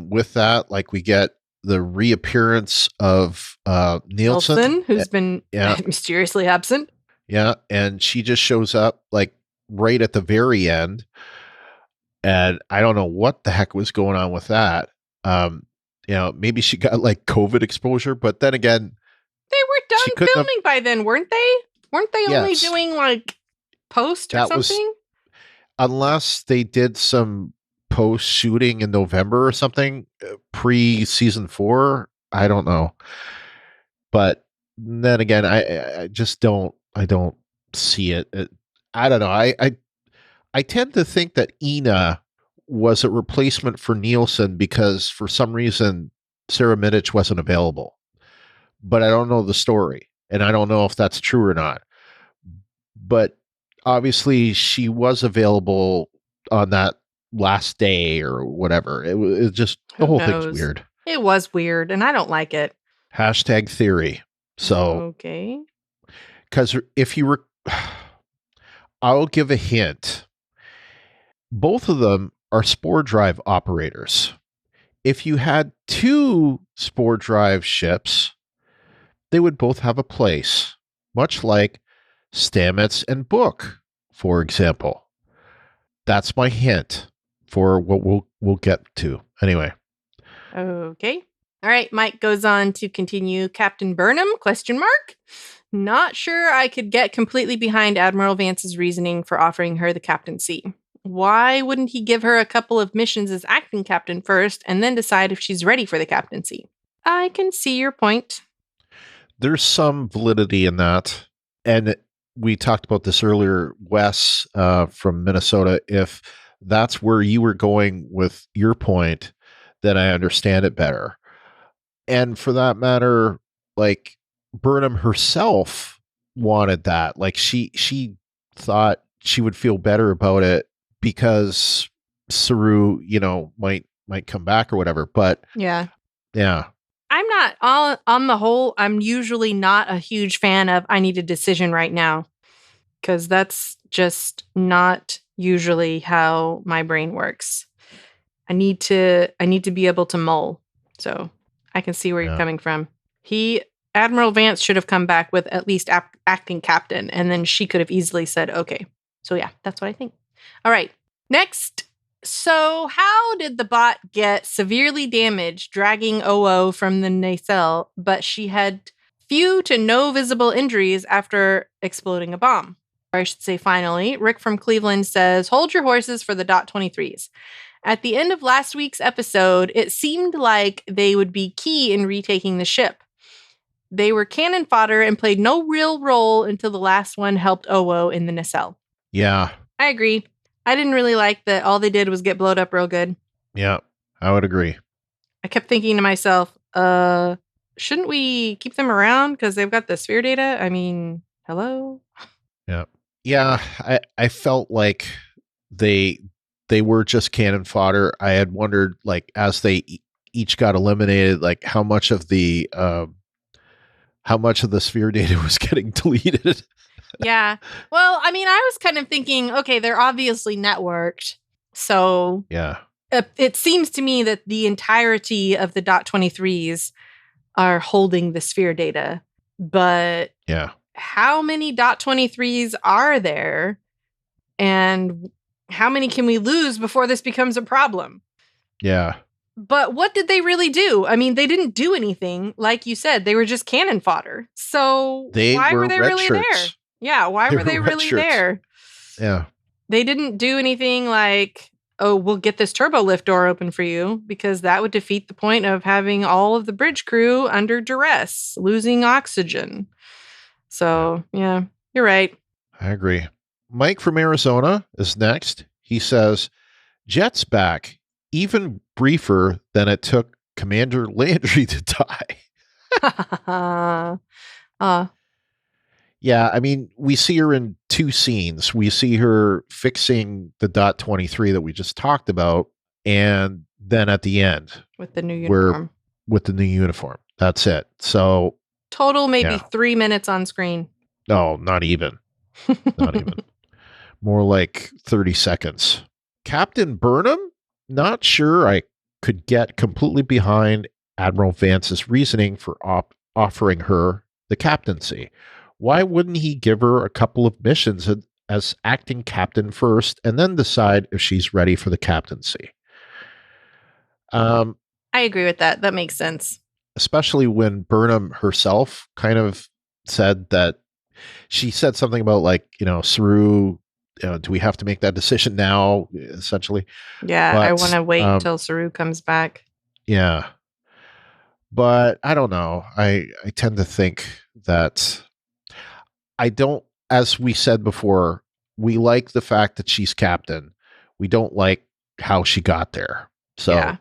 with that, like, we get the reappearance of Nielsen, who's been mysteriously absent. Yeah, and she just shows up like right at the very end, and I don't know what the heck was going on with that. Maybe she got like COVID exposure, but then again, they were done filming by then, weren't they? Weren't they only doing like post or something? Unless they did some post shooting in November or something pre season 4. I don't know. But then again, I just don't see it. I don't know. I tend to think that Ina was a replacement for Nielsen because for some reason Sarah Middich wasn't available. But I don't know the story, and I don't know if that's true or not. But obviously she was available on that last day or whatever. It was just the whole thing's weird. It was weird, and I don't like it. # theory. So okay, because if you were, I'll give a hint. Both of them are Spore Drive operators. If you had 2 Spore Drive ships, they would both have a place, much like Stamets and Book, for example. That's my hint for what we'll get to. Anyway. Okay. All right. Mike goes on to continue. Captain Burnham, ? Not sure I could get completely behind Admiral Vance's reasoning for offering her the captaincy. Why wouldn't he give her a couple of missions as acting captain first and then decide if she's ready for the captaincy? I can see your point. There's some validity in that. And we talked about this earlier, Wes from Minnesota. If that's where you were going with your point, then I understand it better. And for that matter, like Burnham herself wanted that. Like she thought she would feel better about it because Saru, might come back or whatever. But yeah. I'm not on the whole. I'm usually not a huge fan of I need a decision right now, because that's just not usually how my brain works. I need to be able to mull. So I can see where you're coming from. Admiral Vance should have come back with at least acting captain, and then she could have easily said, okay. So yeah, that's what I think. All right, next. So how did the bot get severely damaged dragging OO from the nacelle, but she had few to no visible injuries after exploding a bomb. Or I should say, finally, Rick from Cleveland says, hold your horses for the .23s. At the end of last week's episode, it seemed like they would be key in retaking the ship. They were cannon fodder and played no real role until the last one helped Owo in the nacelle. Yeah. I agree. I didn't really like that all they did was get blowed up real good. Yeah, I would agree. I kept thinking to myself, shouldn't we keep them around because they've got the sphere data? I mean, hello? Yeah. Yeah, I felt like they were just cannon fodder. I had wondered, like, as they each got eliminated, like how much of the sphere data was getting deleted. Yeah. Well, I mean, I was kind of thinking, okay, they're obviously networked. So yeah, it seems to me that the entirety of the .23s are holding the sphere data. But yeah, how many .23s are there? And how many can we lose before this becomes a problem? Yeah. But what did they really do? I mean, they didn't do anything. Like you said, they were just cannon fodder. So why were they really there? Yeah, why were they really there? Yeah. They didn't do anything like, oh, we'll get this turbo lift door open for you, because that would defeat the point of having all of the bridge crew under duress, losing oxygen. So, yeah, you're right. I agree. Mike from Arizona is next. He says, Jet's back, even briefer than it took Commander Landry to die. Yeah, I mean, we see her in two scenes. We see her fixing the .23 that we just talked about, and then at the end with the new uniform. With the new uniform. That's it. So total maybe 3 minutes on screen. No, not even. Not even. More like 30 seconds. Captain Burnham? Not sure I could get completely behind Admiral Vance's reasoning for offering her the captaincy. Why wouldn't he give her a couple of missions as acting captain first and then decide if she's ready for the captaincy? I agree with that. That makes sense. Especially when Burnham herself kind of said that she said something about, like, Saru, do we have to make that decision now, essentially? Yeah, but I want to wait till Saru comes back. Yeah. But I don't know. I tend to think that I don't, as we said before, we like the fact that she's captain. We don't like how she got there. So, yeah.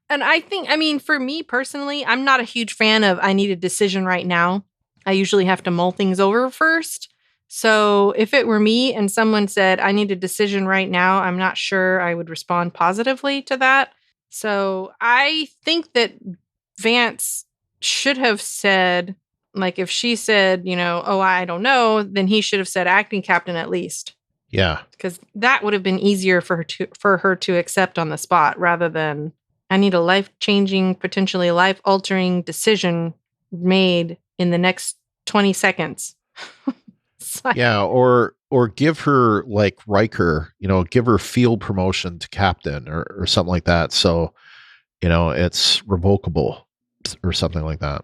And I think, I mean, for me personally, I'm not a huge fan of I need a decision right now. I usually have to mull things over first. So if it were me and someone said, I need a decision right now, I'm not sure I would respond positively to that. So I think that Vance should have said, like, if she said, oh, I don't know, then he should have said acting captain at least. Yeah. Because that would have been easier for her to accept on the spot, rather than I need a life-changing, potentially life-altering decision made in the next 20 seconds. Like, yeah, or give her, like Riker, give her field promotion to captain or something like that. So, it's revocable or something like that,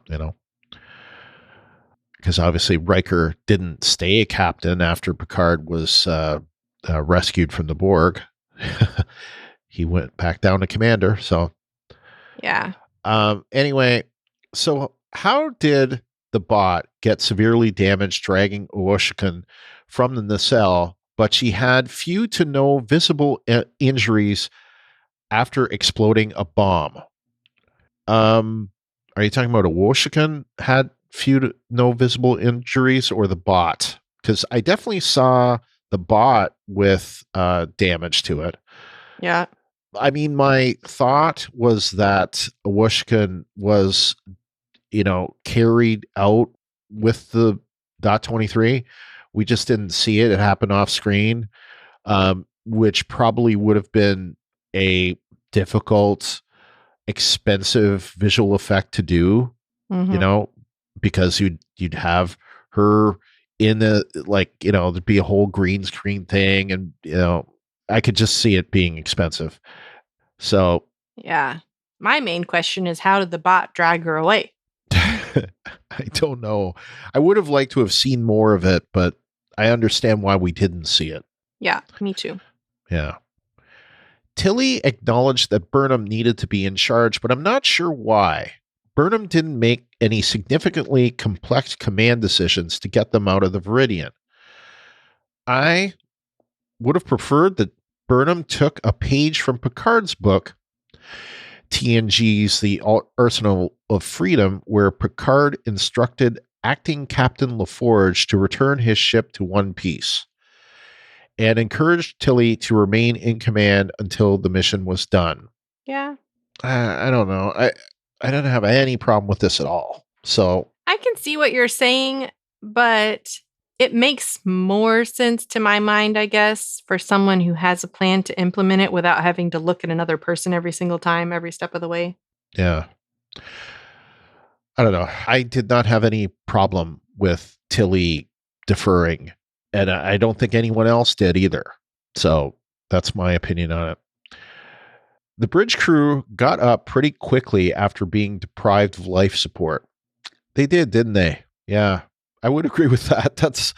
Because obviously Riker didn't stay a captain after Picard was rescued from the Borg. He went back down to commander. So, yeah. Anyway, so how did the bot get severely damaged dragging Owoshkin from the nacelle, but she had few to no visible injuries after exploding a bomb? Are you talking about Owoshkin had few to no visible injuries, or the bot? Because I definitely saw the bot with damage to it. Yeah. I mean, my thought was that Owoshkin was, carried out with the .23. We just didn't see it. It happened off screen, which probably would have been a difficult, expensive visual effect to do, because you'd have her in the, like, there'd be a whole green screen thing, and, I could just see it being expensive. So, yeah. My main question is, how did the bot drag her away? I don't know. I would have liked to have seen more of it, but I understand why we didn't see it. Yeah, me too. Yeah. Tilly acknowledged that Burnham needed to be in charge, but I'm not sure why. Burnham didn't make any significantly complex command decisions to get them out of the Viridian. I would have preferred that Burnham took a page from Picard's book, TNG's The Arsenal of Freedom, where Picard instructed acting Captain LaForge to return his ship to one piece and encouraged Tilly to remain in command until the mission was done. Yeah. I don't know. I don't have any problem with this at all. So I can see what you're saying, but it makes more sense to my mind, I guess, for someone who has a plan to implement it without having to look at another person every single time, every step of the way. Yeah. I don't know. I did not have any problem with Tilly deferring, and I don't think anyone else did either. So that's my opinion on it. The bridge crew got up pretty quickly after being deprived of life support. They did, didn't they? Yeah, I would agree with that.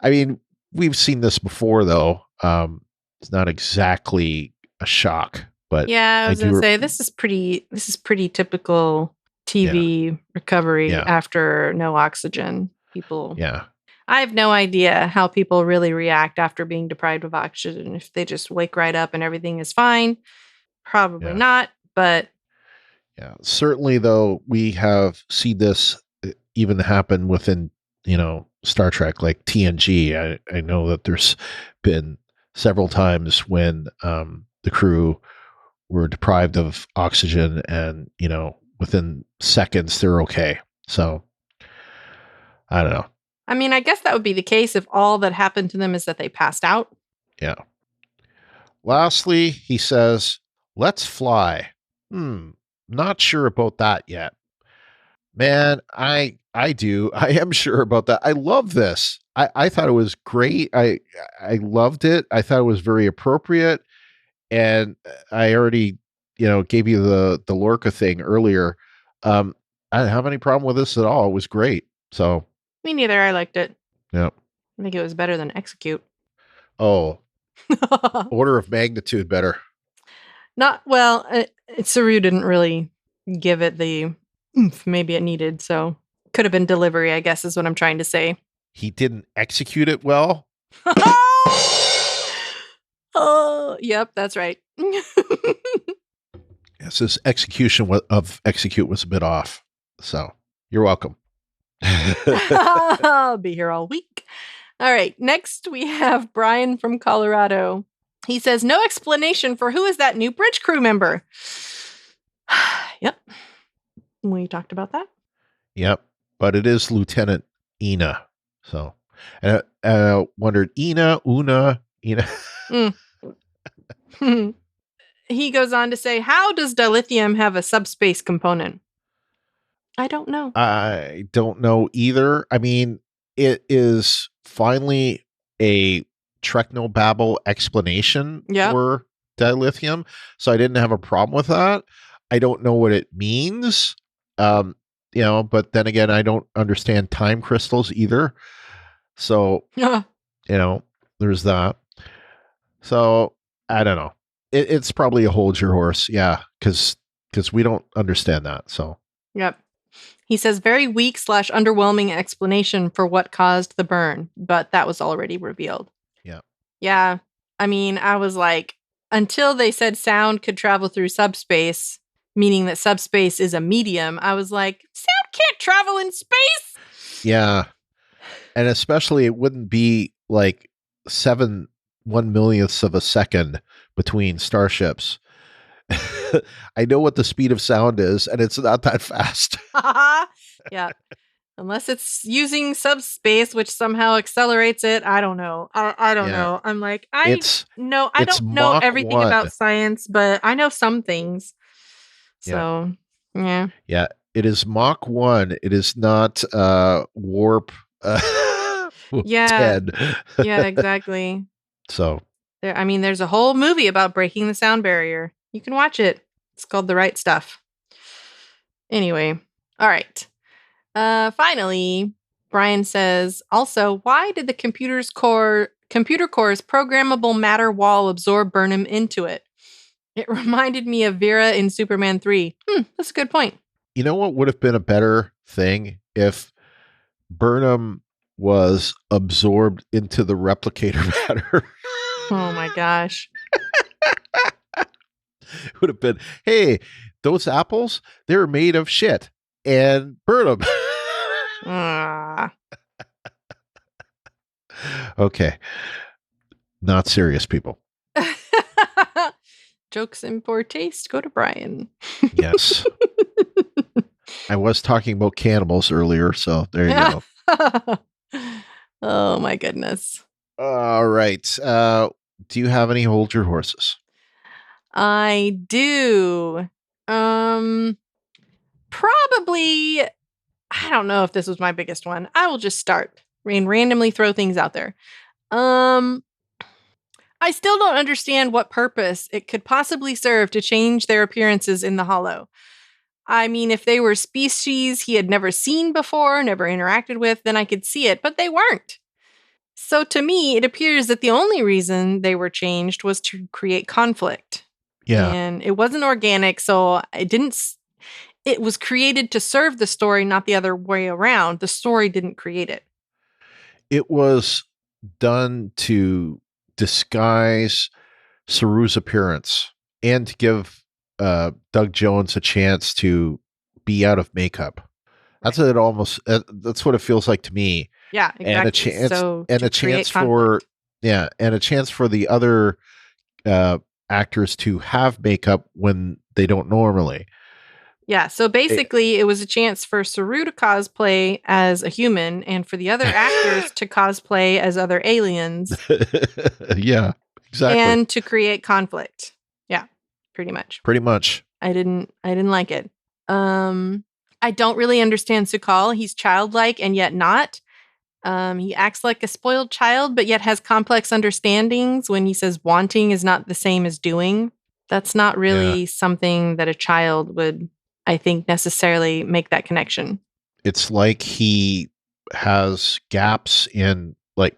I mean, we've seen this before, though. It's not exactly a shock, but yeah, I was going to say this is pretty typical TV recovery after no oxygen. People, I have no idea how people really react after being deprived of oxygen. If they just wake right up and everything is fine, probably not. But yeah, certainly though, we have seen this even happen within, Star Trek, like TNG. I know that there's been several times when the crew were deprived of oxygen and, within seconds they're okay. So I don't know. I mean, I guess that would be the case if all that happened to them is that they passed out. Yeah. Lastly, he says, let's fly. Not sure about that yet. Man, I do. I am sure about that. I love this. I thought it was great. I loved it. I thought it was very appropriate. And I already, gave you the Lorca thing earlier. I didn't have any problem with this at all. It was great. So me neither. I liked it. Yep. I think it was better than Execute. Oh, order of magnitude better. Not well. Saru didn't really give it the oomph maybe it needed. So could have been delivery, I guess, is what I'm trying to say. He didn't execute it well. Oh, yep, that's right. Yes, his execution of Execute was a bit off. So you're welcome. I'll be here all week. All right. Next, we have Brian from Colorado. He says, no explanation for who is that new bridge crew member. Yep. We talked about that. Yep. But it is Lieutenant Ina. So, and I wondered, Una. He goes on to say, how does dilithium have a subspace component? I don't know. I don't know either. I mean, it is finally a technobabble explanation for dilithium. So I didn't have a problem with that. I don't know what it means. But then again, I don't understand time crystals either. So, there's that. So I don't know. It's probably a hold your horse. Yeah. Cause we don't understand that. So, yep. He says very weak / underwhelming explanation for what caused the burn, but that was already revealed. Yeah. Yeah. I mean, I was like, until they said sound could travel through subspace, meaning that subspace is a medium, I was like, sound can't travel in space. Yeah. And especially it wouldn't be like 1/7 of a second between starships. I know what the speed of sound is, and it's not that fast. Yeah. Unless it's using subspace, which somehow accelerates it. I don't know. I don't know. I'm like, I don't know everything about science, but I know some things. So, yeah. Yeah. It is Mach 1. It is not warp 10. Yeah, exactly. So, there's a whole movie about breaking the sound barrier. You can watch it. It's called The Right Stuff. Anyway, all right. Finally, Brian says, also, why did the computer core's programmable matter wall absorb Burnham into it? It reminded me of Vera in Superman 3. That's a good point. You know what would have been a better thing if Burnham was absorbed into the replicator matter? Oh my gosh. It would have been, hey, those apples, they're made of shit. And Burnham. Okay. Not serious, people. Jokes in poor taste go to Brian. Yes. I was talking about cannibals earlier, so there you go. Oh my goodness. All right. Do you have any hold your horses? I do. Probably, I don't know if this was my biggest one. I will just start and randomly throw things out there. I still don't understand what purpose it could possibly serve to change their appearances in the Hollow. I mean, if they were species he had never seen before, never interacted with, then I could see it, but they weren't. So to me, it appears that the only reason they were changed was to create conflict. Yeah. And it wasn't organic, so it was created to serve the story, not the other way around. The story didn't create it. It was done to disguise Saru's appearance and to give Doug Jones a chance to be out of makeup. That's what it almost. That's what it feels like to me. Yeah, exactly. And a chance, so and a chance for and a chance for the other actors to have makeup when they don't normally. Yeah, so basically it was a chance for Saru to cosplay as a human and for the other actors to cosplay as other aliens. Yeah, exactly. And to create conflict. Yeah, pretty much. Pretty much. I didn't like it. I don't really understand Sukal. He's childlike and yet not. He acts like a spoiled child, but yet has complex understandings when he says wanting is not the same as doing. That's not really something that a child would, I think, necessarily make that connection. It's like he has gaps in, like,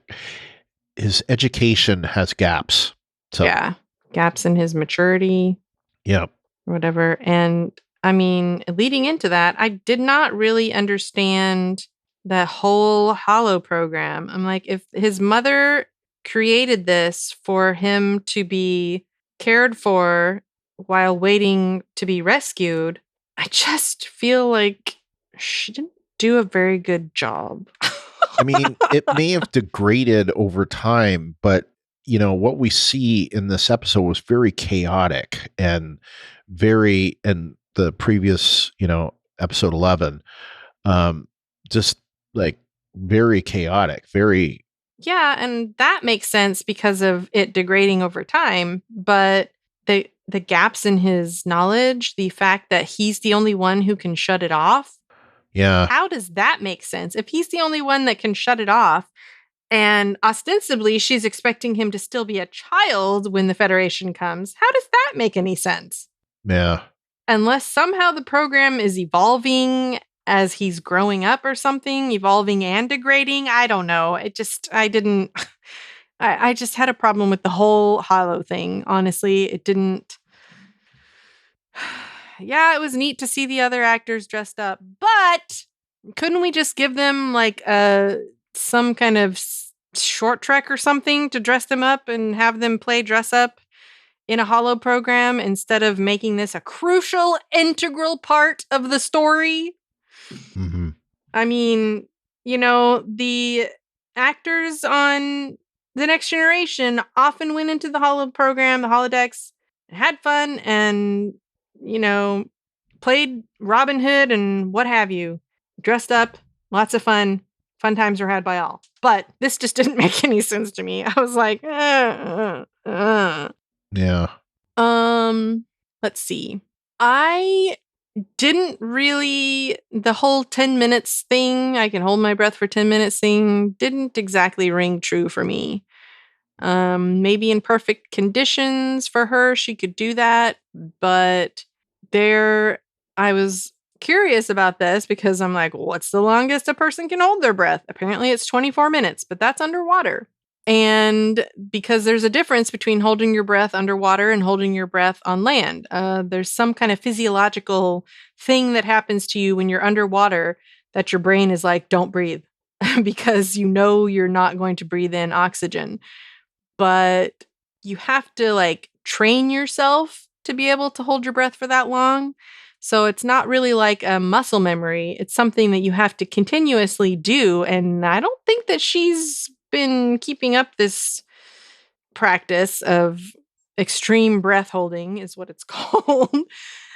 his education has gaps. So. Yeah. Gaps in his maturity. Yeah. Whatever. And I mean, leading into that, I did not really understand that whole Hollow program. I'm like, if his mother created this for him to be cared for while waiting to be rescued, I just feel like she didn't do a very good job. I mean, it may have degraded over time, but you know, what we see in this episode was very chaotic and in the previous, episode 11, just like very chaotic, very. Yeah. And that makes sense because of it degrading over time. But the gaps in his knowledge, the fact that he's the only one who can shut it off. Yeah. How does that make sense? If he's the only one that can shut it off, and ostensibly she's expecting him to still be a child when the Federation comes, how does that make any sense? Yeah. Unless somehow the program is evolving as he's growing up or something, evolving and degrading. I don't know. I just had a problem with the whole Hollow thing. Honestly, it didn't. Yeah, it was neat to see the other actors dressed up, but couldn't we just give them like some kind of short trek or something to dress them up and have them play dress up in a Hollow program instead of making this a crucial, integral part of the story? Mm-hmm. I mean, the actors on The Next Generation often went into the Hollow program, the holodecks, had fun, and played Robin Hood and what have you, dressed up, lots of fun times were had by all. But this just didn't make any sense to me. I was like, Yeah. Let's see. I didn't really, the whole 10 minutes thing, I can hold my breath for 10 minutes thing, didn't exactly ring true for me. Maybe in perfect conditions for her, she could do that, but I was curious about this because I'm like, what's the longest a person can hold their breath? Apparently it's 24 minutes, but that's underwater. And because there's a difference between holding your breath underwater and holding your breath on land. There's some kind of physiological thing that happens to you when you're underwater that your brain is like, don't breathe because you know you're not going to breathe in oxygen. But you have to like train yourself to be able to hold your breath for that long. So it's not really like a muscle memory. It's something that you have to continuously do. And I don't think that she's been keeping up this practice of extreme breath holding is what it's called.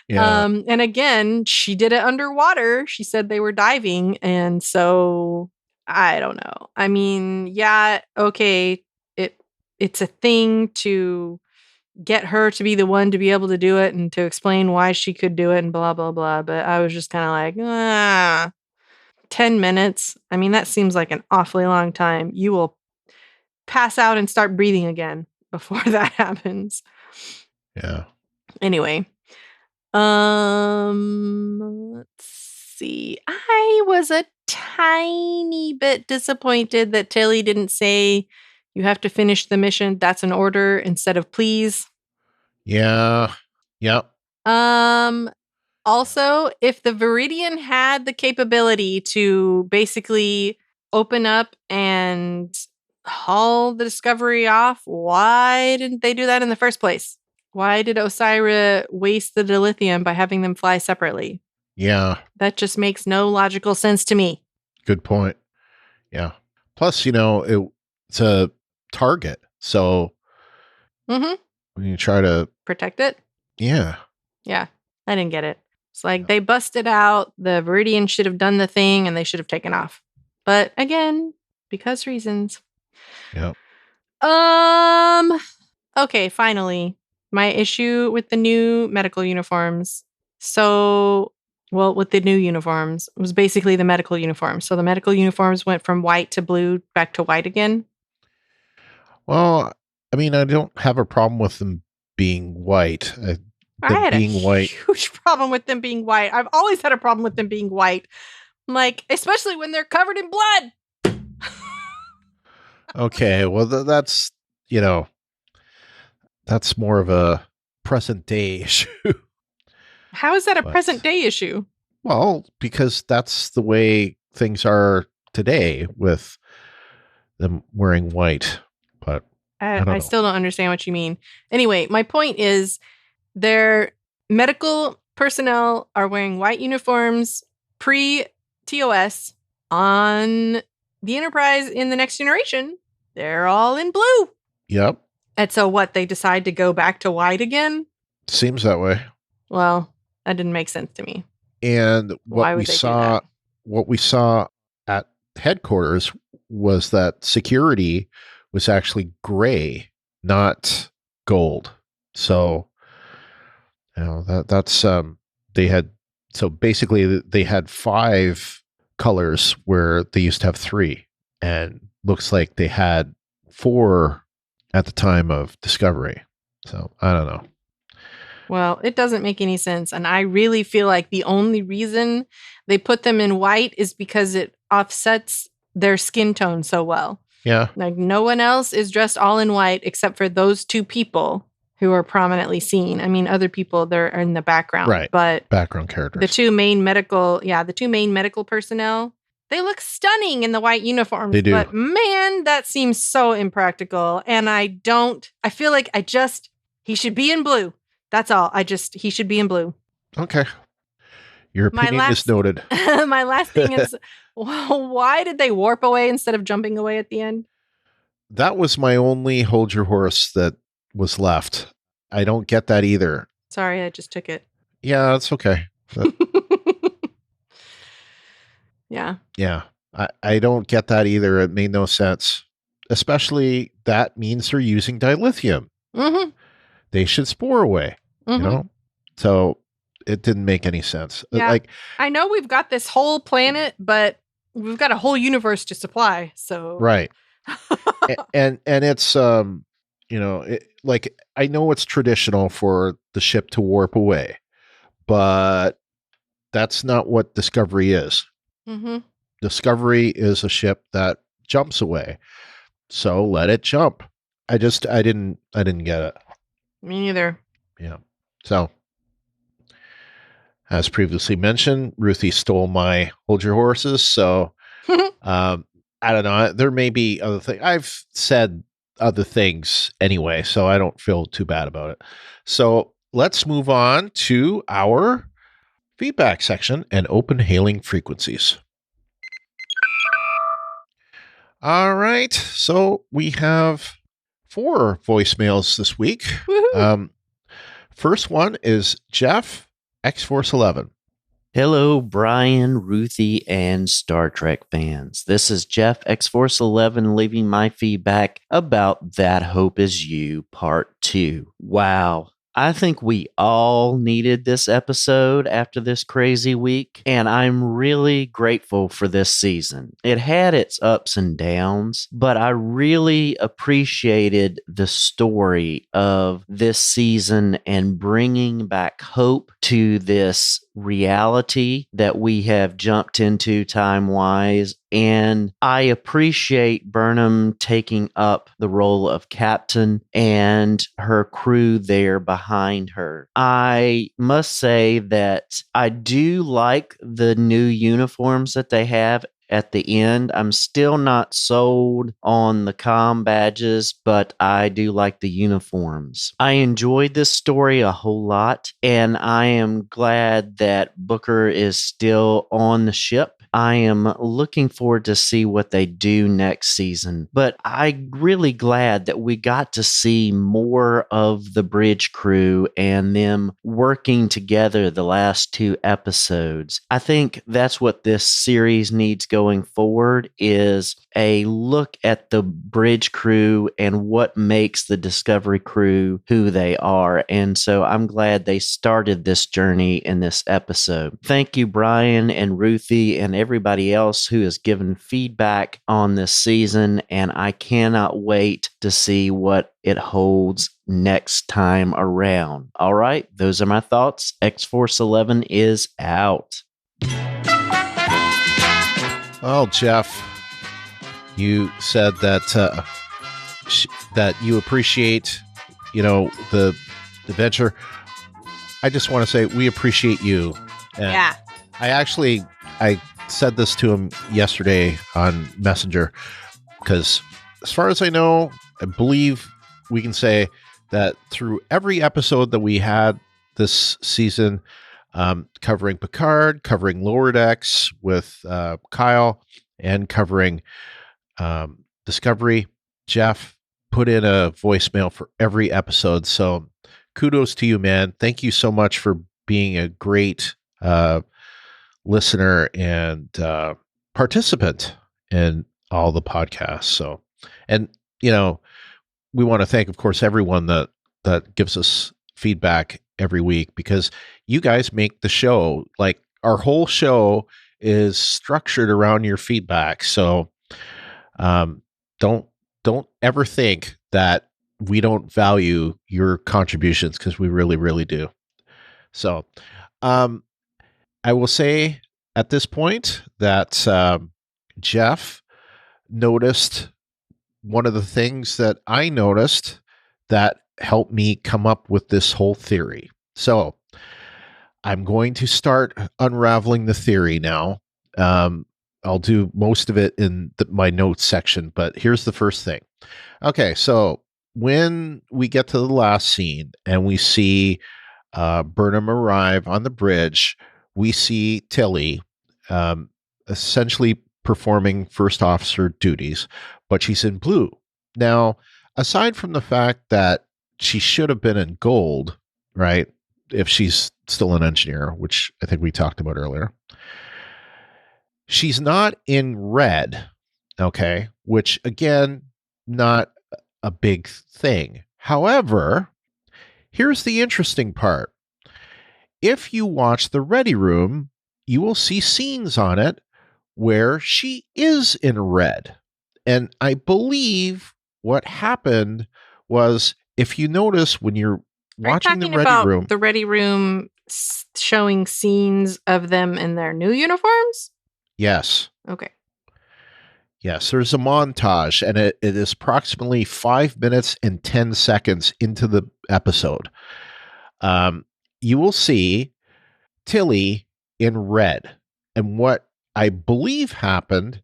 Yeah. And again, she did it underwater. She said they were diving. And so I don't know. I mean, yeah, okay. It's a thing to get her to be the one to be able to do it and to explain why she could do it and blah, blah, blah. But I was just kind of like, 10 minutes. I mean, that seems like an awfully long time. You will pass out and start breathing again before that happens. Yeah. Anyway, let's see. I was a tiny bit disappointed that Tilly didn't say you have to finish the mission. That's an order instead of please. Yeah. Yep. Also, if the Viridian had the capability to basically open up and haul the Discovery off, why didn't they do that in the first place? Why did Osira waste the dilithium by having them fly separately? Yeah. That just makes no logical sense to me. Good point. Yeah. Plus, it's a target. So when you try to protect it. Yeah. Yeah. I didn't get it. It's like they busted out. The Viridian should have done the thing and they should have taken off. But again, because reasons. Yeah. Okay, finally. My issue with the new medical uniforms. So, with the new uniforms, it was basically the medical uniforms. So the medical uniforms went from white to blue back to white again. Well, I mean, I don't have a problem with them being white. I had a huge problem with them being white. I've always had a problem with them being white. Like, especially when they're covered in blood. Okay, well, that's, that's more of a present day issue. How is that a present day issue? Well, because that's the way things are today with them wearing white. But I still don't understand what you mean. Anyway, my point is their medical personnel are wearing white uniforms pre-TOS. On the Enterprise in the Next Generation, they're all in blue. Yep. And so what, they decide to go back to white again? Seems that way. Well, that didn't make sense to me. And what we saw at headquarters was that security was actually gray, not gold. So, that's basically they had 5 colors where they used to have 3, and looks like they had 4 at the time of Discovery. So I don't know. Well, it doesn't make any sense. And I really feel like the only reason they put them in white is because it offsets their skin tone so well. Yeah. Like no one else is dressed all in white except for those 2 people who are prominently seen. I mean, other people, they're in the background. Right. But background characters. The two main medical personnel, they look stunning in the white uniforms. They do. But man, that seems so impractical. And I feel like he should be in blue. That's all. He should be in blue. Okay. Your opinion is noted. My last thing is, why did they warp away instead of jumping away at the end? That was my only hold your horse that was left. I don't get that either. Sorry, I just took it. Yeah, it's okay. Yeah. Yeah. I don't get that either. It made no sense. Especially that means they're using dilithium. Mm-hmm. They should spore away, mm-hmm. So it didn't make any sense. Yeah. I know we've got this whole planet, but we've got a whole universe to supply. So right. and it's I know it's traditional for the ship to warp away, but that's not what Discovery is. Mm-hmm. Discovery is a ship that jumps away. So let it jump. I didn't get it. Me neither. Yeah. So, as previously mentioned, Ruthie stole my hold your horses. So, I don't know. There may be other things. I've said other things anyway, so I don't feel too bad about it. So let's move on to our feedback section and open hailing frequencies. All right. So we have 4 voicemails this week. First one is Jeff, X-Force 11. Hello, Brian, Ruthie, and Star Trek fans. This is Jeff, X-Force 11, leaving my feedback about That Hope Is You, Part 2. Wow. I think we all needed this episode after this crazy week, and I'm really grateful for this season. It had its ups and downs, but I really appreciated the story of this season and bringing back hope to this reality that we have jumped into time-wise. And I appreciate Burnham taking up the role of captain and her crew there behind her. I must say that I do like the new uniforms that they have at the end. I'm still not sold on the comm badges, but I do like the uniforms. I enjoyed this story a whole lot, and I am glad that Booker is still on the ship. I am looking forward to see what they do next season, but I'm really glad that we got to see more of the bridge crew and them working together the last 2 episodes. I think that's what this series needs going forward, is a look at the bridge crew and what makes the Discovery crew who they are. And so I'm glad they started this journey in this episode. Thank you, Brian and Ruthie and everybody else who has given feedback on this season, and I cannot wait to see what it holds next time around. All right, those are my thoughts. X-Force 11 is out. Well, Jeff, you said that that you appreciate, the adventure. I just want to say we appreciate you. And yeah. I said this to him yesterday on Messenger, because as far as I know, I believe we can say that through every episode that we had this season, covering Picard, covering Lower Decks with Kyle, and covering Discovery, Jeff put in a voicemail for every episode. So kudos to you, man. Thank you so much for being a great listener and participant in all the podcasts. So, and we want to thank, of course, everyone that gives us feedback every week, because you guys make the show. Like, our whole show is structured around your feedback. So don't ever think that we don't value your contributions, because we really, really do. So I will say at this point that Jeff noticed one of the things that I noticed that helped me come up with this whole theory. So I'm going to start unraveling the theory now. I'll do most of it in my notes section, but here's the first thing. Okay, so when we get to the last scene and we see Burnham arrive on the bridge, we see Tilly essentially performing first officer duties, but she's in blue. Now, aside from the fact that she should have been in gold, right, if she's still an engineer, which I think we talked about earlier, she's not in red, okay, which, again, not a big thing. However, here's the interesting part. If you watch the Ready Room, you will see scenes on it where she is in red. And I believe what happened was, if you notice when you're watching the Ready Room, the Ready Room showing scenes of them in their new uniforms? Yes. Okay. Yes, there's a montage, and it is approximately 5 minutes and 10 seconds into the episode. You will see Tilly in red. And what I believe happened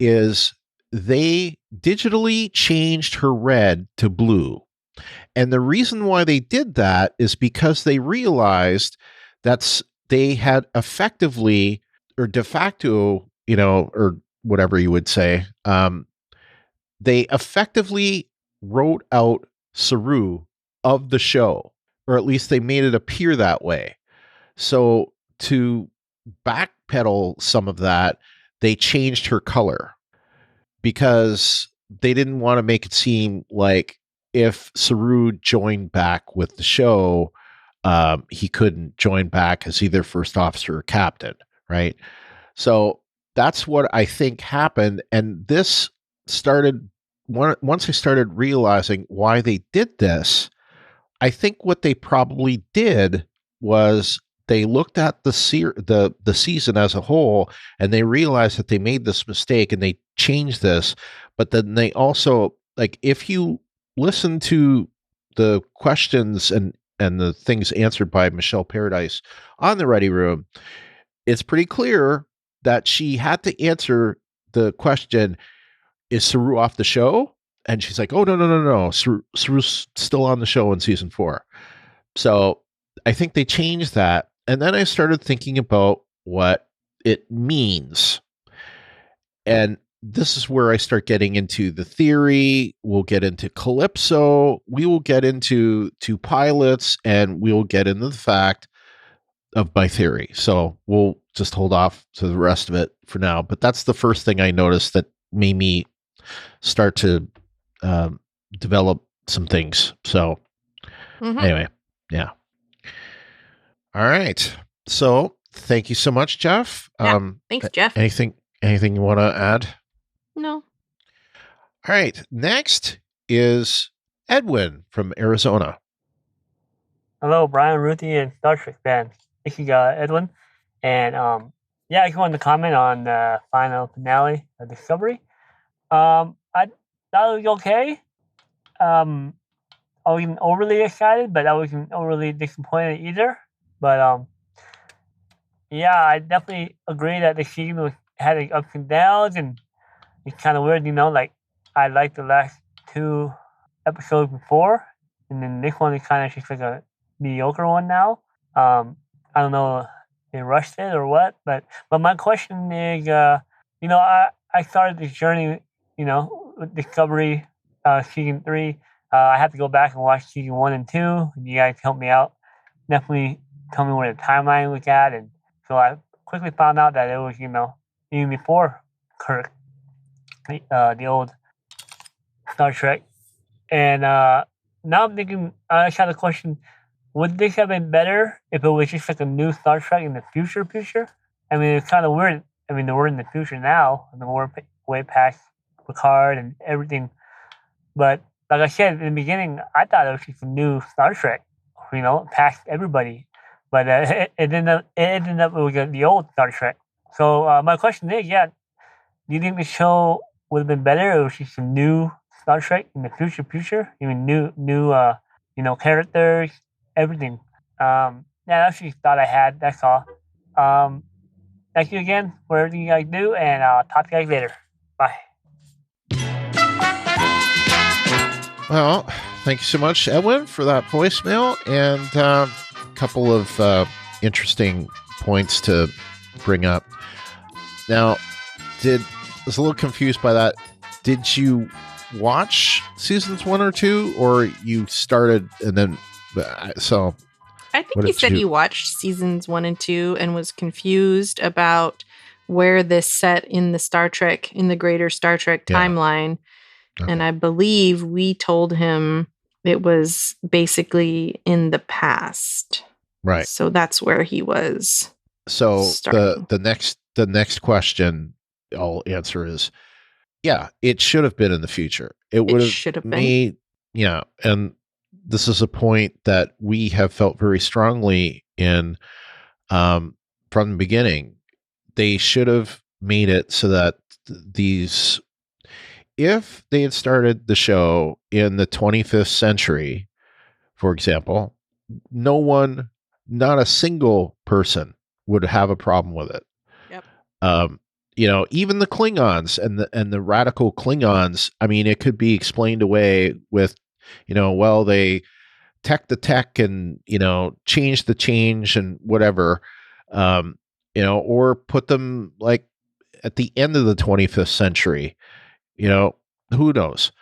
is they digitally changed her red to blue. And the reason why they did that is because they realized that they had effectively, or de facto, or whatever you would say, they effectively wrote out Saru of the show, or at least they made it appear that way. So to backpedal some of that, they changed her color because they didn't want to make it seem like if Saru joined back with the show, he couldn't join back as either first officer or captain, right? So that's what I think happened. And this started, once I started realizing why they did this, I think what they probably did was they looked at the season as a whole, and they realized that they made this mistake and they changed this. But then they also, like, if you listen to the questions and the things answered by Michelle Paradise on the Ready Room, it's pretty clear that she had to answer the question, is Saru off the show? And she's like, oh, no. Saru's still on the show in season 4. So I think they changed that. And then I started thinking about what it means. And this is where I start getting into the theory. We'll get into Calypso. We will get into pilots, and we will get into the fact of my theory. So we'll just hold off to the rest of it for now. But that's the first thing I noticed that made me start to develop some things. So anyway, yeah. All right. So thank you so much, Jeff. Yeah, thanks, Jeff. Anything you want to add? No. All right. Next is Edwin from Arizona. Hello, Brian, Ruthie, and Star Trek fans. This is Edwin. And yeah, I just wanted to comment on the final finale of Discovery. I thought it was okay. I wasn't overly excited, but I wasn't overly disappointed either. But yeah, I definitely agree that the season had its ups and downs, and it's kind of weird, like I liked the last 2 episodes before, and then this one is kind of just like a mediocre one now. I don't know if they rushed it or what, but my question is, I started this journey, with Discovery season 3. I had to go back and watch season 1 and 2, and you guys helped me out. Definitely tell me where the timeline was at, and so I quickly found out that it was, even before Kirk, the old Star Trek. And now I'm thinking, I just had a question, would this have been better if it was just like a new Star Trek in the future? I mean, it's kind of weird. I mean, we're in the future now, and we're way past Picard and everything. But like I said in the beginning, I thought it was just a new Star Trek, past everybody. But it ended up with the old Star Trek. So my question is, do you think the show would have been better if it was just a new Star Trek in the future? I mean, new characters, everything. That's just thought I had. That's all. Thank you again for everything you guys do, and I'll talk to you guys later. Bye. Well, thank you so much, Edwin, for that voicemail, and a couple of interesting points to bring up. Now, I was a little confused by that. Did you watch seasons 1 or 2, or you started and then so? I think he said he watched seasons 1 and 2 and was confused about where this set in the greater Star Trek timeline. Okay. And I believe we told him it was basically in the past. Right. So that's where he was. So starting. the next question I'll answer is, it should have been in the future. It would have made, and this is a point that we have felt very strongly in from the beginning. They should have made it so that these, if they had started the show in the 25th century, for example, no one, not a single person would have a problem with it. Yep. Even the Klingons and the radical Klingons, I mean, it could be explained away with, well, they tech the tech and, change the change and whatever, or put them like at the end of the 25th century, who knows?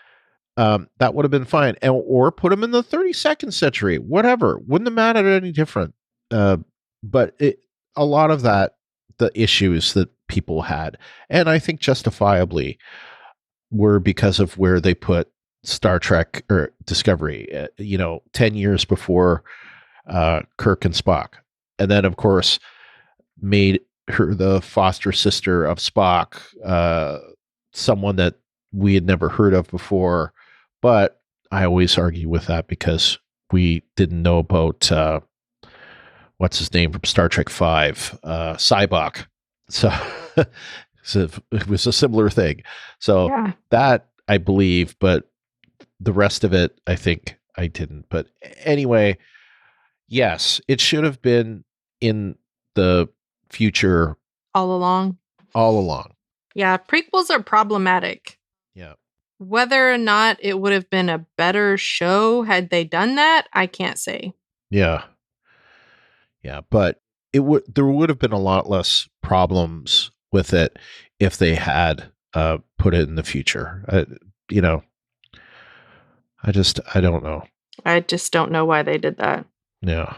That would have been fine. Or put them in the 32nd century, whatever. Wouldn't have mattered any different. But a lot of that, the issues that people had, and I think justifiably, were because of where they put Star Trek or Discovery, 10 years before Kirk and Spock. And then, of course, made her the foster sister of Spock, someone that we had never heard of before. But I always argue with that because we didn't know about what's his name from Star Trek V, Cybok. So, so it was a similar thing. So that I believe, but the rest of it, I think I didn't. But anyway, yes, it should have been in the future all along. Yeah, prequels are problematic. Yeah. Whether or not it would have been a better show had they done that, I can't say. Yeah. Yeah, but there would have been a lot less problems with it if they had put it in the future. I don't know. I just don't know why they did that. Yeah.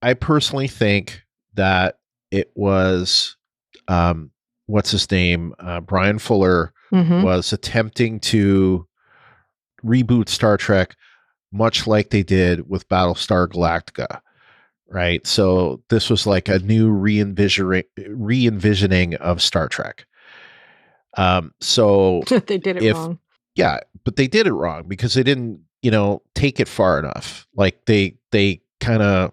I personally think that it was, what's his name? Brian Fuller was attempting to reboot Star Trek much like they did with Battlestar Galactica, right? So this was like a new re-envisioning of Star Trek. So they did it wrong. Yeah, but they did it wrong because they didn't, take it far enough. Like they kind of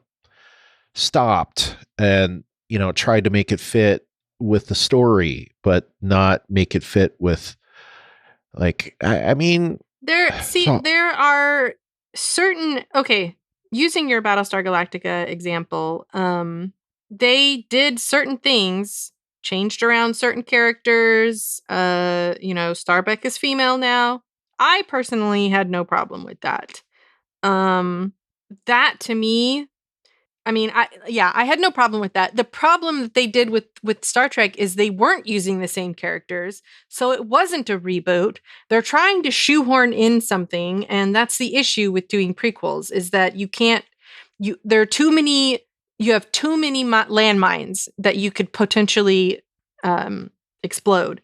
stopped and, tried to make it fit with the story, but not make it fit with, like, I mean, there are certain, using your Battlestar Galactica example, they did certain things, changed around certain characters. Starbuck is female now. I personally had no problem with that. That to me, I had no problem with that. The problem that they did with Star Trek is they weren't using the same characters, so it wasn't a reboot. They're trying to shoehorn in something, and that's the issue with doing prequels, is that you have too many landmines that you could potentially explode.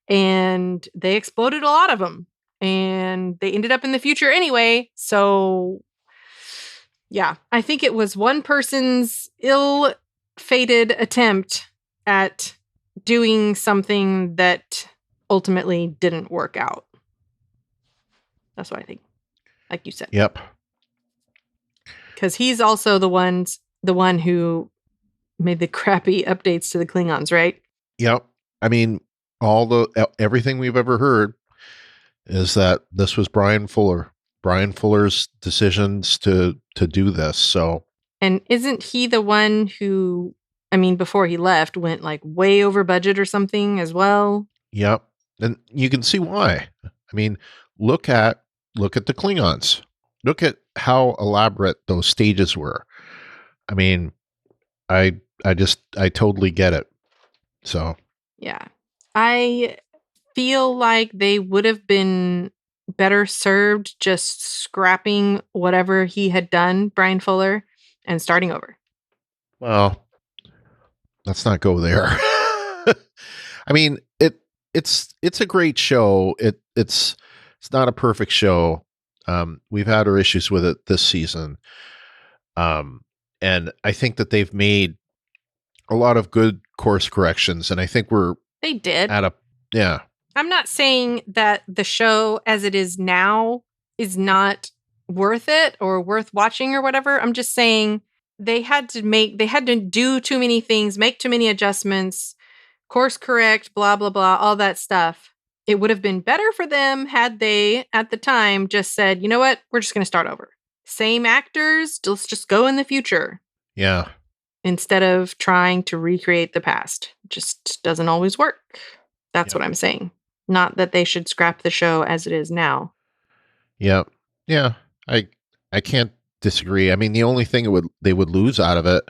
And they exploded a lot of them, and they ended up in the future anyway, so... Yeah, I think it was one person's ill-fated attempt at doing something that ultimately didn't work out. That's what I think. Like you said. Yep. Because he's also the one who made the crappy updates to the Klingons, right? Yep. I mean, everything we've ever heard is that this was Brian Fuller's decisions to do this. So, and isn't he the one who, before he left, went like way over budget or something as well? Yep. And you can see why. Look at the Klingons. Look at how elaborate those stages were. I totally get it. So, yeah, I feel like they would have been better served just scrapping whatever he had done, Brian Fuller, and starting over. Well, let's not go there. It's a great show. It's not a perfect show. We've had our issues with it this season. And I think that they've made a lot of good course corrections, and I think they did. Yeah. I'm not saying that the show as it is now is not worth it or worth watching or whatever. I'm just saying they had to do too many things, make too many adjustments, course correct, blah, blah, blah, all that stuff. It would have been better for them had they, at the time, just said, you know what, we're just going to start over. Same actors, let's just go in the future. Yeah. Instead of trying to recreate the past. It just doesn't always work. That's what I'm saying. Not that they should scrap the show as it is now. Yep. Yeah. I can't disagree. I mean, the only thing they would lose out of it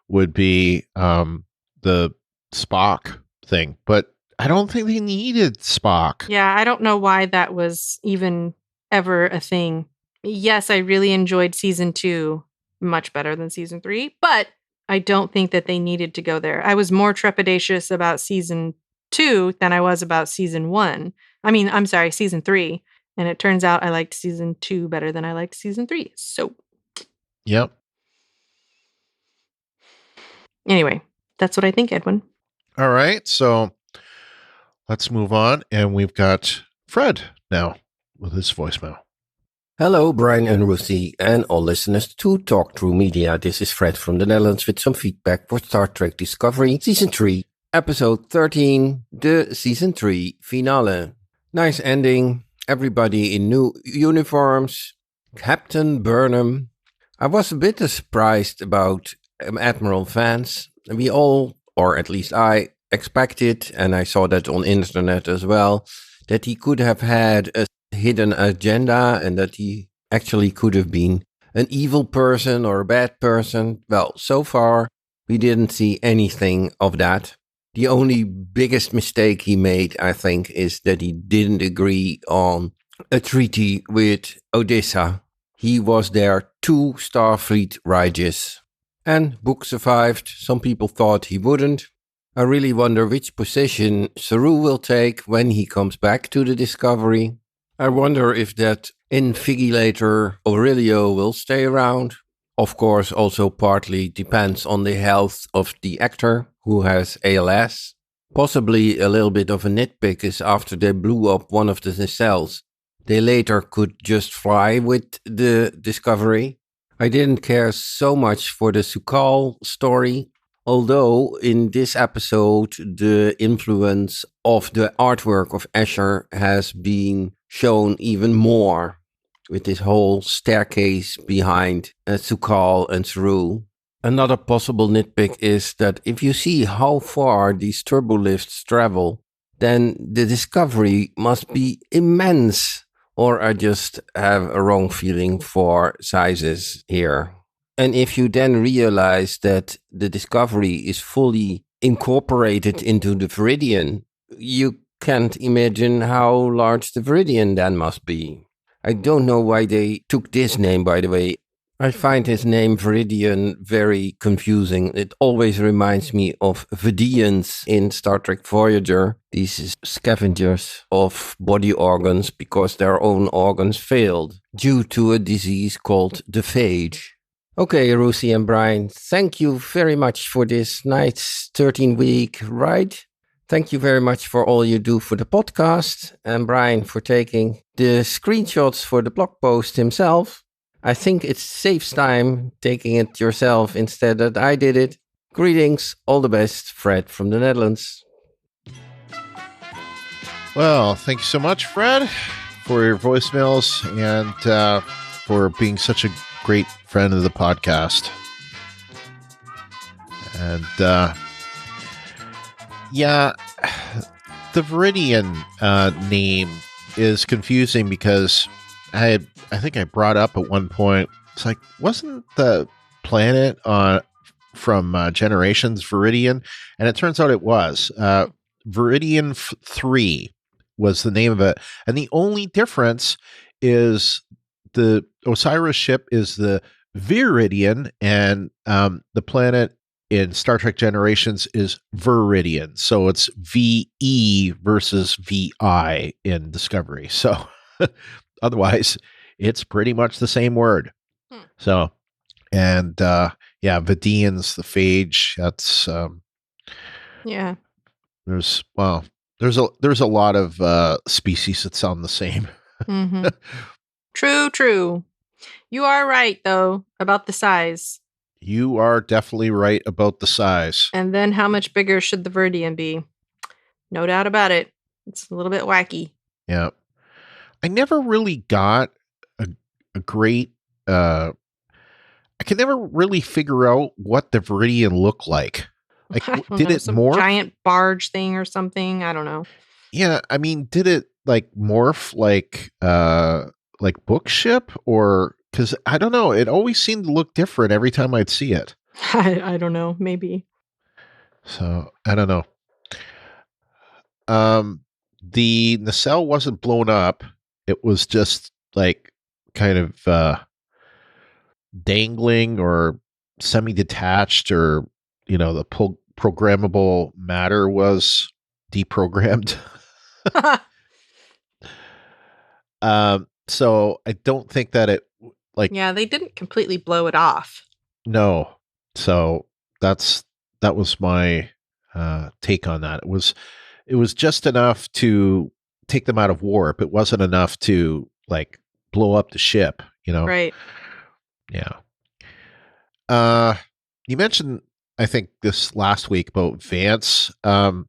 would be the Spock thing, but I don't think they needed Spock. Yeah, I don't know why that was even ever a thing. Yes, I really enjoyed season 2 much better than season 3, but I don't think that they needed to go there. I was more trepidatious about season 2 than I was about season 1. I mean, I'm sorry, season 3. And it turns out I liked season 2 better than I liked season 3. So. Yep. Anyway, that's what I think, Edwin. All right. So let's move on. And we've got Fred now with his voicemail. Hello, Brian and Ruthie, and all listeners to Talk Through Media. This is Fred from the Netherlands with some feedback for Star Trek Discovery, Season 3, Episode 13, the Season 3 finale. Nice ending. Everybody in new uniforms. Captain Burnham. I was a bit surprised about Admiral Vance. We all, or at least I, expected, and I saw that on internet as well, that he could have had a hidden agenda and that he actually could have been an evil person or a bad person. Well, so far, we didn't see anything of that. The only biggest mistake he made, I think, is that he didn't agree on a treaty with Odessa. He was there 2 Starfleet Rages. And Book survived. Some people thought he wouldn't. I really wonder which position Saru will take when he comes back to the Discovery. I wonder if that invigilator Aurelio will stay around. Of course, also partly depends on the health of the actor who has ALS. Possibly a little bit of a nitpick is after they blew up one of the nacelles, they later could just fly with the Discovery. I didn't care so much for the Su'Kal story, although in this episode the influence of the artwork of Escher has been shown even more, with this whole staircase behind Su'Kal and Saru. Another possible nitpick is that if you see how far these turbolifts travel, then the Discovery must be immense, or I just have a wrong feeling for sizes here. And if you then realize that the Discovery is fully incorporated into the Viridian, you can't imagine how large the Viridian then must be. I don't know why they took this name, by the way. I find his name Viridian very confusing. It always reminds me of Vidians in Star Trek Voyager. These scavengers of body organs because their own organs failed due to a disease called the phage. Okay, Ruthie and Brian, thank you very much for this nice 13-week ride. Thank you very much for all you do for the podcast, and Brian for taking the screenshots for the blog post himself. I think it saves time taking it yourself instead that I did it. Greetings, all the best, Fred from the Netherlands. Well, thank you so much, Fred, for your voicemails and for being such a great friend of the podcast. And yeah, the Viridian name is confusing because I think I brought up at one point, it's like, wasn't the planet from Generations Viridian? And it turns out it was. Viridian 3 was the name of it. And the only difference is the Osiris ship is the Viridian, and the planet in Star Trek Generations is Viridian. So it's VE versus VI in Discovery. So otherwise, it's pretty much the same word. So, and yeah, Vidian's the phage. That's yeah. There's a lot of species that sound the same. Mm-hmm. True. You are right though about the size. You are definitely right about the size. And then how much bigger should the Viridian be? No doubt about it. It's a little bit wacky. Yeah. I never really got a great I could never really figure out what the Viridian looked like. Like, did it some morph? Giant barge thing or something? I don't know. Yeah, I mean, did it like morph like book ship, or because I don't know, it always seemed to look different every time I'd see it. I don't know, maybe. So I don't know. The nacelle wasn't blown up. It was just like kind of dangling or semi-detached, or the programmable matter was deprogrammed. So I don't think that it yeah, they didn't completely blow it off. No. So that was my take on that. It was just enough to take them out of warp. It wasn't enough to blow up the ship, Right. Yeah. You mentioned, I think, this last week about Vance. I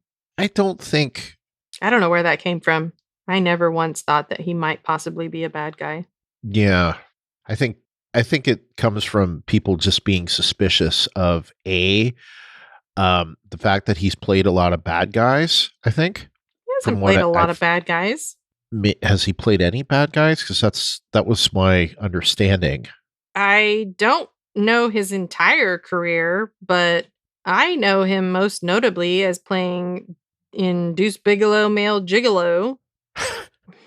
don't know where that came from. I never once thought that he might possibly be a bad guy. Yeah. I think it comes from people just being suspicious of the fact that he's played a lot of bad guys, I think. He hasn't played a lot of bad guys. Has he played any bad guys? Because that was my understanding. I don't know his entire career, but I know him most notably as playing in Deuce Bigalow, Male Gigolo.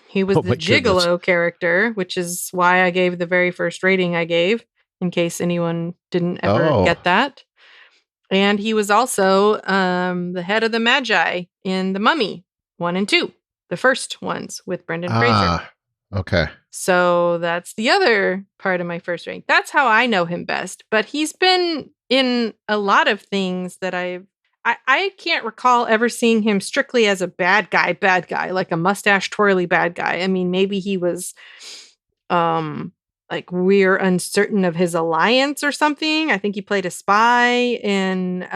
He was the Gigolo character, which is why I gave the very first rating I gave, in case anyone didn't ever get that. And he was also the head of the Magi in The Mummy 1 and 2, the first ones with Brendan Fraser. Okay. So that's the other part of my first rating. That's how I know him best. But he's been in a lot of things that I can't recall ever seeing him strictly as a bad guy, like a mustache twirly bad guy. I mean, maybe he was we're uncertain of his alliance or something. I think he played a spy in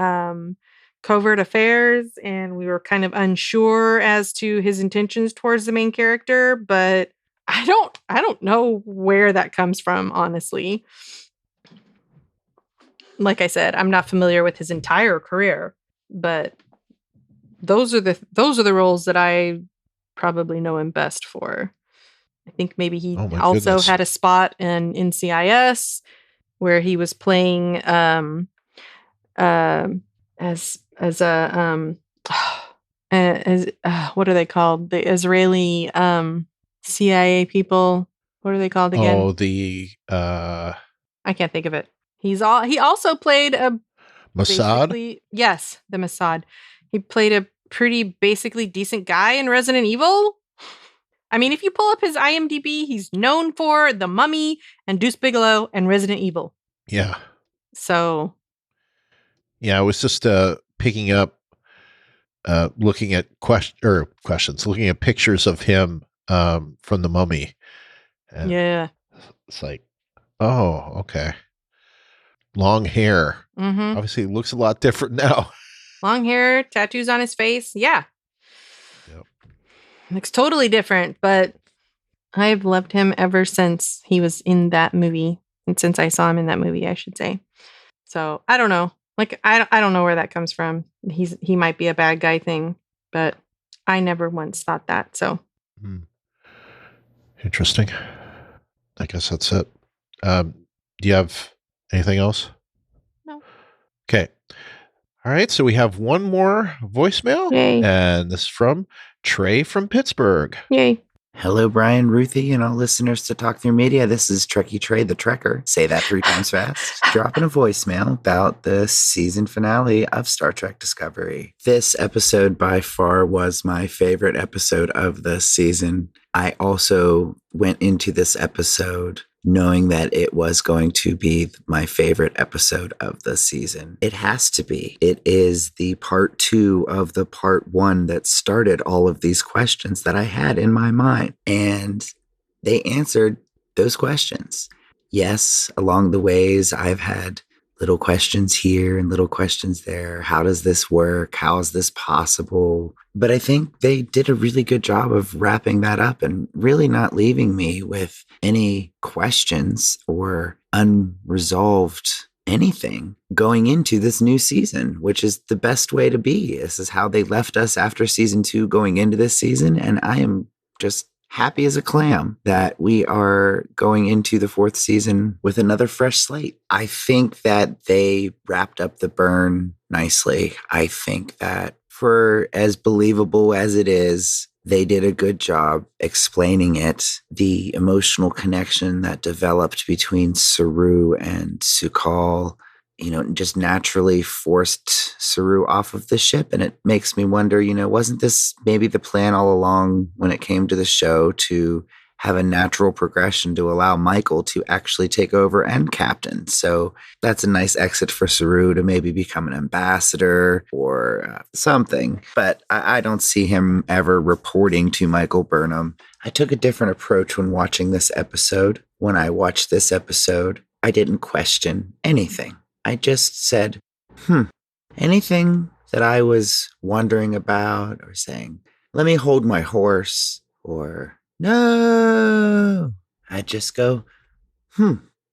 Covert Affairs, and we were kind of unsure as to his intentions towards the main character, but I don't know where that comes from, honestly. Like I said, I'm not familiar with his entire career. But those are the roles that I probably know him best for. I think maybe he also had a spot in NCIS where he was playing as what are they called? The Israeli CIA people. What are they called again? Oh, I can't think of it. He also played a Mossad? Yes, the Mossad. He played a pretty basically decent guy in Resident Evil. I mean, if you pull up his IMDb, he's known for The Mummy and Deuce Bigalow and Resident Evil. Yeah. So. Yeah, I was just picking up, looking at questions, looking at pictures of him from The Mummy. And yeah. It's like, oh, okay. Long hair. Mm-hmm. Obviously, it looks a lot different now. Long hair, tattoos on his face. Yeah. Yep. Looks totally different, but I've loved him ever since he was in that movie. And since I saw him in that movie, I should say. So I don't know. I don't know where that comes from. He might be a bad guy thing, but I never once thought that. So. Interesting. I guess that's it. Do you have anything else? No. Okay. All right. So we have one more voicemail. Yay. And this is from Trey from Pittsburgh. Yay. Hello, Brian, Ruthie, and all listeners to Talk Through Media. This is Trekkie Trey, the Trekker. Say that 3 times fast. Dropping a voicemail about the season finale of Star Trek Discovery. This episode by far was my favorite episode of the season. I also went into this episode knowing that it was going to be my favorite episode of the season. It has to be. It is the part 2 of the part 1 that started all of these questions that I had in my mind. And they answered those questions. Yes, along the ways, I've had little questions here and little questions there. How does this work? How is this possible? But I think they did a really good job of wrapping that up and really not leaving me with any questions or unresolved anything going into this new season, which is the best way to be. This is how they left us after season 2 going into this season. And I am just happy as a clam that we are going into the 4th season with another fresh slate. I think that they wrapped up the burn nicely. I think that for as believable as it is, they did a good job explaining it. The emotional connection that developed between Saru and Sukal, just naturally forced Saru off of the ship. And it makes me wonder, wasn't this maybe the plan all along when it came to the show to have a natural progression to allow Michael to actually take over and captain? So that's a nice exit for Saru to maybe become an ambassador or something. But I don't see him ever reporting to Michael Burnham. I took a different approach when watching this episode. When I watched this episode, I didn't question anything. I just said, anything that I was wondering about or saying, let me hold my horse, or no, I just go,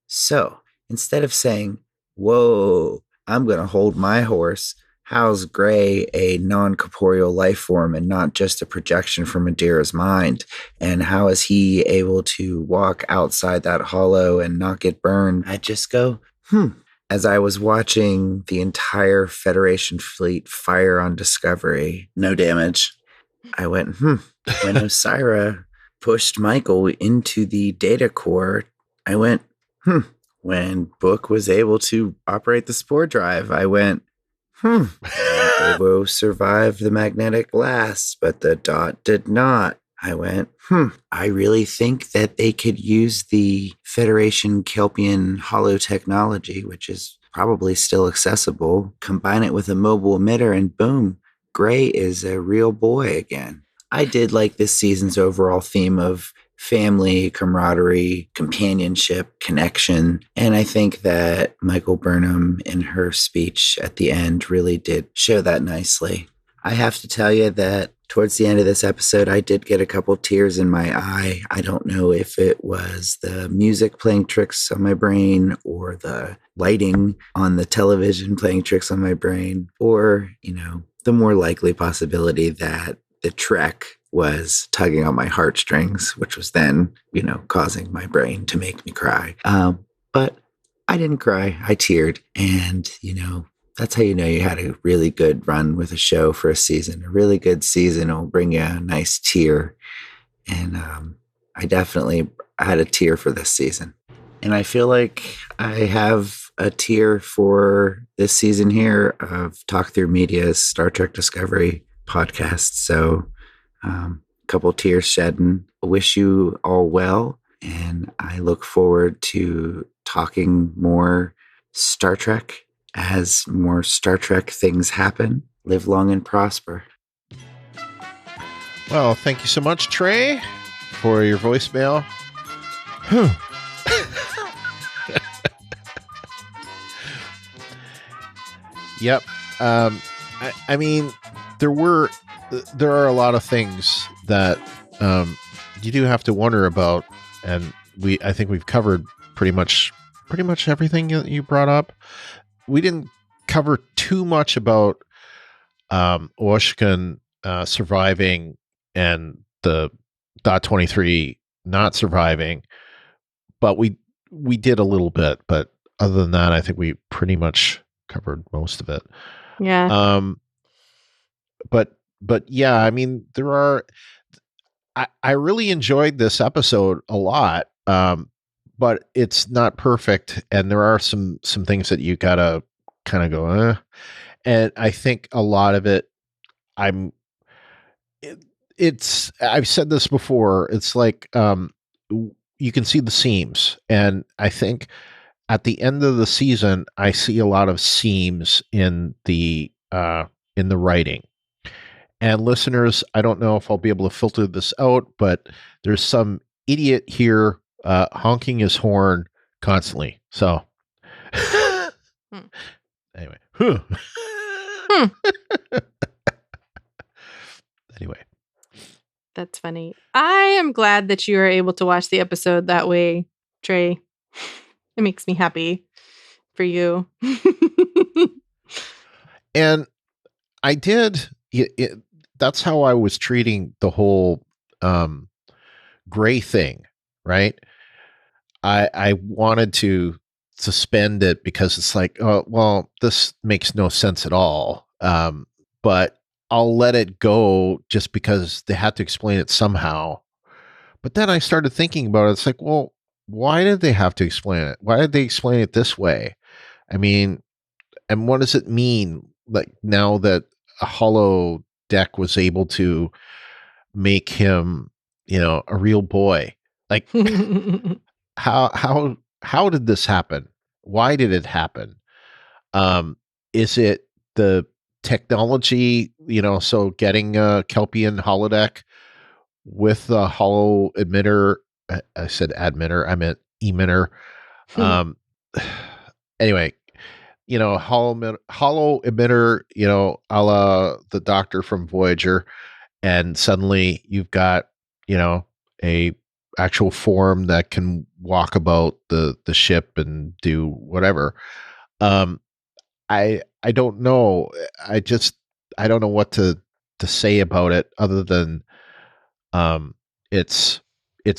So instead of saying, whoa, I'm going to hold my horse, how's Gray a non-corporeal life form and not just a projection from Adira's mind? And how is he able to walk outside that hollow and not get burned? I just go, As I was watching the entire Federation fleet fire on Discovery, no damage, I went, When Osira pushed Michael into the data core, I went, When Book was able to operate the spore drive, I went, Ovo survived the magnetic blast, but the dot did not. I went, I really think that they could use the Federation Kelpian hollow technology, which is probably still accessible, combine it with a mobile emitter, and boom, Gray is a real boy again. I did like this season's overall theme of family, camaraderie, companionship, connection. And I think that Michael Burnham in her speech at the end really did show that nicely. I have to tell you that towards the end of this episode, I did get a couple tears in my eye. I don't know if it was the music playing tricks on my brain or the lighting on the television playing tricks on my brain, or, the more likely possibility that the Trek was tugging on my heartstrings, which was then, causing my brain to make me cry. But I didn't cry. I teared. And, that's how you know you had a really good run with a show for a season. A really good season will bring you a nice tear. And I definitely had a tear for this season. And I feel like I have a tear for this season here of Talk Through Media's Star Trek Discovery podcast. So a couple tears shedding. I wish you all well. And I look forward to talking more Star Trek as more Star Trek things happen. Live long and prosper. Well, thank you so much, Trey, for your voicemail. Yep. I mean, there are a lot of things that you do have to wonder about, and I think we've covered pretty much everything that you brought up. We didn't cover too much about Oshkin surviving and the Dot 23 not surviving, but we did a little bit. But other than that, I think we pretty much covered most of it. Yeah. But yeah, I mean, I really enjoyed this episode a lot. But it's not perfect, and there are some things that you gotta kind of go, and I think a lot of it, I've said this before, it's like you can see the seams, and I think at the end of the season, I see a lot of seams in the writing. And listeners, I don't know if I'll be able to filter this out, but there's some idiot here honking his horn constantly. So Anyway. Anyway. That's funny. I am glad that you are able to watch the episode that way, Trey. It makes me happy for you. And I did. That's how I was treating the whole gray thing, right? I wanted to suspend it because it's like, oh, well, this makes no sense at all. But I'll let it go just because they had to explain it somehow. But then I started thinking about it. It's like, well, why did they have to explain it? Why did they explain it this way? I mean, and what does it mean? Like now that a hollow deck was able to make him, a real boy. Like how did this happen? Why did it happen? Is it the technology, so getting a Kelpian holodeck with a hollow emitter, I said admitter, I meant emitter. Anyway, hollow emitter, a la the Doctor from Voyager, and suddenly you've got, a actual form that can walk about the ship and do whatever. I don't know. I don't know what to say about it other than it's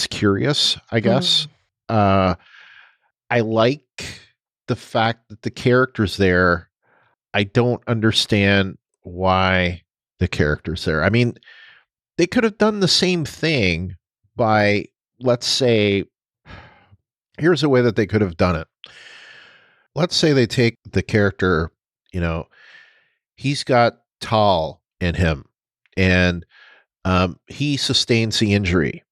curious, I guess. I like the fact that the character's there. I don't understand why the character's there. I mean, they could have done the same thing by, let's say, here's a way that they could have done it. Let's say they take the character, he's got Tal in him, and he sustains the injury,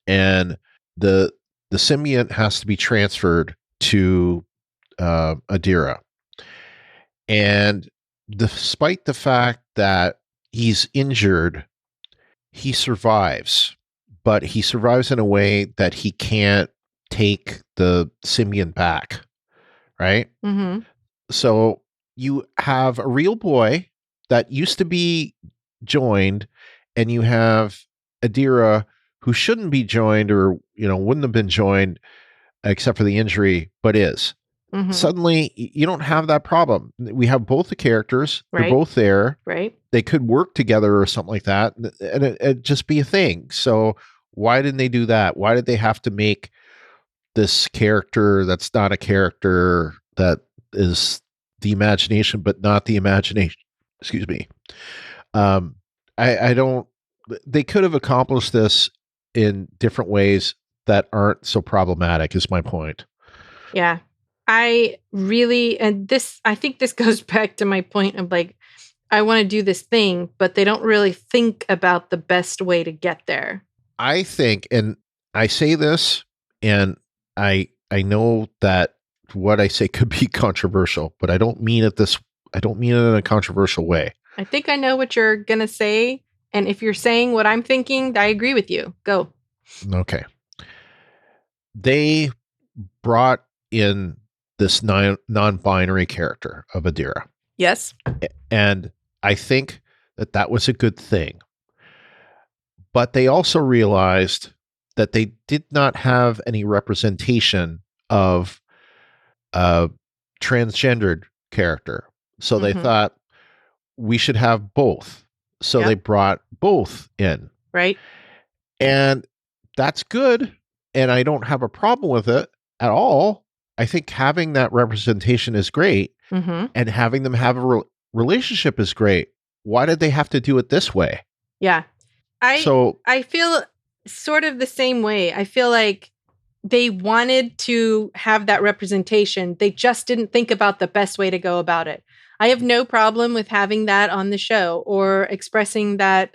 and the symbiont has to be transferred to Adira. And despite the fact that he's injured, he survives, but he survives in a way that he can't take the symbiont back, right? Mm-hmm. So you have a real boy that used to be joined, and you have Adira who shouldn't be joined, or wouldn't have been joined except for the injury, but is. Mm-hmm. Suddenly you don't have that problem. We have both the characters. Right. They're both there. Right. They could work together or something like that, and it'd just be a thing. So why didn't they do that? Why did they have to make this character that's not a character, that is the imagination but not the imagination? Excuse me. I don't. They could have accomplished this in different ways that aren't so problematic, is my point. Yeah. I think this goes back to my point of like, I want to do this thing, but they don't really think about the best way to get there. I think, and I say this, and I know that what I say could be controversial, but I don't mean it in a controversial way. I think I know what you're going to say. And if you're saying what I'm thinking, I agree with you. Go. Okay. They brought in this non-binary character of Adira. Yes. And I think that was a good thing. But they also realized that they did not have any representation of a transgendered character. So they thought we should have both. So they brought both in. Right. And that's good. And I don't have a problem with it at all. I think having that representation is great. Mm-hmm. And having them have a relationship is great. Why did they have to do it this way? Yeah. I feel sort of the same way. I feel like they wanted to have that representation. They just didn't think about the best way to go about it. I have no problem with having that on the show or expressing that,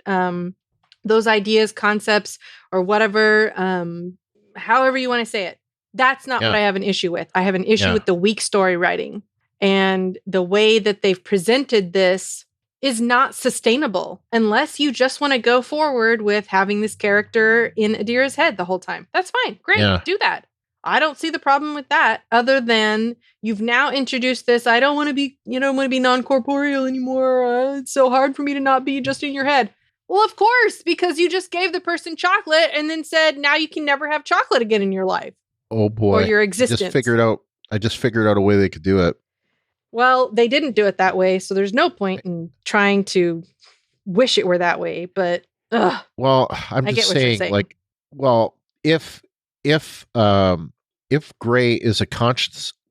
those ideas, concepts, or whatever, however you want to say it. That's not what I have an issue with. I have an issue with the weak story writing, and the way that they've presented this is not sustainable unless you just want to go forward with having this character in Adira's head the whole time. That's fine. Great. Do that. I don't see the problem with that, other than you've now introduced this. I don't want to be, non-corporeal anymore. It's so hard for me to not be just in your head. Well, of course, because you just gave the person chocolate and then said, now you can never have chocolate again in your life. Oh boy. Or your existence. I just figured out a way they could do it. Well, they didn't do it that way, so there's no point in trying to wish it were that way, but well, I'm just saying, like, well, if Gray is a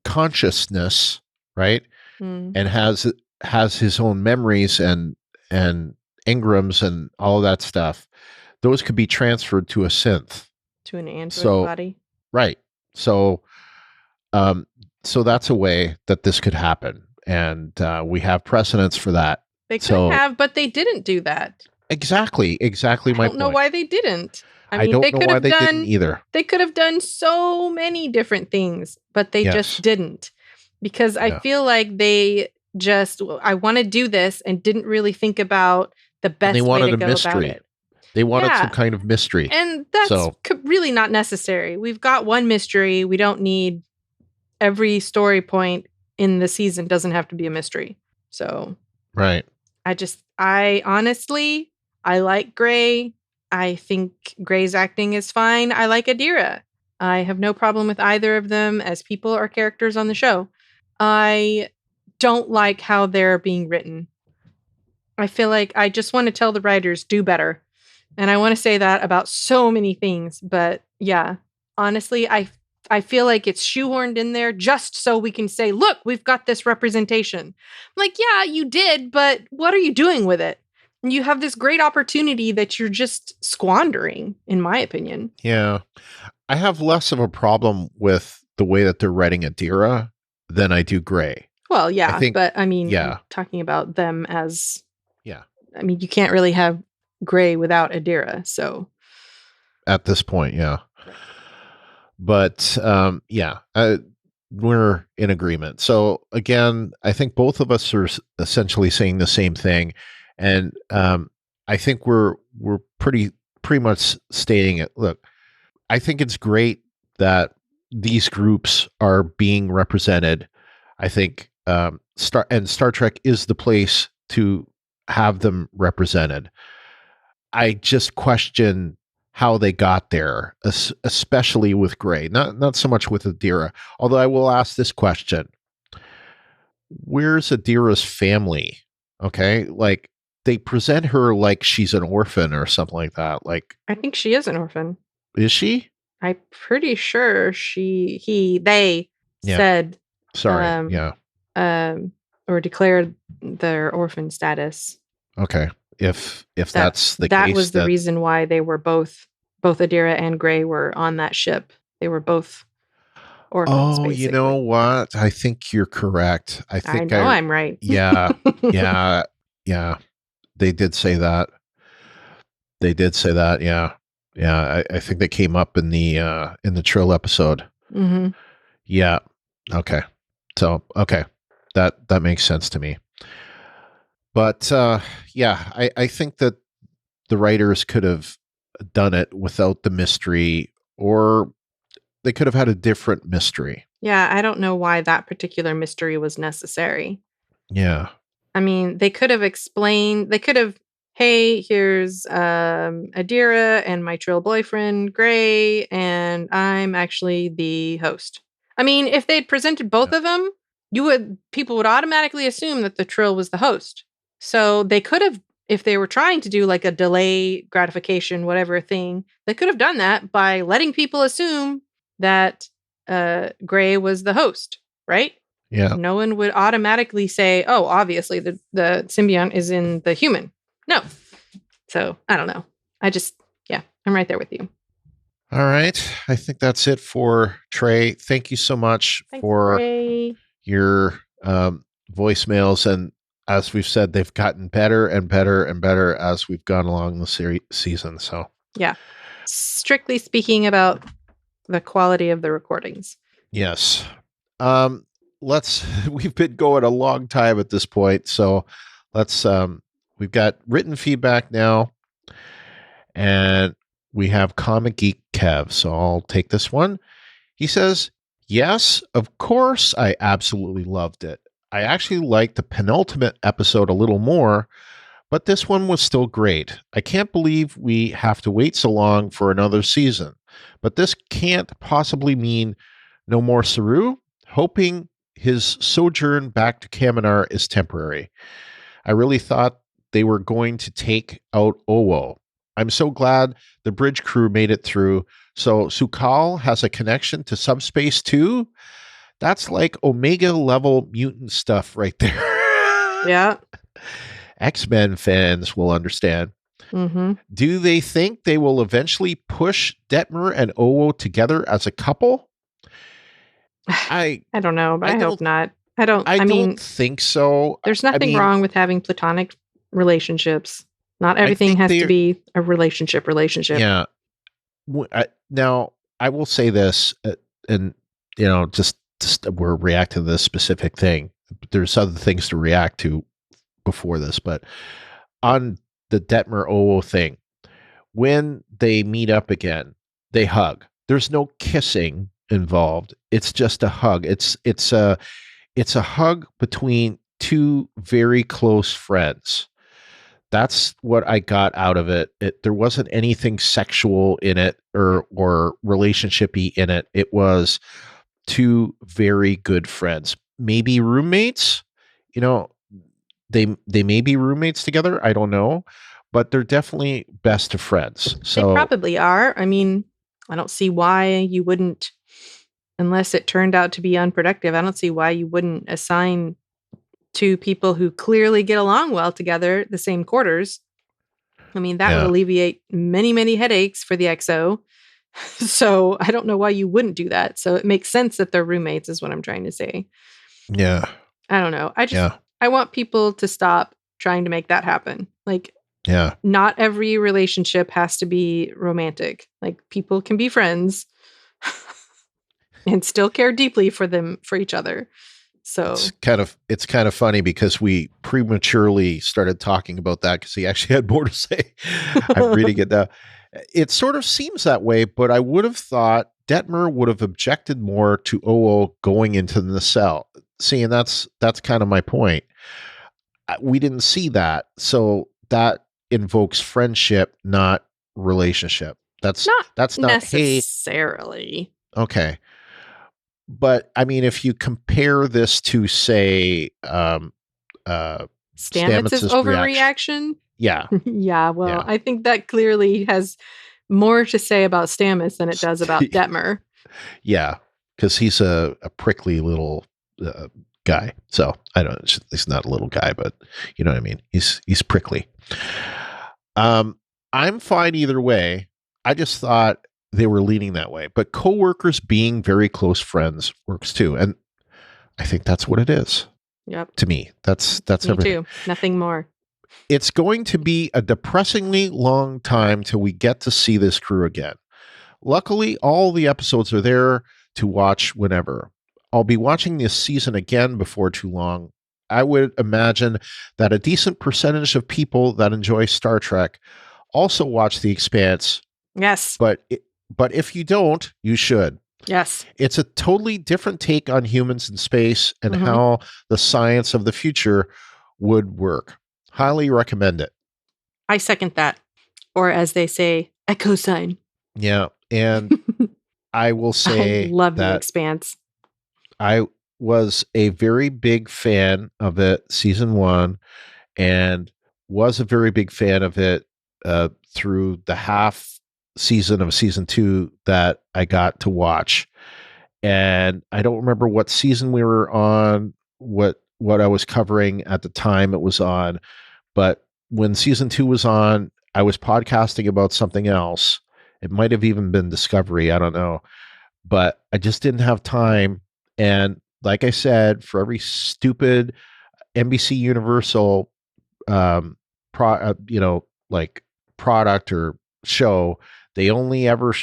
consciousness, right? And has his own memories and engrams and all of that stuff, those could be transferred to a synth, to an android body, right? So that's a way that this could happen, and we have precedents for that. They could have, but they didn't do that. Exactly my point. I don't know why they didn't. I mean, don't know why they didn't either. They could have done so many different things, but they just didn't, because I feel like they just, I want to do this, and didn't really think about the best way to go about it. They wanted some kind of mystery. And that's really not necessary. We've got one mystery. We don't need every story point in the season doesn't have to be a mystery. So, right. I honestly, I like Gray. I think Gray's acting is fine. I like Adira. I have no problem with either of them as people or characters on the show. I don't like how they're being written. I feel like I just want to tell the writers, do better. And I want to say that about so many things. But yeah, honestly, I feel like it's shoehorned in there just so we can say, look, we've got this representation. I'm like, yeah, you did, but what are you doing with it? You have this great opportunity that you're just squandering, in my opinion. Yeah. I have less of a problem with the way that they're writing Adira than I do Gray. Well, yeah, but I mean, I'm talking about them as, I mean, you can't really have Gray without Adira, so. At this point, yeah. But, we're in agreement. So again, I think both of us are essentially saying the same thing. And I think we're pretty much stating it. Look, I think it's great that these groups are being represented. I think Star Trek is the place to have them represented. I just question how they got there, especially with Gray. Not so much with Adira. Although I will ask this question: where's Adira's family? Okay, like, they present her like she's an orphan or something like that. Like, I think she is an orphan. Is she? I'm pretty sure they said, or declared their orphan status. Okay. If that's the case, that was the reason why they were both Adira and Gray were on that ship. They were both orphans. Oh, basically. You know what? I think you're correct. I think I'm right. Yeah. Yeah. They did say that. Yeah. Yeah. I think they came up in the Trill episode. Mm-hmm. Yeah. Okay. So, okay. That makes sense to me. But, I think that the writers could have done it without the mystery, or they could have had a different mystery. Yeah. I don't know why that particular mystery was necessary. Yeah. I mean, they could have explained, hey, here's Adira and my Trill boyfriend, Gray, and I'm actually the host. I mean, if they'd presented both of them, people would automatically assume that the Trill was the host. So they could have, if they were trying to do like a delay gratification, whatever thing, they could have done that by letting people assume that Gray was the host, right? Yeah. No one would automatically say, oh, obviously the symbiont is in the human. No. So I don't know. I'm right there with you. All right. I think that's it for Trey. Thank you so much for your voicemails. And as we've said, they've gotten better and better and better as we've gone along the season. So yeah. Strictly speaking about the quality of the recordings. Yes. We've been going a long time at this point. So we've got written feedback now, and we have Comic Geek Kev. So I'll take this one. He says, yes, of course, I absolutely loved it. I actually liked the penultimate episode a little more, but this one was still great. I can't believe we have to wait so long for another season. But this can't possibly mean no more Saru. Hoping his sojourn back to Kaminar is temporary. I really thought they were going to take out Owo. I'm so glad the bridge crew made it through. So Sukal has a connection to subspace too? That's like Omega level mutant stuff right there. Yeah. X-Men fans will understand. Mm-hmm. Do they think they will eventually push Detmer and Owo together as a couple? I don't know, but I hope not. I don't think so. There's nothing wrong with having platonic relationships. Not everything has to be a relationship. Yeah. Now, I will say this, and just we're reacting to this specific thing. There's other things to react to before this, but on the Detmer Owo thing, when they meet up again, they hug. There's no kissing involved. It's just a hug. It's a hug between two very close friends. That's what I got out of it. There wasn't anything sexual in it or relationship-y in it. It was two very good friends, maybe roommates. They may be roommates together. I don't know, but they're definitely best of friends. So they probably are. I mean, I don't see why you wouldn't, unless it turned out to be unproductive. I don't see why you wouldn't assign two people who clearly get along well together the same quarters. I mean, that would alleviate many, many headaches for the XO. So I don't know why you wouldn't do that. So it makes sense that they're roommates is what I'm trying to say. Yeah. I don't know. I want people to stop trying to make that happen. Like, not every relationship has to be romantic. Like, people can be friends and still care deeply for each other. So it's kind of funny because we prematurely started talking about that because he actually had more to say. I'm reading it now. It sort of seems that way, but I would have thought Detmer would have objected more to Owo going into the cell. See, and that's kind of my point. We didn't see that, so that invokes friendship, not relationship. That's not necessarily. Hey, okay. But I mean, if you compare this to, say, Stamets' overreaction. Yeah. Yeah. Well, I think that clearly has more to say about Stamets than it does about Detmer. Yeah, because he's a prickly little guy. So I don't. He's not a little guy, but you know what I mean. He's prickly. I'm fine either way. I just thought they were leaning that way, but coworkers being very close friends works too, and I think that's what it is. Yep. To me, that's me everything. Too. Nothing more. It's going to be a depressingly long time till we get to see this crew again. Luckily, all the episodes are there to watch whenever. I'll be watching this season again before too long. I would imagine that a decent percentage of people that enjoy Star Trek also watch The Expanse. Yes. But if you don't, you should. Yes. It's a totally different take on humans in space and how the science of the future would work. Highly recommend it. I second that. Or as they say, echo sign. Yeah. And I will say I love that The Expanse. I was a very big fan of it, season 1, and was a very big fan of it through the half season of season 2 that I got to watch. And I don't remember what season we were on, what I was covering at the time it was on, but when season 2 was on, I was podcasting about something else. It might have even been Discovery, I don't know, but I just didn't have time. And like I said, for every stupid NBC Universal product or show, they only ever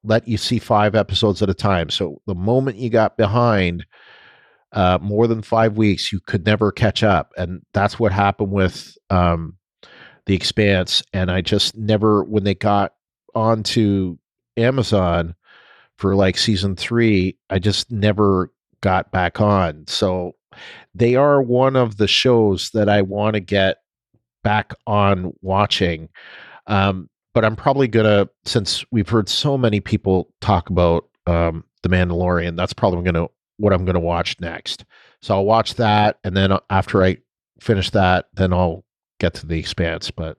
let you see 5 episodes at a time. So the moment you got behind more than 5 weeks, you could never catch up. And that's what happened with The Expanse. And I just never, when they got onto Amazon for like season 3, I just never got back on. So they are one of the shows that I want to get back on watching. But I'm probably gonna, since we've heard so many people talk about The Mandalorian, that's probably what I'm gonna watch next. So I'll watch that, and then after I finish that, then I'll get to The Expanse. But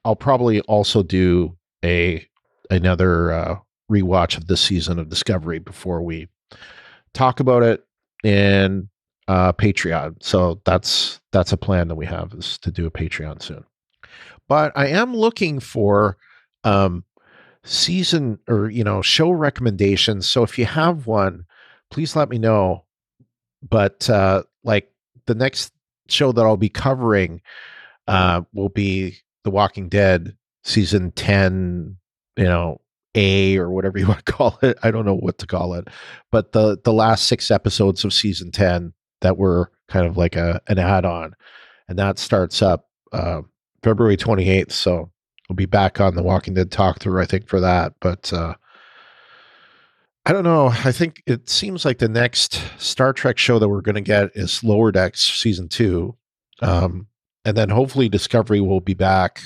I'll probably also do another rewatch of this season of Discovery before we talk about it in Patreon. So that's a plan that we have, is to do a Patreon soon. But I am looking for season or show recommendations. So if you have one, please let me know. But like the next show that I'll be covering will be The Walking Dead season 10, A or whatever you want to call it. I don't know what to call it. But the last 6 episodes of season 10 that were kind of like an add-on. And that starts up February 28th. So we'll be back on the Walking Dead talk through, I think, for that. But I don't know. I think it seems like the next Star Trek show that we're going to get is Lower Decks season 2. And then hopefully Discovery will be back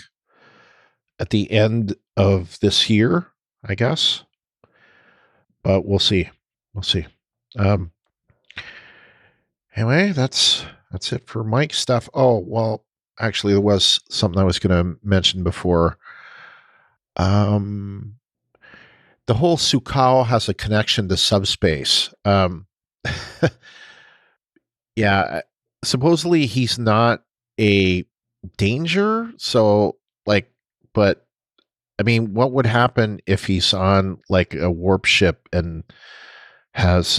at the end of this year, I guess. But we'll see. We'll see. Anyway, that's it for Mike stuff. Oh, well, actually, there was something I was going to mention before. The whole Su'Kal has a connection to subspace. Yeah, supposedly he's not a danger. So, but I mean, what would happen if he's on like a warp ship and has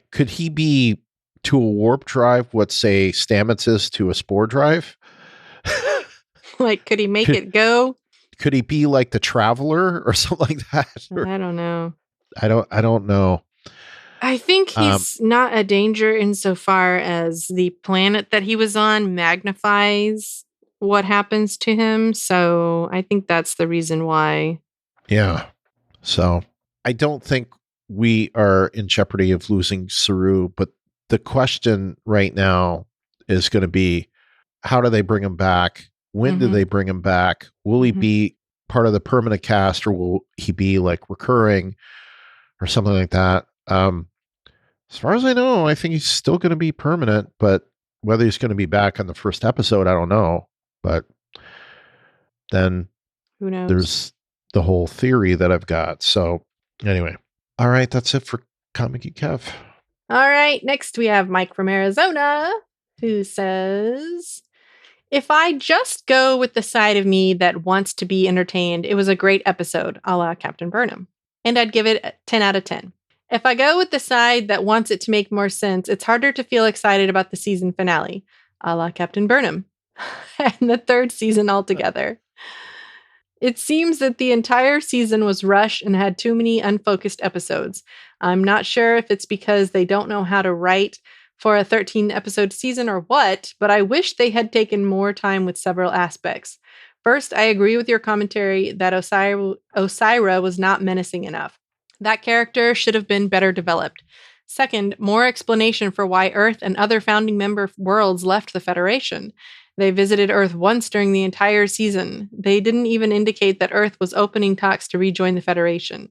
could he be to a warp drive what, say, Stamets is to a spore drive? Could he make it go? Could he be like the Traveler or something like that? I don't know. I don't know. I think he's not a danger insofar as the planet that he was on magnifies what happens to him. So I think that's the reason why. Yeah. So I don't think we are in jeopardy of losing Saru, but the question right now is going to be, how do they bring him back? When do they bring him back? Will he be part of the permanent cast, or will he be like recurring or something like that? As far as I know, I think he's still going to be permanent, but whether he's going to be back on the first episode, I don't know. But then who knows? There's the whole theory that I've got. So anyway, all right, that's it for Comic Geek Kev. All right, next we have Mike from Arizona, who says, if I just go with the side of me that wants to be entertained, it was a great episode, a la Captain Burnham, and I'd give it a 10 out of 10. If I go with the side that wants it to make more sense, it's harder to feel excited about the season finale, a la Captain Burnham, and the 3rd season altogether. It seems that the entire season was rushed and had too many unfocused episodes. I'm not sure if it's because they don't know how to write for a 13-episode season or what, but I wish they had taken more time with several aspects. First, I agree with your commentary that Osira was not menacing enough. That character should have been better developed. Second, more explanation for why Earth and other founding member worlds left the Federation. They visited Earth once during the entire season. They didn't even indicate that Earth was opening talks to rejoin the Federation.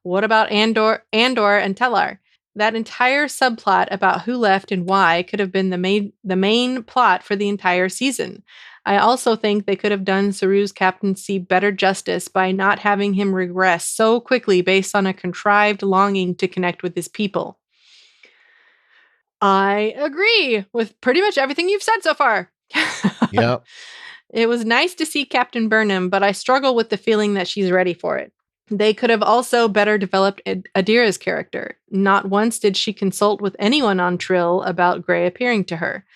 What about Andor and Tellar? That entire subplot about who left and why could have been the main plot for the entire season. I also think they could have done Saru's captaincy better justice by not having him regress so quickly based on a contrived longing to connect with his people. I agree with pretty much everything you've said so far. Yeah. It was nice to see Captain Burnham, but I struggle with the feeling that she's ready for it. They could have also better developed Adira's character. Not once did she consult with anyone on Trill about Grey appearing to her.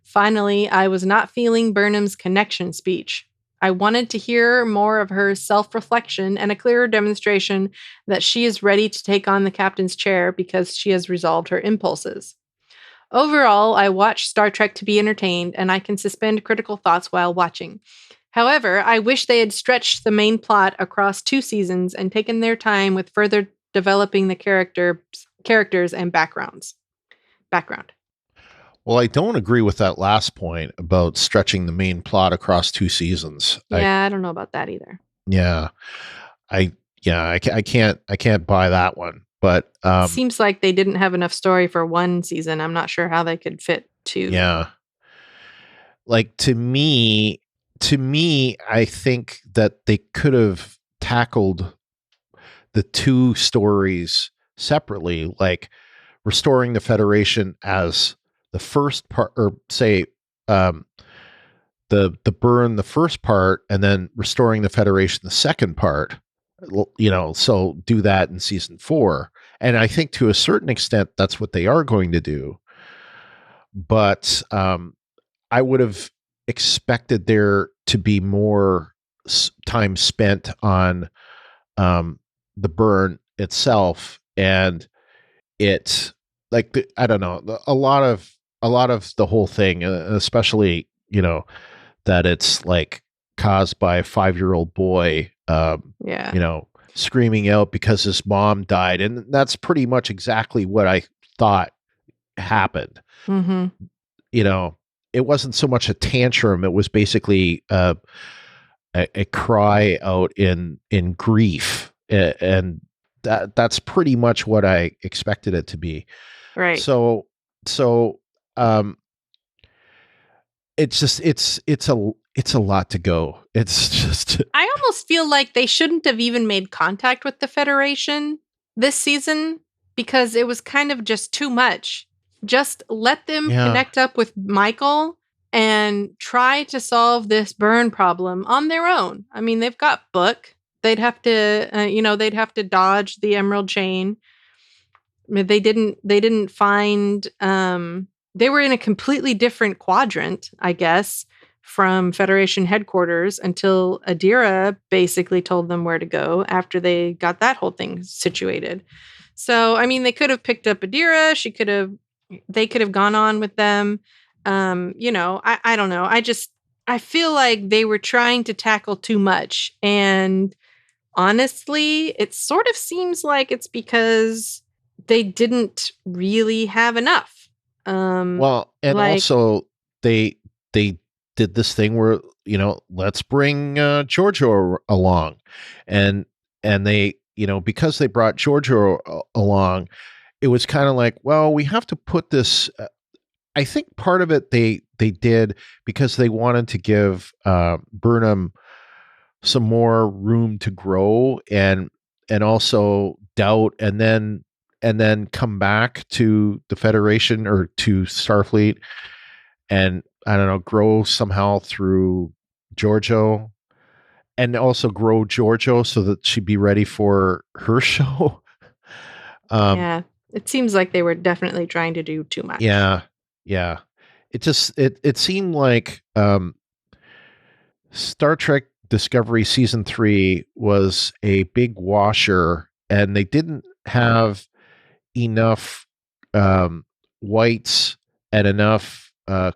Finally, I was not feeling Burnham's connection speech. I wanted to hear more of her self-reflection and a clearer demonstration that she is ready to take on the captain's chair because she has resolved her impulses. Overall, I watch Star Trek to be entertained, and I can suspend critical thoughts while watching. However, I wish they had stretched the main plot across 2 seasons and taken their time with further developing the characters and background. Well, I don't agree with that last point about stretching the main plot across 2 seasons. Yeah, I don't know about that either. Yeah. I can't buy that one. But seems like they didn't have enough story for 1 season. I'm not sure how they could fit 2. Yeah. Like to me, I think that they could have tackled the 2 stories separately, like restoring the Federation as the first part, or say the burn the first part, and then restoring the Federation the second part. So do that in season 4, and I think to a certain extent that's what they are going to do. But I would have expected there to be more time spent on the burn itself, and it, like, I don't know, a lot of the whole thing, especially that it's like caused by a 5-year-old boy, screaming out because his mom died, and that's pretty much exactly what I thought happened. Mm-hmm. It wasn't so much a tantrum; it was basically a cry out in grief, and that's pretty much what I expected it to be. Right. So it's just it's a lot to go. It's just I almost feel like they shouldn't have even made contact with the Federation this season, because it was kind of just too much. Just let them connect up with Michael and try to solve this burn problem on their own. I mean, they've got Book. They'd have to, dodge the Emerald Chain. I mean, they didn't find, they were in a completely different quadrant, I guess, from Federation headquarters until Adira basically told them where to go after they got that whole thing situated. So, I mean, they could have picked up Adira. They could have gone on with them. I don't know. I feel like they were trying to tackle too much. And honestly, it sort of seems like it's because they didn't really have enough. Also they did this thing where, let's bring Giorgio along. And they, because they brought Giorgio along, it was kind of like, well, we have to put this. I think part of it they did because they wanted to give Burnham some more room to grow and also doubt, and then come back to the Federation or to Starfleet, and I don't know, grow somehow through Giorgio, and also grow Giorgio so that she'd be ready for her show. Yeah. It seems like they were definitely trying to do too much. Yeah. It seemed like Star Trek Discovery Season 3 was a big washer, and they didn't have enough whites and enough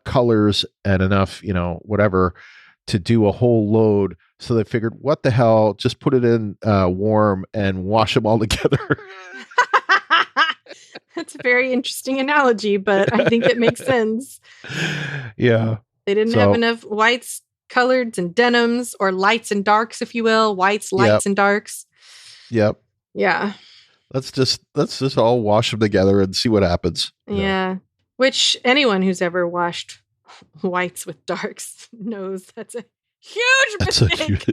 colors and enough, whatever, to do a whole load. So they figured, what the hell, just put it in warm and wash them all together. That's a very interesting analogy, but I think it makes sense. Yeah. They didn't have enough whites, coloreds, and denims, or lights and darks, if you will. Whites, lights, and darks. Yep. Yeah. Let's just all wash them together and see what happens. Yeah. Which anyone who's ever washed whites with darks knows that's a huge mistake.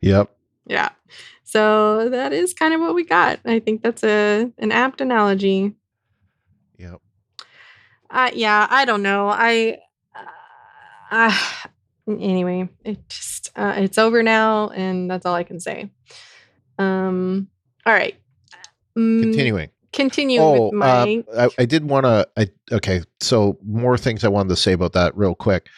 Yep. Yeah. So that is kind of what we got. I think that's an apt analogy. Yep. I don't know. Anyway, it's over now, and that's all I can say. All right. Continuing with my... I did want to... Okay, so more things I wanted to say about that real quick.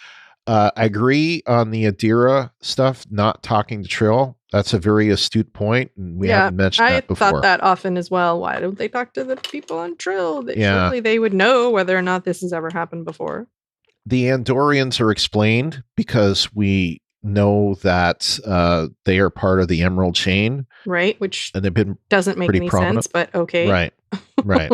I agree on the Adira stuff, not talking to Trill. That's a very astute point, and we haven't mentioned that before. I thought that often as well. Why don't they talk to the people on Trill? Surely they would know whether or not this has ever happened before. The Andorians are explained because we know that they are part of the Emerald Chain. Right, which and they've been doesn't make pretty any prominent. sense, but okay. Right, right.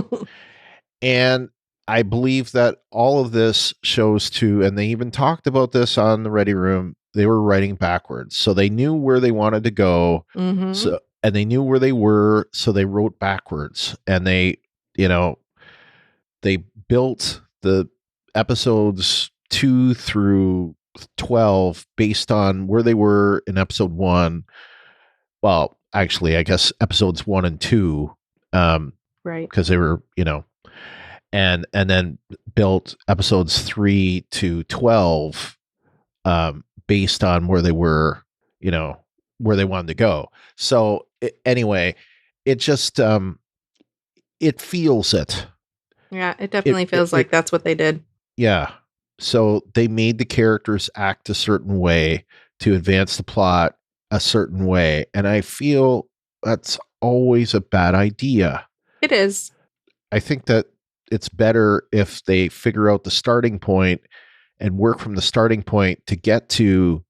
And I believe that all of this shows to, and they even talked about this on the Ready Room, they were writing backwards. So they knew where they wanted to go. Mm-hmm. So, and they knew where they were, so they wrote backwards. And they, they built the episodes 2 through 12 based on where they were in episode 1. Well, actually, I guess episodes 1 and 2. Right. Because they were, and then built episodes 3 to 12 based on where they were, where they wanted to go. So anyway, it just it feels it. Yeah, it definitely feels like that's what they did. Yeah. So they made the characters act a certain way to advance the plot a certain way. And I feel that's always a bad idea. It is. I think that it's better if they figure out the starting point and work from the starting point to get to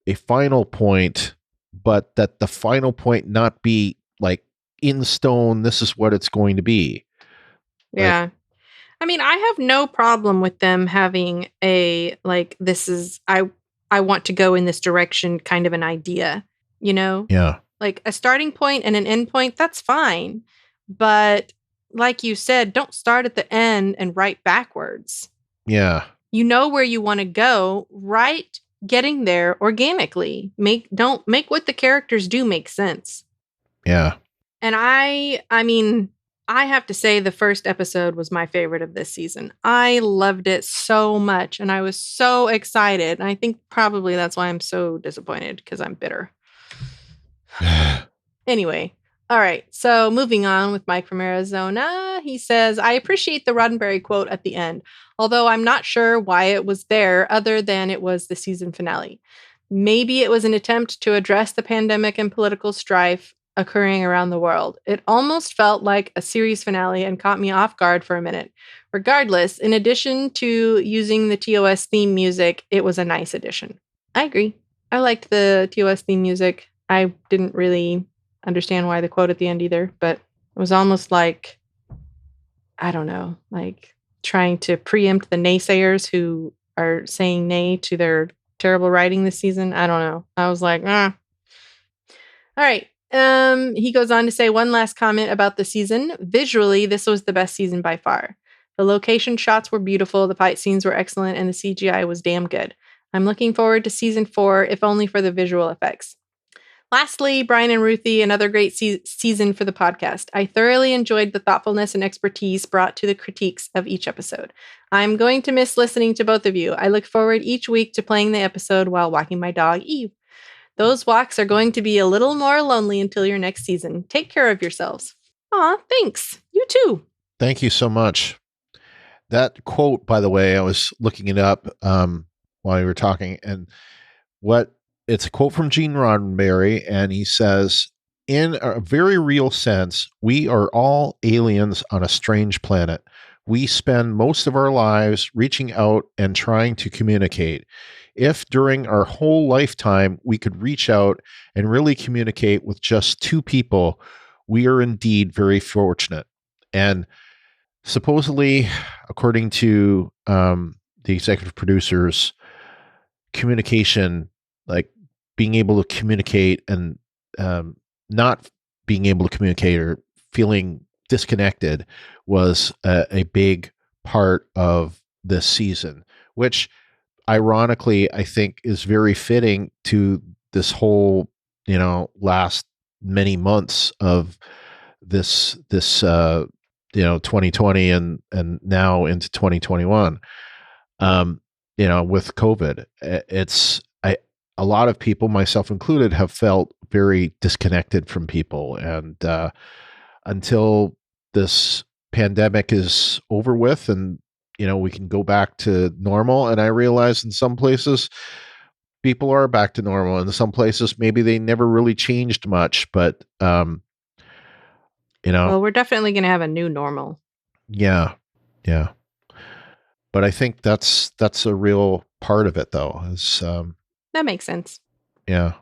a final point, but that the final point not be like in stone, this is what it's going to be. Yeah. Like, I mean, I have no problem with them having a, like, this is, I want to go in this direction kind of an idea, Yeah. Like a starting point and an end point, that's fine. But like you said, don't start at the end and write backwards. Yeah. You know where you want to go, write getting there organically. Don't make what the characters do make sense. Yeah. And I mean, I have to say the first episode was my favorite of this season. I loved it so much and I was so excited. And I think probably that's why I'm so disappointed, because I'm bitter. Anyway, all right. So moving on with Mike from Arizona. He says, I appreciate the Roddenberry quote at the end, although I'm not sure why it was there other than it was the season finale. Maybe it was an attempt to address the pandemic and political strife occurring around the world. It almost felt like a series finale and caught me off guard for a minute. Regardless, in addition to using the TOS theme music, it was a nice addition. I agree. I liked the TOS theme music. I didn't really understand why the quote at the end either, but it was almost like, I don't know, like trying to preempt the naysayers who are saying nay to their terrible writing this season. I don't know. I was like, All right. He goes on to say one last comment about the season. Visually, this was the best season by far. The location shots were beautiful, the fight scenes were excellent, and the CGI was damn good. I'm looking forward to season 4, if only for the visual effects. Lastly, Brian and Ruthie, another great season for the podcast. I thoroughly enjoyed the thoughtfulness and expertise brought to the critiques of each episode. I'm going to miss listening to both of you. I look forward each week to playing the episode while walking my dog, Eve. Those walks are going to be a little more lonely until your next season. Take care of yourselves. Aw, thanks. You too. Thank you so much. That quote, by the way, I was looking it up while you were talking, and it's a quote from Gene Roddenberry, and he says, in a very real sense, we are all aliens on a strange planet. We spend most of our lives reaching out and trying to communicate. If during our whole lifetime we could reach out and really communicate with just 2 people, we are indeed very fortunate. And supposedly, according to the executive producers, communication, like being able to communicate and not being able to communicate or feeling disconnected, was a big part of this season, which ironically, I think is very fitting to this whole, last many months of this 2020 and now into 2021. With COVID, a lot of people, myself included, have felt very disconnected from people, and until this pandemic is over with and we can go back to normal. And I realize in some places people are back to normal. In some places, maybe they never really changed much, but, Well, we're definitely going to have a new normal. Yeah. Yeah. But I think that's a real part of it, though, is, that makes sense. Yeah.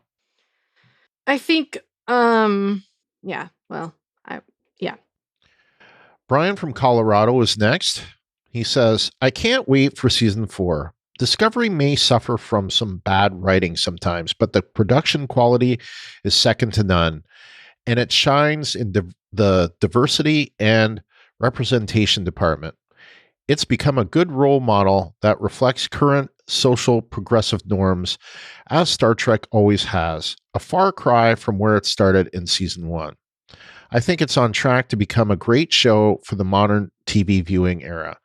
I think, yeah, well, yeah. Brian from Colorado is next. He says, I can't wait for season 4. Discovery may suffer from some bad writing sometimes, but the production quality is second to none, and it shines in the diversity and representation department. It's become a good role model that reflects current social progressive norms, as Star Trek always has, a far cry from where it started in season 1. I think it's on track to become a great show for the modern TV viewing era.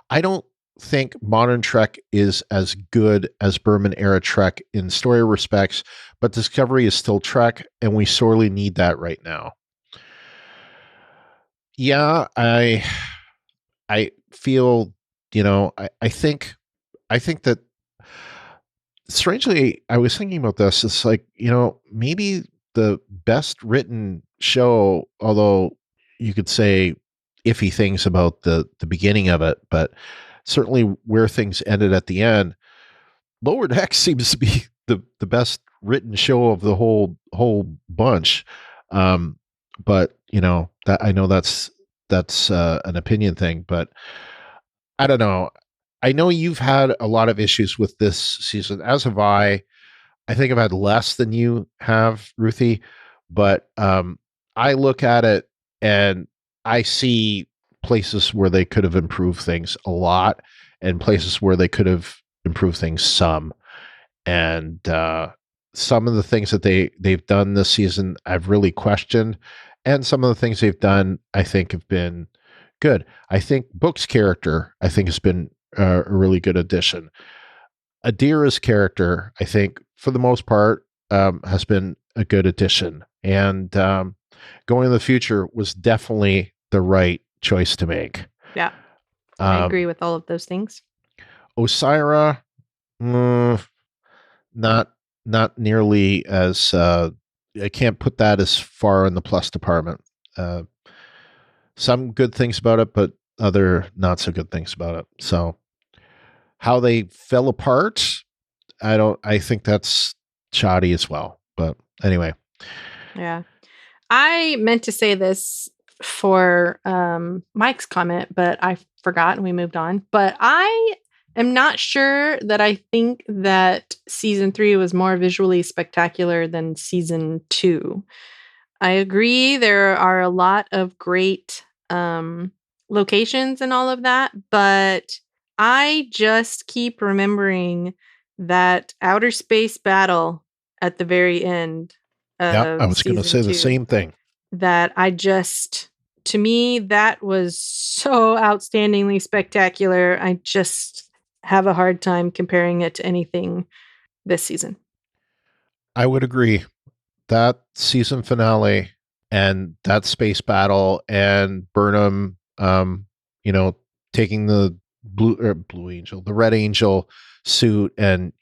I don't think modern Trek is as good as Berman era Trek in story respects, but Discovery is still Trek, and we sorely need that right now. Yeah, I feel, I think that strangely, I was thinking about this. It's like, maybe the best written show, although you could say iffy things about the beginning of it, but certainly where things ended at the end, Lower Decks seems to be the best written show of the whole bunch. But that I know that's an opinion thing, but I don't know. I know you've had a lot of issues with this season, as have I. I think I've had less than you have, Ruthie, but I look at it and I see places where they could have improved things a lot and places where they could have improved things some. And some of the things that they've done this season, I've really questioned. And some of the things they've done, I think, have been good. I think Book's character, has been a really good addition. Adira's character, I think, for the most part, has been a good addition. And going in the future was definitely the right choice to make. Yeah. I agree with all of those things. Osira, not nearly as I can't put that as far in the plus department. Some good things about it, but other not so good things about it. So how they fell apart, I think that's shoddy as well. But anyway. Yeah. I meant to say this for Mike's comment, but I forgot and we moved on. But I am not sure that I think that season 3 was more visually spectacular than season 2. I agree there are a lot of great locations and all of that, but I just keep remembering that outer space battle at the very end. Yeah, I was going to say the same thing. That to me, that was so outstandingly spectacular. I just have a hard time comparing it to anything this season. I would agree. That season finale and that space battle and Burnham, taking the the Red Angel suit and,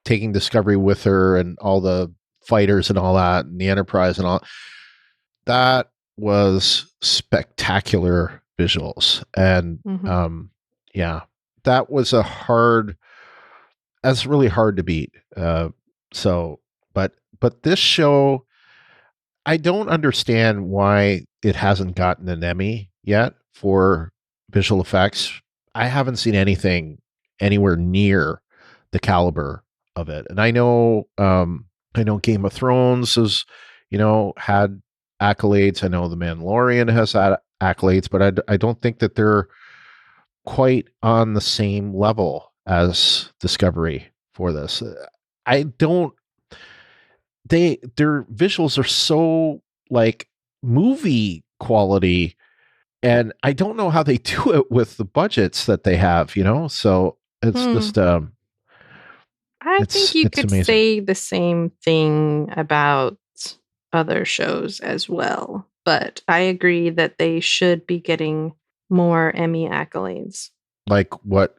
taking Discovery with her and all the fighters and all that and the Enterprise and all that was spectacular visuals. And that was that's really hard to beat. But this show, I don't understand why it hasn't gotten an Emmy yet for visual effects. I haven't seen anything anywhere near the caliber of it. And I know Game of Thrones has, had accolades. I know The Mandalorian has had accolades, but I don't think that they're quite on the same level as Discovery for this. Their visuals are so like movie quality, and I don't know how they do it with the budgets that they have, so it's just I think you could amazing. say the same thing about other shows as well, but I agree that they should be getting more Emmy accolades. Like what?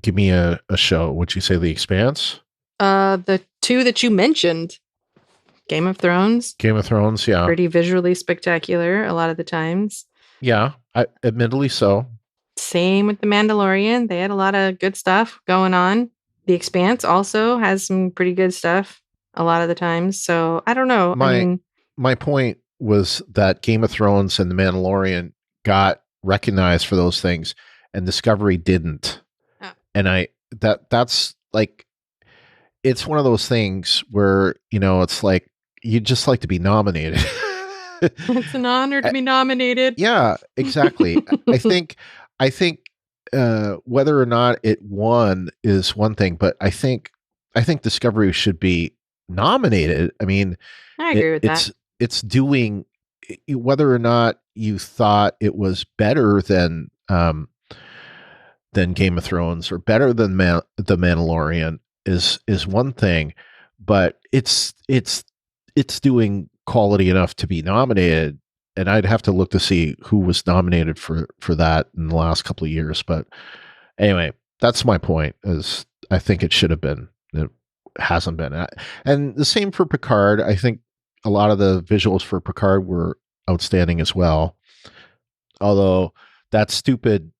Give me a show. Would you say The Expanse? The two that you mentioned. Game of Thrones, yeah. Pretty visually spectacular a lot of the times. Yeah, admittedly so. Same with The Mandalorian. They had a lot of good stuff going on. The Expanse also has some pretty good stuff a lot of the times. So I don't know. My point was that Game of Thrones and The Mandalorian got recognized for those things, and Discovery didn't. Oh. And that's like, it's one of those things where, it's like, you'd just like to be nominated. It's an honor to be nominated. Yeah, exactly. I think whether or not it won is one thing, but I think Discovery should be nominated. I mean, I agree with that. It's doing, whether or not you thought it was better than Game of Thrones or better than The Mandalorian is one thing, but it's doing quality enough to be nominated. And I'd have to look to see who was nominated for that in the last couple of years. But anyway, that's my point, is I think it should have been. It hasn't been. And the same for Picard. I think a lot of the visuals for Picard were outstanding as well. Although that stupid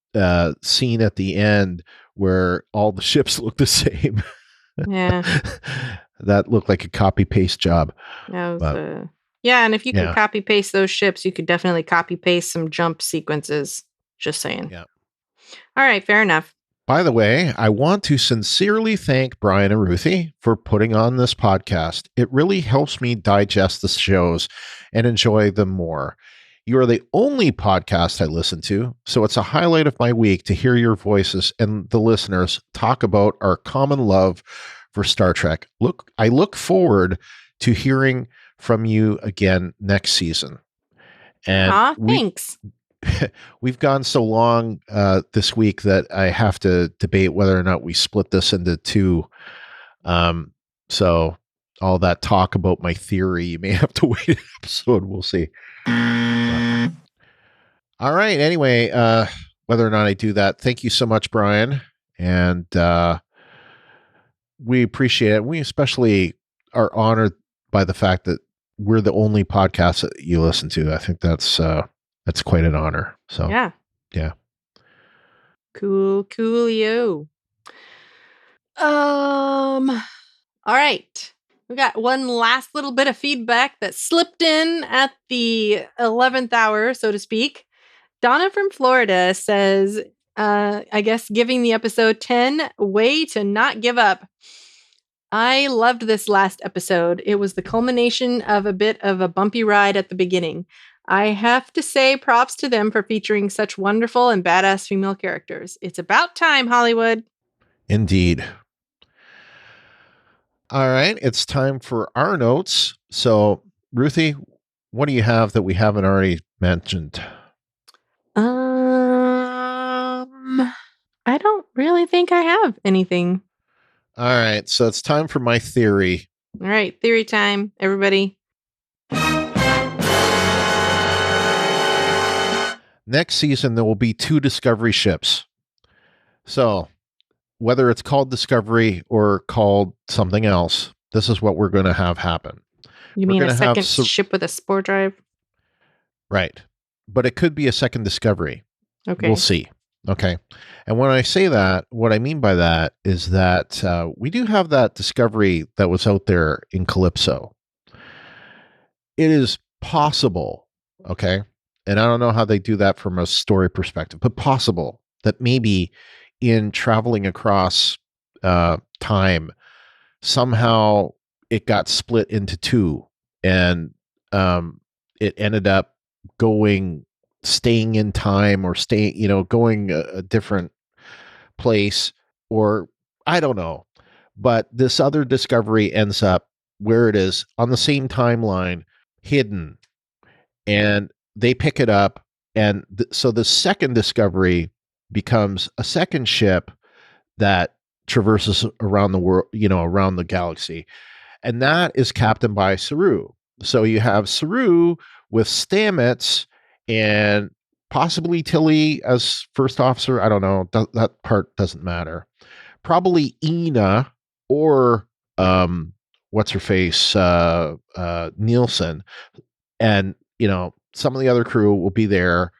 scene at the end where all the ships look the same. Yeah. That looked like a copy-paste job. That was, yeah, and if you could copy-paste those ships, you could definitely copy-paste some jump sequences. Just saying. Yeah. All right, fair enough. By the way, I want to sincerely thank Brian and Ruthie for putting on this podcast. It really helps me digest the shows and enjoy them more. You are the only podcast I listen to, so it's a highlight of my week to hear your voices and the listeners talk about our common love for Star Trek. I look forward to hearing from you again next season. And thanks. We've gone so long this week that I have to debate whether or not we split this into two. So all that talk about my theory, you may have to wait an episode. We'll see. All right. Anyway, whether or not I do that, thank you so much, Brian. And we appreciate it. We especially are honored by the fact that we're the only podcast that you listen to. I think that's quite an honor. So yeah. Coolio. All right. We got one last little bit of feedback that slipped in at the 11th hour, so to speak. Donna from Florida says, I guess giving the episode 10 way to not give up. I loved this last episode. It was the culmination of a bit of a bumpy ride at the beginning. I have to say props to them for featuring such wonderful and badass female characters. It's about time, Hollywood. Indeed. All right, it's time for our notes. So, Ruthie, what do you have that we haven't already mentioned? I don't really think I have anything. All right, so it's time for my theory. All right, theory time, everybody. Next season, there will be 2 Discovery ships. So, whether it's called Discovery or called something else, this is what we're going to have happen. You mean a second ship with a spore drive? Right. But it could be a second Discovery. Okay. We'll see. Okay. And when I say that, what I mean by that is that we do have that Discovery that was out there in Calypso. It is possible, okay? And I don't know how they do that from a story perspective, but possible that maybe in traveling across time, somehow it got split into 2 and it ended up staying in time or going a different place, or I don't know. But this other Discovery ends up where it is on the same timeline, hidden, and they pick it up. And so the second Discovery becomes a second ship that traverses around the world, around the galaxy. And that is captained by Saru. So you have Saru with Stamets and possibly Tilly as first officer. I don't know. That part doesn't matter. Probably Ina or what's her face, Nielsen. And, some of the other crew will be there.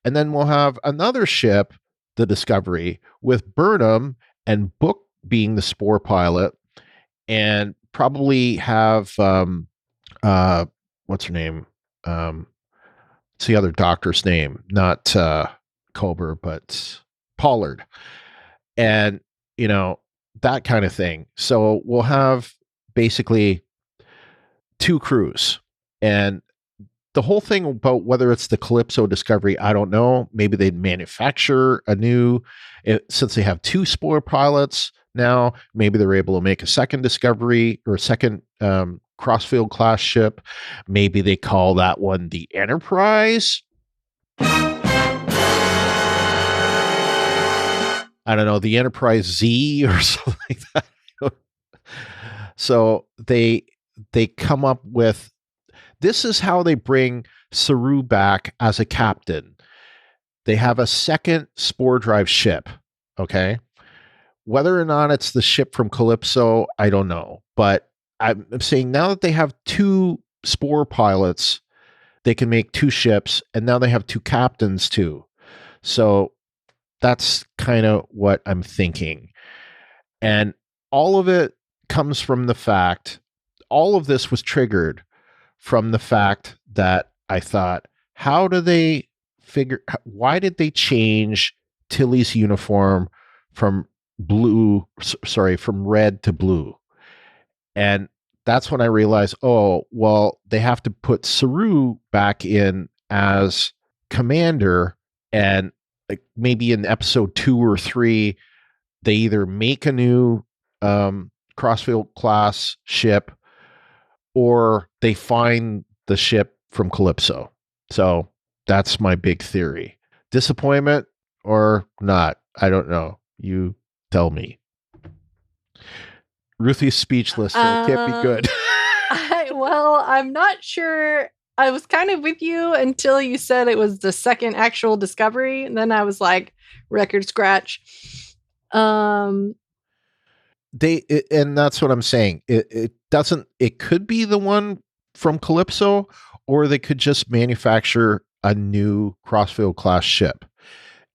And then we'll have another ship, the Discovery, with Burnham and being the spore pilot, and probably have what's her name? It's the other doctor's name, not Culber, but Pollard, and that kind of thing. So we'll have basically 2 crews, and the whole thing about whether it's the Calypso Discovery, I don't know. Maybe they'd manufacture a new, since they have 2 spore pilots now, maybe they're able to make a second Discovery or a second Crossfield class ship. Maybe they call that one the Enterprise. I don't know, the Enterprise Z or something like that. So they come up with, this is how they bring Saru back as a captain. They have a second spore drive ship, okay? Whether or not it's the ship from Calypso, I don't know. But I'm saying now that they have 2 spore pilots, they can make 2 ships, and now they have 2 captains too. So that's kind of what I'm thinking. And all of it comes from the fact, all of this was triggered from the fact that I thought, why did they change Tilly's uniform from red to blue? And that's when I realized, oh, well, they have to put Saru back in as commander, and like maybe in episode 2 or 3, they either make a new Crossfield class ship, or they find the ship from Calypso. So that's my big theory. Disappointment or not? I don't know. You tell me. Ruthie's speechless, so it can't be good. I'm not sure. I was kind of with you until you said it was the second actual Discovery, and then I was like, record scratch. And that's what I'm saying. It doesn't. It could be the one from Calypso, or they could just manufacture a new Crossfield class ship.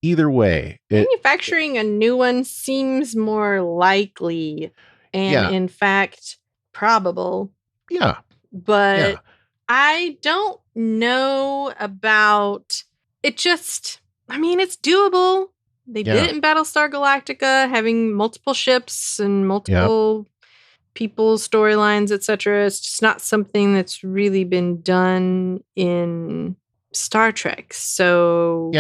Either way, manufacturing a new one seems more likely, and in fact, probable. Yeah, but I don't know about it. Just, I mean, it's doable. They did it in Battlestar Galactica, having multiple ships and multiple people's storylines, etc. It's just not something that's really been done in Star Trek. So,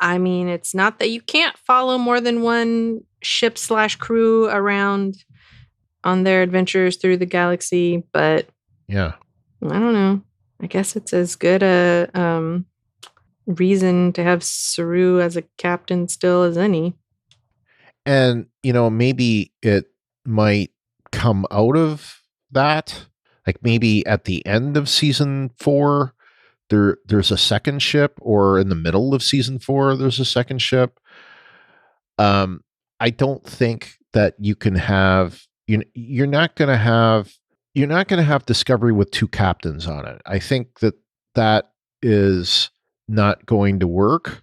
I mean, it's not that you can't follow more than one ship / crew around on their adventures through the galaxy, but I don't know. I guess it's as good a reason to have Saru as a captain still as any. And, maybe it might come out of that. Like maybe at the end of season 4, there's a second ship, or in the middle of season 4, there's a second ship. I don't think that you can have, you're not going to have Discovery with 2 captains on it. I think that is not going to work.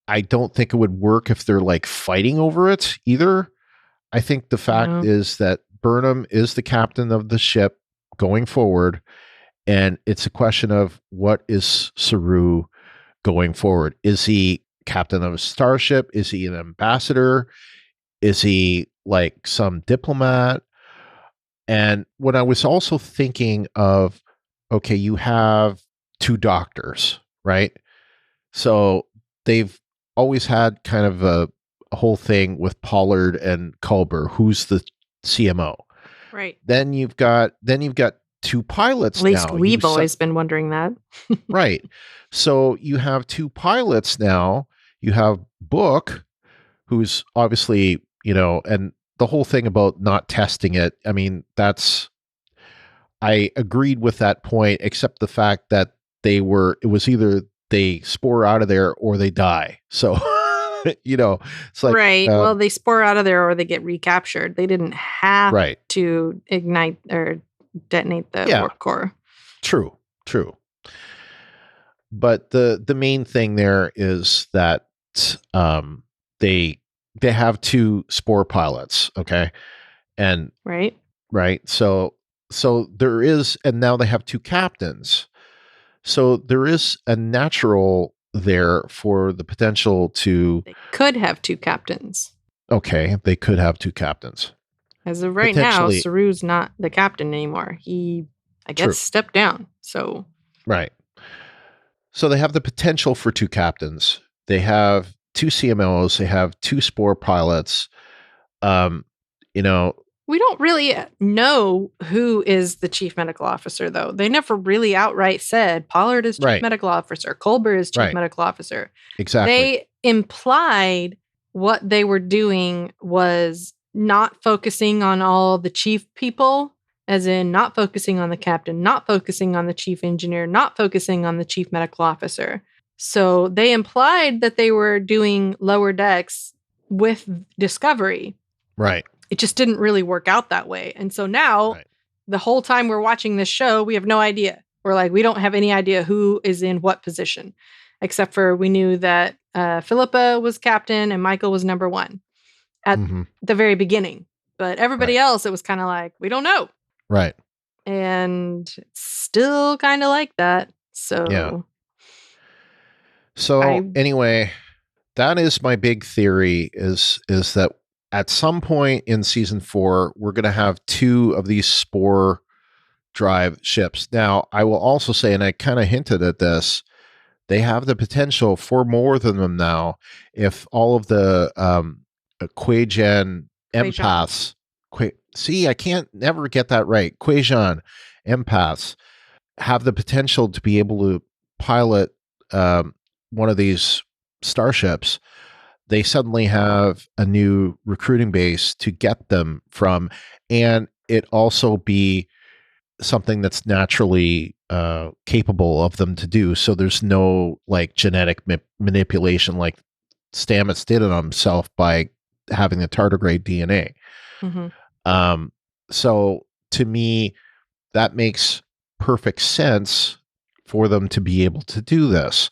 I don't think it would work if they're like fighting over it either. I think the fact is that Burnham is the captain of the ship going forward, and it's a question of what is Saru going forward. Is he captain of a starship? Is he an ambassador? Is he like some diplomat? And when I was also thinking of, okay, you have 2 doctors, right? So they've always had kind of a whole thing with Pollard and Culber, who's the CMO. Right. Then you've got 2 pilots now. At least we've always been wondering that. Right. So you have 2 pilots now. You have Book, who's obviously, and the whole thing about not testing it, I mean, I agreed with that point, except the fact that it was either they spore out of there or they die. So, it's like, right. Well, they spore out of there or they get recaptured. They didn't have to ignite or detonate the warp core. True. But the main thing there is that they they have 2 spore pilots. Okay. And Right. So there is, and now they have 2 captains. So there is a natural there for the potential to. They could have 2 captains. Okay. They could have 2 captains. As of right now, Saru's not the captain anymore. He, I guess, stepped down. So. Right. So they have the potential for 2 captains. They have 2 CMOs. They have 2 spore pilots. We don't really know who is the chief medical officer, though. They never really outright said Pollard is chief medical officer, Culber is chief medical officer. Exactly. They implied what they were doing was not focusing on all the chief people, as in not focusing on the captain, not focusing on the chief engineer, not focusing on the chief medical officer. So they implied that they were doing lower decks with Discovery. Right. It just didn't really work out that way. And so now, the whole time we're watching this show, we have no idea. We're like, we don't have any idea who is in what position, except for we knew that Philippa was captain and Michael was number 1 at the very beginning. But everybody else, it was kind of like, we don't know. Right. And it's still kind of like that. So, yeah. So anyway, that is my big theory is that at some point in season 4, we're going to have 2 of these spore drive ships. Now, I will also say, and I kind of hinted at this, they have the potential for more than them now if all of the Quajan empaths. See, I can't never get that right. Quajan empaths have the potential to be able to pilot one of these starships. They suddenly have a new recruiting base to get them from, and it also be something that's naturally capable of them to do. So there's no like genetic manipulation like Stamets did it on himself by having the tardigrade DNA. So to me, that makes perfect sense for them to be able to do this.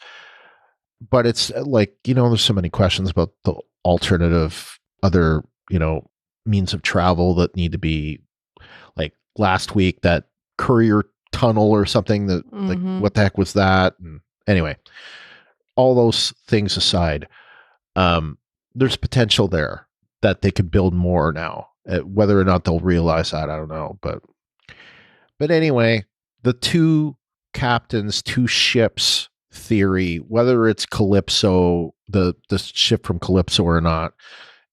But it's like, there's so many questions about the alternative other, means of travel that need to be, like last week, that courier tunnel or something that like, what the heck was that? And anyway, all those things aside, there's potential there that they could build more now. Whether or not they'll realize that, I don't know. But anyway, the 2 captains, 2 ships theory, whether it's Calypso, the ship from Calypso or not,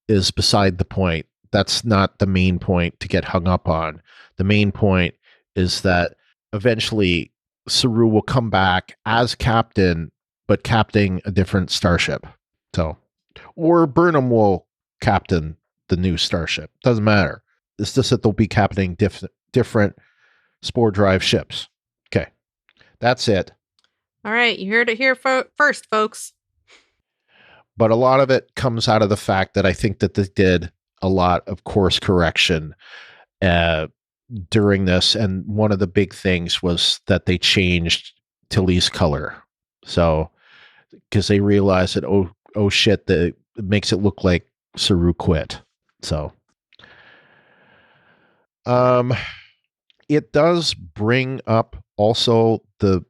is beside the point. That's not the main point to get hung up on. The main point is that eventually Saru will come back as captain, but captaining a different starship. So, or Burnham will captain the new starship. Doesn't matter. It's just that they'll be captaining different spore drive ships. Okay. That's it. All right, you heard it here first, folks. But a lot of it comes out of the fact that I think that they did a lot of course correction during this. And one of the big things was that they changed Tilly's color. So, because they realized that, oh shit, that it makes it look like Saru quit. So, it does bring up also the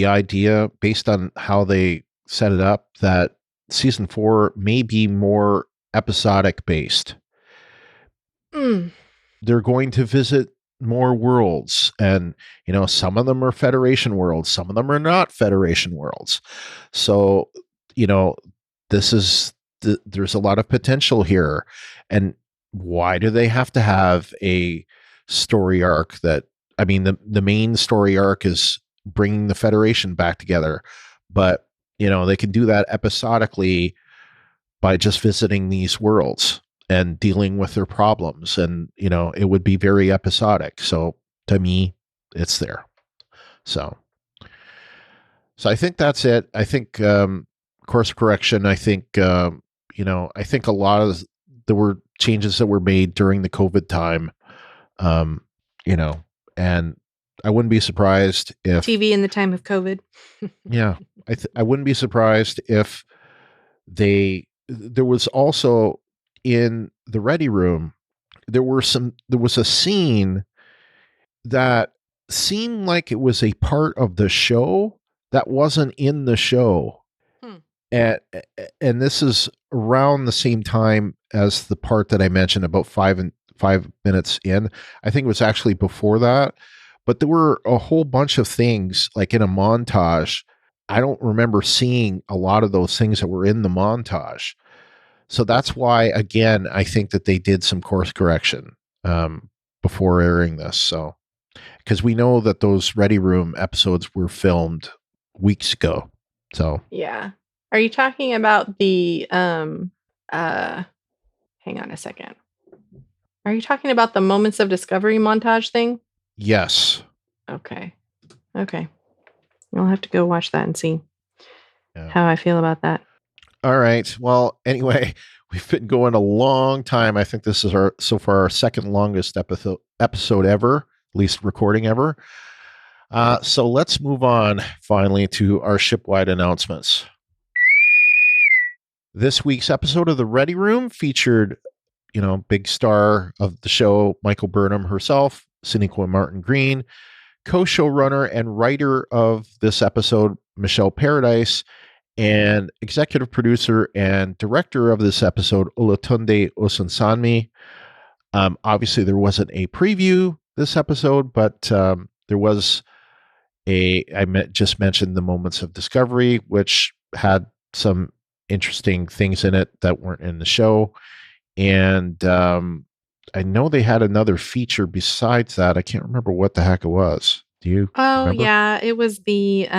idea, based on how they set it up, that season 4 may be more episodic based. They're going to visit more worlds, and some of them are Federation worlds, some of them are not Federation worlds. So there's a lot of potential here. And why do they have to have a story arc that, the main story arc is bringing the Federation back together, but they can do that episodically by just visiting these worlds and dealing with their problems, and it would be very episodic. So to me, it's there. So I think that's it. I think course correction. I think I think a lot of there were changes that were made during the COVID time, and I wouldn't be surprised if TV in the time of COVID. Yeah, I wouldn't be surprised if there was also in the Ready Room, there was a scene that seemed like it was a part of the show that wasn't in the show. And this is around the same time as the part that I mentioned about 5 minutes in. I think it was actually before that, but there were a whole bunch of things like in a montage. I don't remember seeing a lot of those things that were in the montage. So that's why, again, I think that they did some course correction before airing this. So, because we know that those Ready Room episodes were filmed weeks ago. So yeah. Are you talking about the hang on a second. Are you talking about the Moments of Discovery montage thing? Yes. Okay. You'll have to go watch that and see how I feel about that. All right. Well, anyway, we've been going a long time. I think this is our second longest episode ever, at least recording ever. So let's move on finally to our shipwide announcements. This week's episode of the Ready Room featured, big star of the show, Michael Burnham herself, Sonequa Martin Green, co-showrunner and writer of this episode, Michelle Paradise, and executive producer and director of this episode, Olatunde Osunsanmi. Obviously, there wasn't a preview this episode, but there was just mentioned the Moments of Discovery, which had some interesting things in it that weren't in the show. And I know they had another feature besides that. I can't remember what the heck it was. Do you remember? Yeah, it was the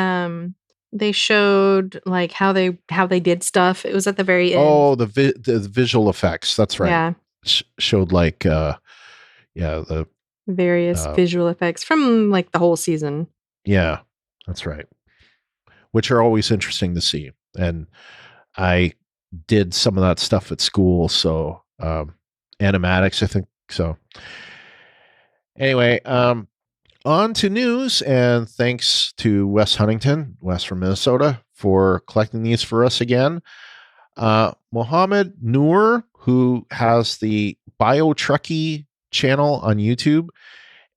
they showed like how they did stuff. It was at the very end. Oh, the visual effects. That's right. Yeah. Showed like the various visual effects from like the whole season. Yeah, that's right. Which are always interesting to see. And I did some of that stuff at school, so animatics, I think. So anyway, on to news, and thanks to Wes Huntington, Wes from Minnesota, for collecting these for us again. Mohammed Noor, who has the BioTrucky channel on YouTube,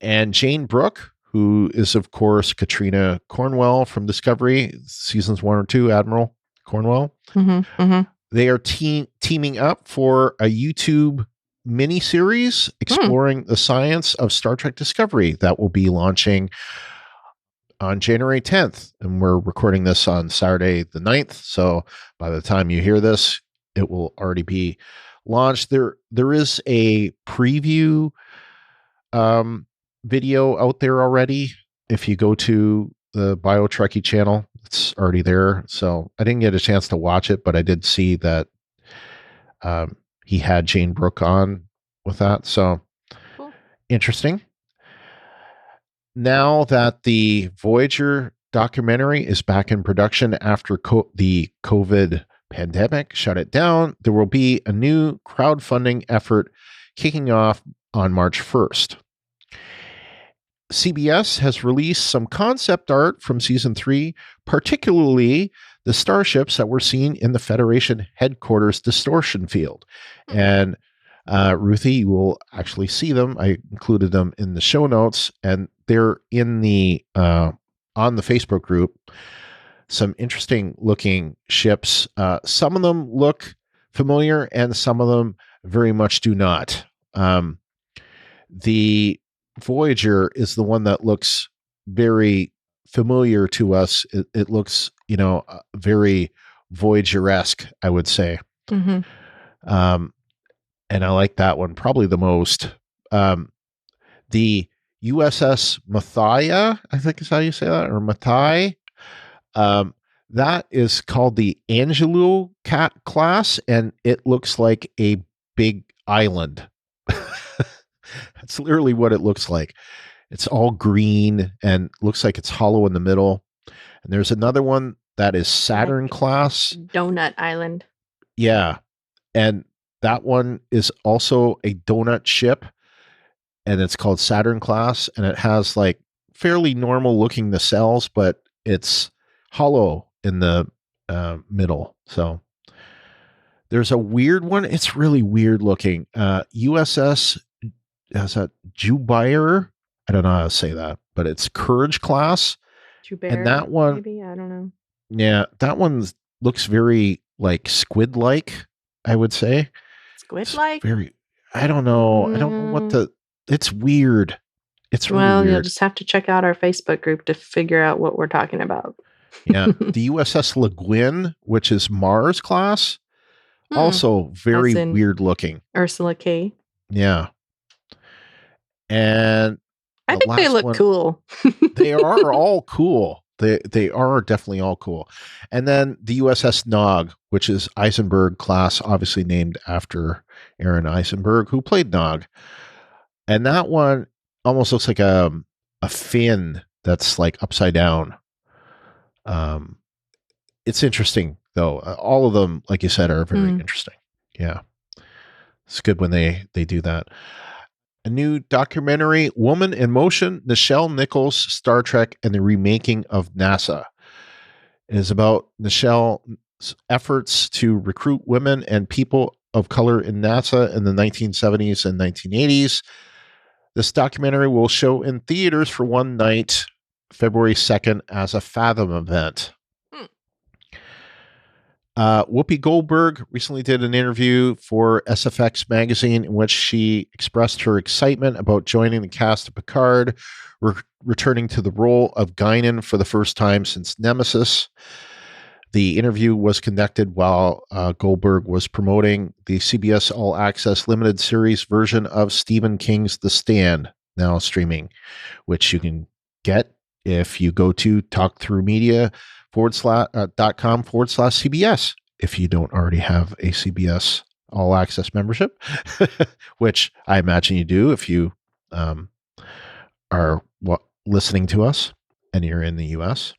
and Jane Brooke, who is, of course, Katrina Cornwell from Discovery, seasons 1 or 2, Admiral Cornwell. Mm-hmm, mm-hmm. They are teaming up for a YouTube mini-series exploring the science of Star Trek Discovery that will be launching on January 10th. And we're recording this on Saturday the 9th. So by the time you hear this, it will already be launched. There is a preview video out there already. If you go to the BioTrucky channel, it's already there. So I didn't get a chance to watch it, but I did see that he had Jane Brooke on with that. So cool. Interesting. Now that the Voyager documentary is back in production after the COVID pandemic shut it down, there will be a new crowdfunding effort kicking off on March 1st. CBS has released some concept art from season 3, particularly the starships that were seen in the Federation headquarters distortion field. And Ruthie, you will actually see them. I included them in the show notes, and they're in the on the Facebook group. Some interesting looking ships. Some of them look familiar, and some of them very much do not. The Voyager is the one that looks very familiar to us. It looks, very Voyager-esque, I would say. Mm-hmm. And I like that one probably the most. The USS Mathia, I think is how you say that, or Mathai. That is called the Angelo class, and it looks like a big island. That's literally what it looks like. It's all green and looks like it's hollow in the middle. And there's another one that is Saturn class. Donut Island. Yeah. And that one is also a donut ship, and it's called Saturn class, and it has like fairly normal looking nacelles, but it's hollow in the middle. So There's a weird one. It's really weird looking. USS has a Jubair. I don't know how to say that, but it's Courage class. Jubair, and that one, maybe? I don't know. Yeah, that one looks very like squid-like, I would say. Squid-like? I don't know. I don't know it's weird. It's really weird. You'll just have to check out our Facebook group to figure out what we're talking about. Yeah. The USS Le Guin, which is Mars class, also very weird looking. Ursula K. Yeah. And I think they look cool. They are all cool. They are definitely all cool. And then the USS Nog, which is Eisenberg class, obviously named after Aaron Eisenberg, who played Nog. And that one almost looks like a fin that's like upside down. It's interesting though. All of them, like you said, are very interesting. Yeah. It's good when they do that. A new documentary, Woman in Motion, Nichelle Nichols, Star Trek, and the Remaking of NASA. It is about Nichelle's efforts to recruit women and people of color in NASA in the 1970s and 1980s. This documentary will show in theaters for one night, February 2nd, as a Fathom event. Whoopi Goldberg recently did an interview for SFX magazine in which she expressed her excitement about joining the cast of Picard, returning to the role of Guinan for the first time since Nemesis. The interview was conducted while Goldberg was promoting the CBS All Access limited series version of Stephen King's The Stand, now streaming, which you can get if you go to talkthroughmedia.com/CBS if you don't already have a CBS All Access membership, which I imagine you do if you are listening to us and you're in the US.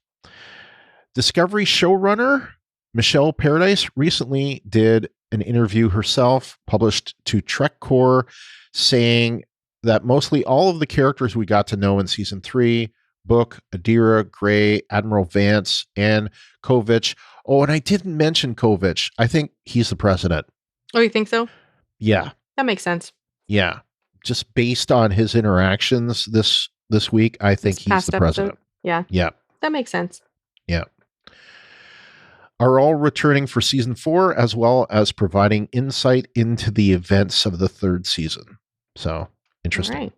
Discovery showrunner Michelle Paradise recently did an interview herself published to TrekCore saying that mostly all of the characters we got to know in season 3, Book, Adira, Gray, Admiral Vance, and Kovich. Oh, and I didn't mention Kovich. I think he's the president. Oh, you think so? Yeah. That makes sense. Yeah. Just based on his interactions this week, I think he's the president. Episode? Yeah. Yeah. That makes sense. Yeah. Are all returning for season 4, as well as providing insight into the events of the 3rd season. So, interesting. Right.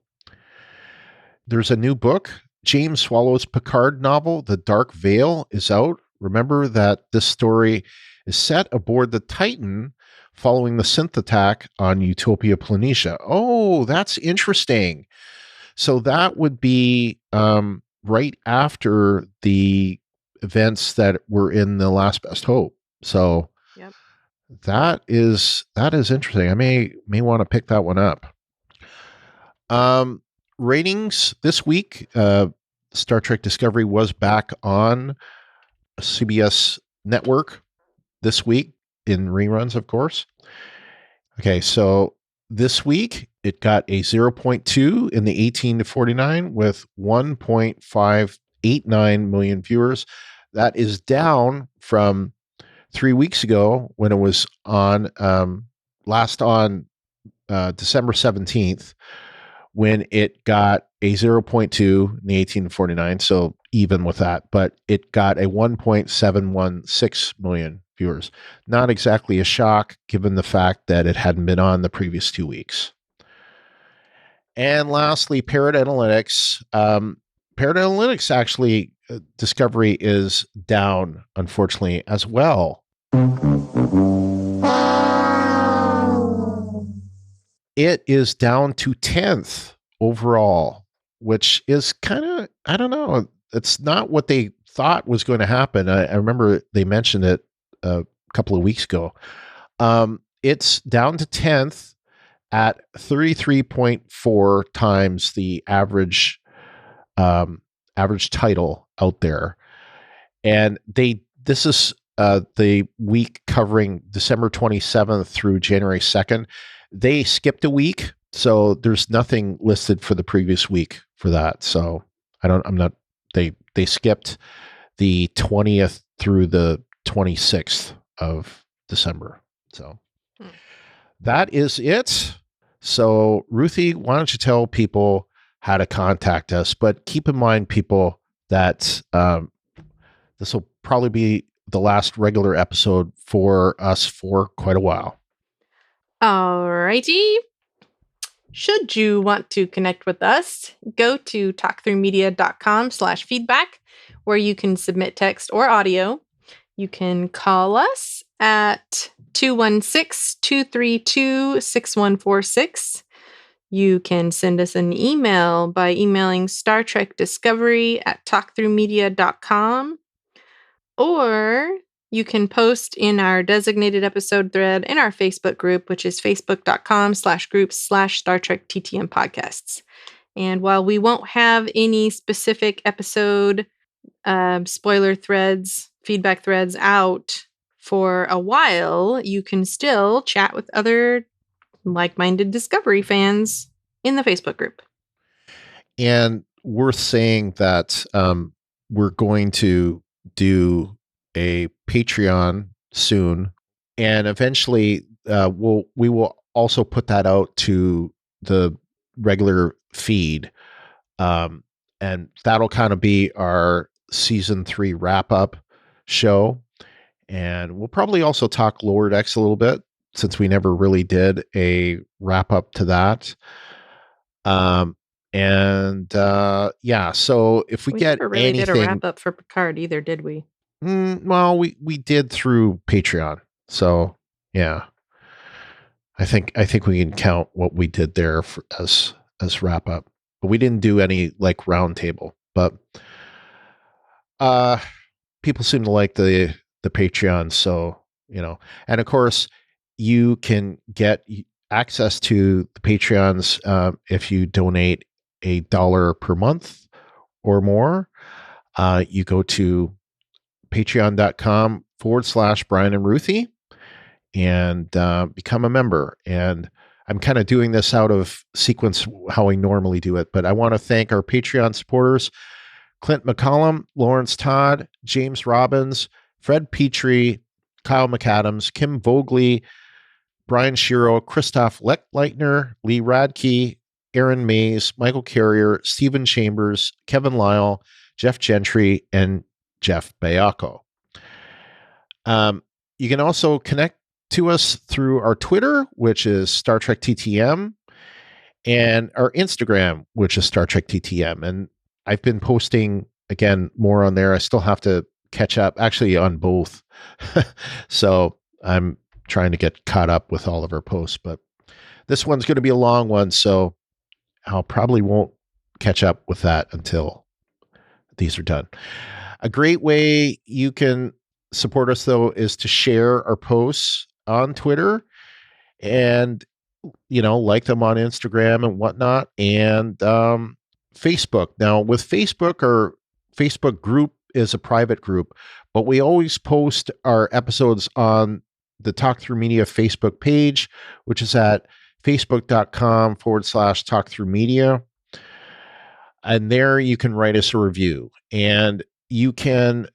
There's a new book. James Swallow's Picard novel, The Dark Veil, is out. Remember that this story is set aboard the Titan following the synth attack on Utopia Planitia. Oh, that's interesting. So that would be right after the events that were in The Last Best Hope. So that is interesting. I may want to pick that one up. Ratings this week. Star Trek Discovery was back on CBS network this week in reruns, of course. Okay, so this week it got a 0.2 in the 18 to 49 with 1.589 million viewers. That is down from 3 weeks ago when it was on last on December 17th when it got a 0.2 in the 18 to 49. So even with that, but it got a 1.716 million viewers. Not exactly a shock given the fact that it hadn't been on the previous 2 weeks. And lastly, Parrot Analytics. Parrot Analytics actually, Discovery is down, unfortunately, as well. It is down to 10th overall, which is kind of, I don't know, it's not what they thought was going to happen. I remember they mentioned it a couple of weeks ago. It's down to 10th at 33.4 times the average title out there. And this is the week covering December 27th through January 2nd. They skipped a week, so there's nothing listed for the previous week for that. So they skipped the 20th through the 26th of December. So that is it. So Ruthie, why don't you tell people how to contact us? But keep in mind, people, that this will probably be the last regular episode for us for quite a while. Alrighty. Should you want to connect with us, go to talkthroughmedia.com/feedback, where you can submit text or audio. You can call us at 216-232-6146. You can send us an email by emailing Star Trek Discovery at talkthroughmedia.com, or you can post in our designated episode thread in our Facebook group, which is facebook.com/groups/Star Trek TTM podcasts. And while we won't have any specific episode spoiler threads, feedback threads out for a while, you can still chat with other like-minded Discovery fans in the Facebook group. And worth saying that we're going to do a Patreon soon, and eventually we will also put that out to the regular feed, and that'll kind of be our season 3 wrap-up show. And we'll probably also talk Lower Decks a little bit, since we never really did a wrap-up to that. Yeah, so if we get never really anything, did a wrap-up for Picard either, did we? Well, we did through Patreon, so yeah, I think we can count what we did there as wrap up, but we didn't do any like roundtable. But people seem to like the Patreon, so and of course you can get access to the Patreons if you donate $1 per month or more. You go to patreon.com/Brian and Ruthie and become a member. And I'm kind of doing this out of sequence how I normally do it, but I want to thank our Patreon supporters: Clint McCollum, Lawrence Todd, James Robbins, Fred Petrie, Kyle McAdams, Kim Vogley, Brian Shiro, Christoph Leitner, Lee Radke, Aaron Mays, Michael Carrier, Stephen Chambers, Kevin Lyle, Jeff Gentry, and Jeff Bayako. You can also connect to us through our Twitter, which is Star Trek TTM, and our Instagram, which is Star Trek TTM. And I've been posting, again, more on there. I still have to catch up, actually, on both. So I'm trying to get caught up with all of our posts. But this one's going to be a long one, so I'll probably won't catch up with that until these are done. A great way you can support us, though, is to share our posts on Twitter and, like them on Instagram and whatnot, and Facebook. Now, with Facebook, our Facebook group is a private group, but we always post our episodes on the Talk Through Media Facebook page, which is at facebook.com/talkthroughmedia. And there you can write us a review. And you can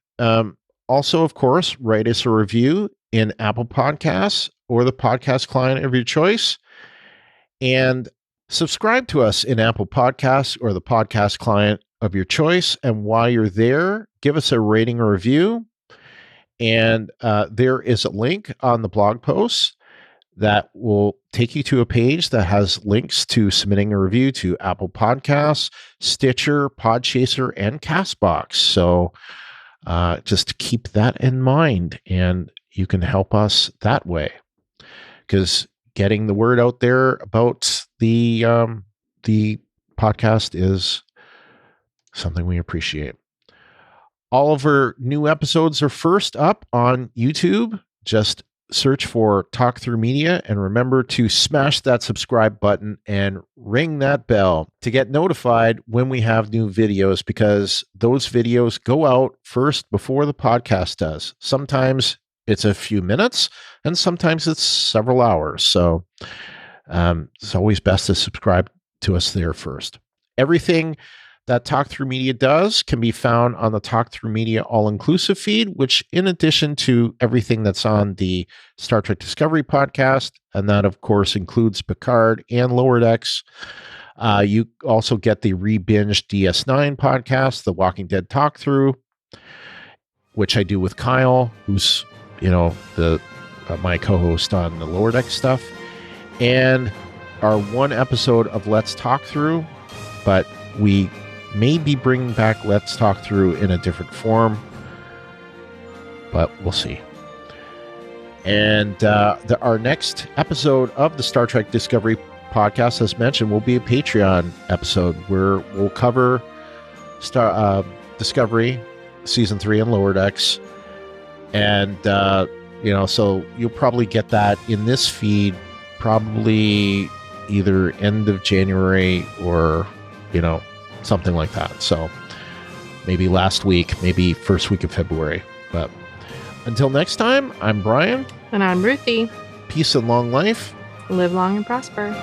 also, of course, write us a review in Apple Podcasts or the podcast client of your choice. And subscribe to us in Apple Podcasts or the podcast client of your choice. And while you're there, give us a rating or review. And there is a link on the blog post that will take you to a page that has links to submitting a review to Apple Podcasts, Stitcher, Podchaser, and CastBox. So just keep that in mind, and you can help us that way, because getting the word out there about the podcast is something we appreciate. All of our new episodes are first up on YouTube. Just search for Talk Through Media, and remember to smash that subscribe button and ring that bell to get notified when we have new videos, because those videos go out first before the podcast does. Sometimes it's a few minutes, and sometimes it's several hours. So it's always best to subscribe to us there first. Everything that Talk Through Media does can be found on the Talk Through Media all-inclusive feed, which in addition to everything that's on the Star Trek Discovery podcast, and that of course includes Picard and Lower Decks, you also get the re-binged DS9 podcast, the Walking Dead Talk Through, which I do with Kyle, who's, the my co-host on the Lower Deck stuff, and our one episode of Let's Talk Through, but we may be bringing back Let's Talk Through in a different form, but we'll see. And our next episode of the Star Trek Discovery podcast, as mentioned, will be a Patreon episode where we'll cover Discovery Season 3 and Lower Decks. And, so you'll probably get that in this feed probably either end of January or, something like that. So maybe last week, maybe first week of February. But until next time, I'm Brian. And I'm Ruthie. Peace and long life. Live long and prosper.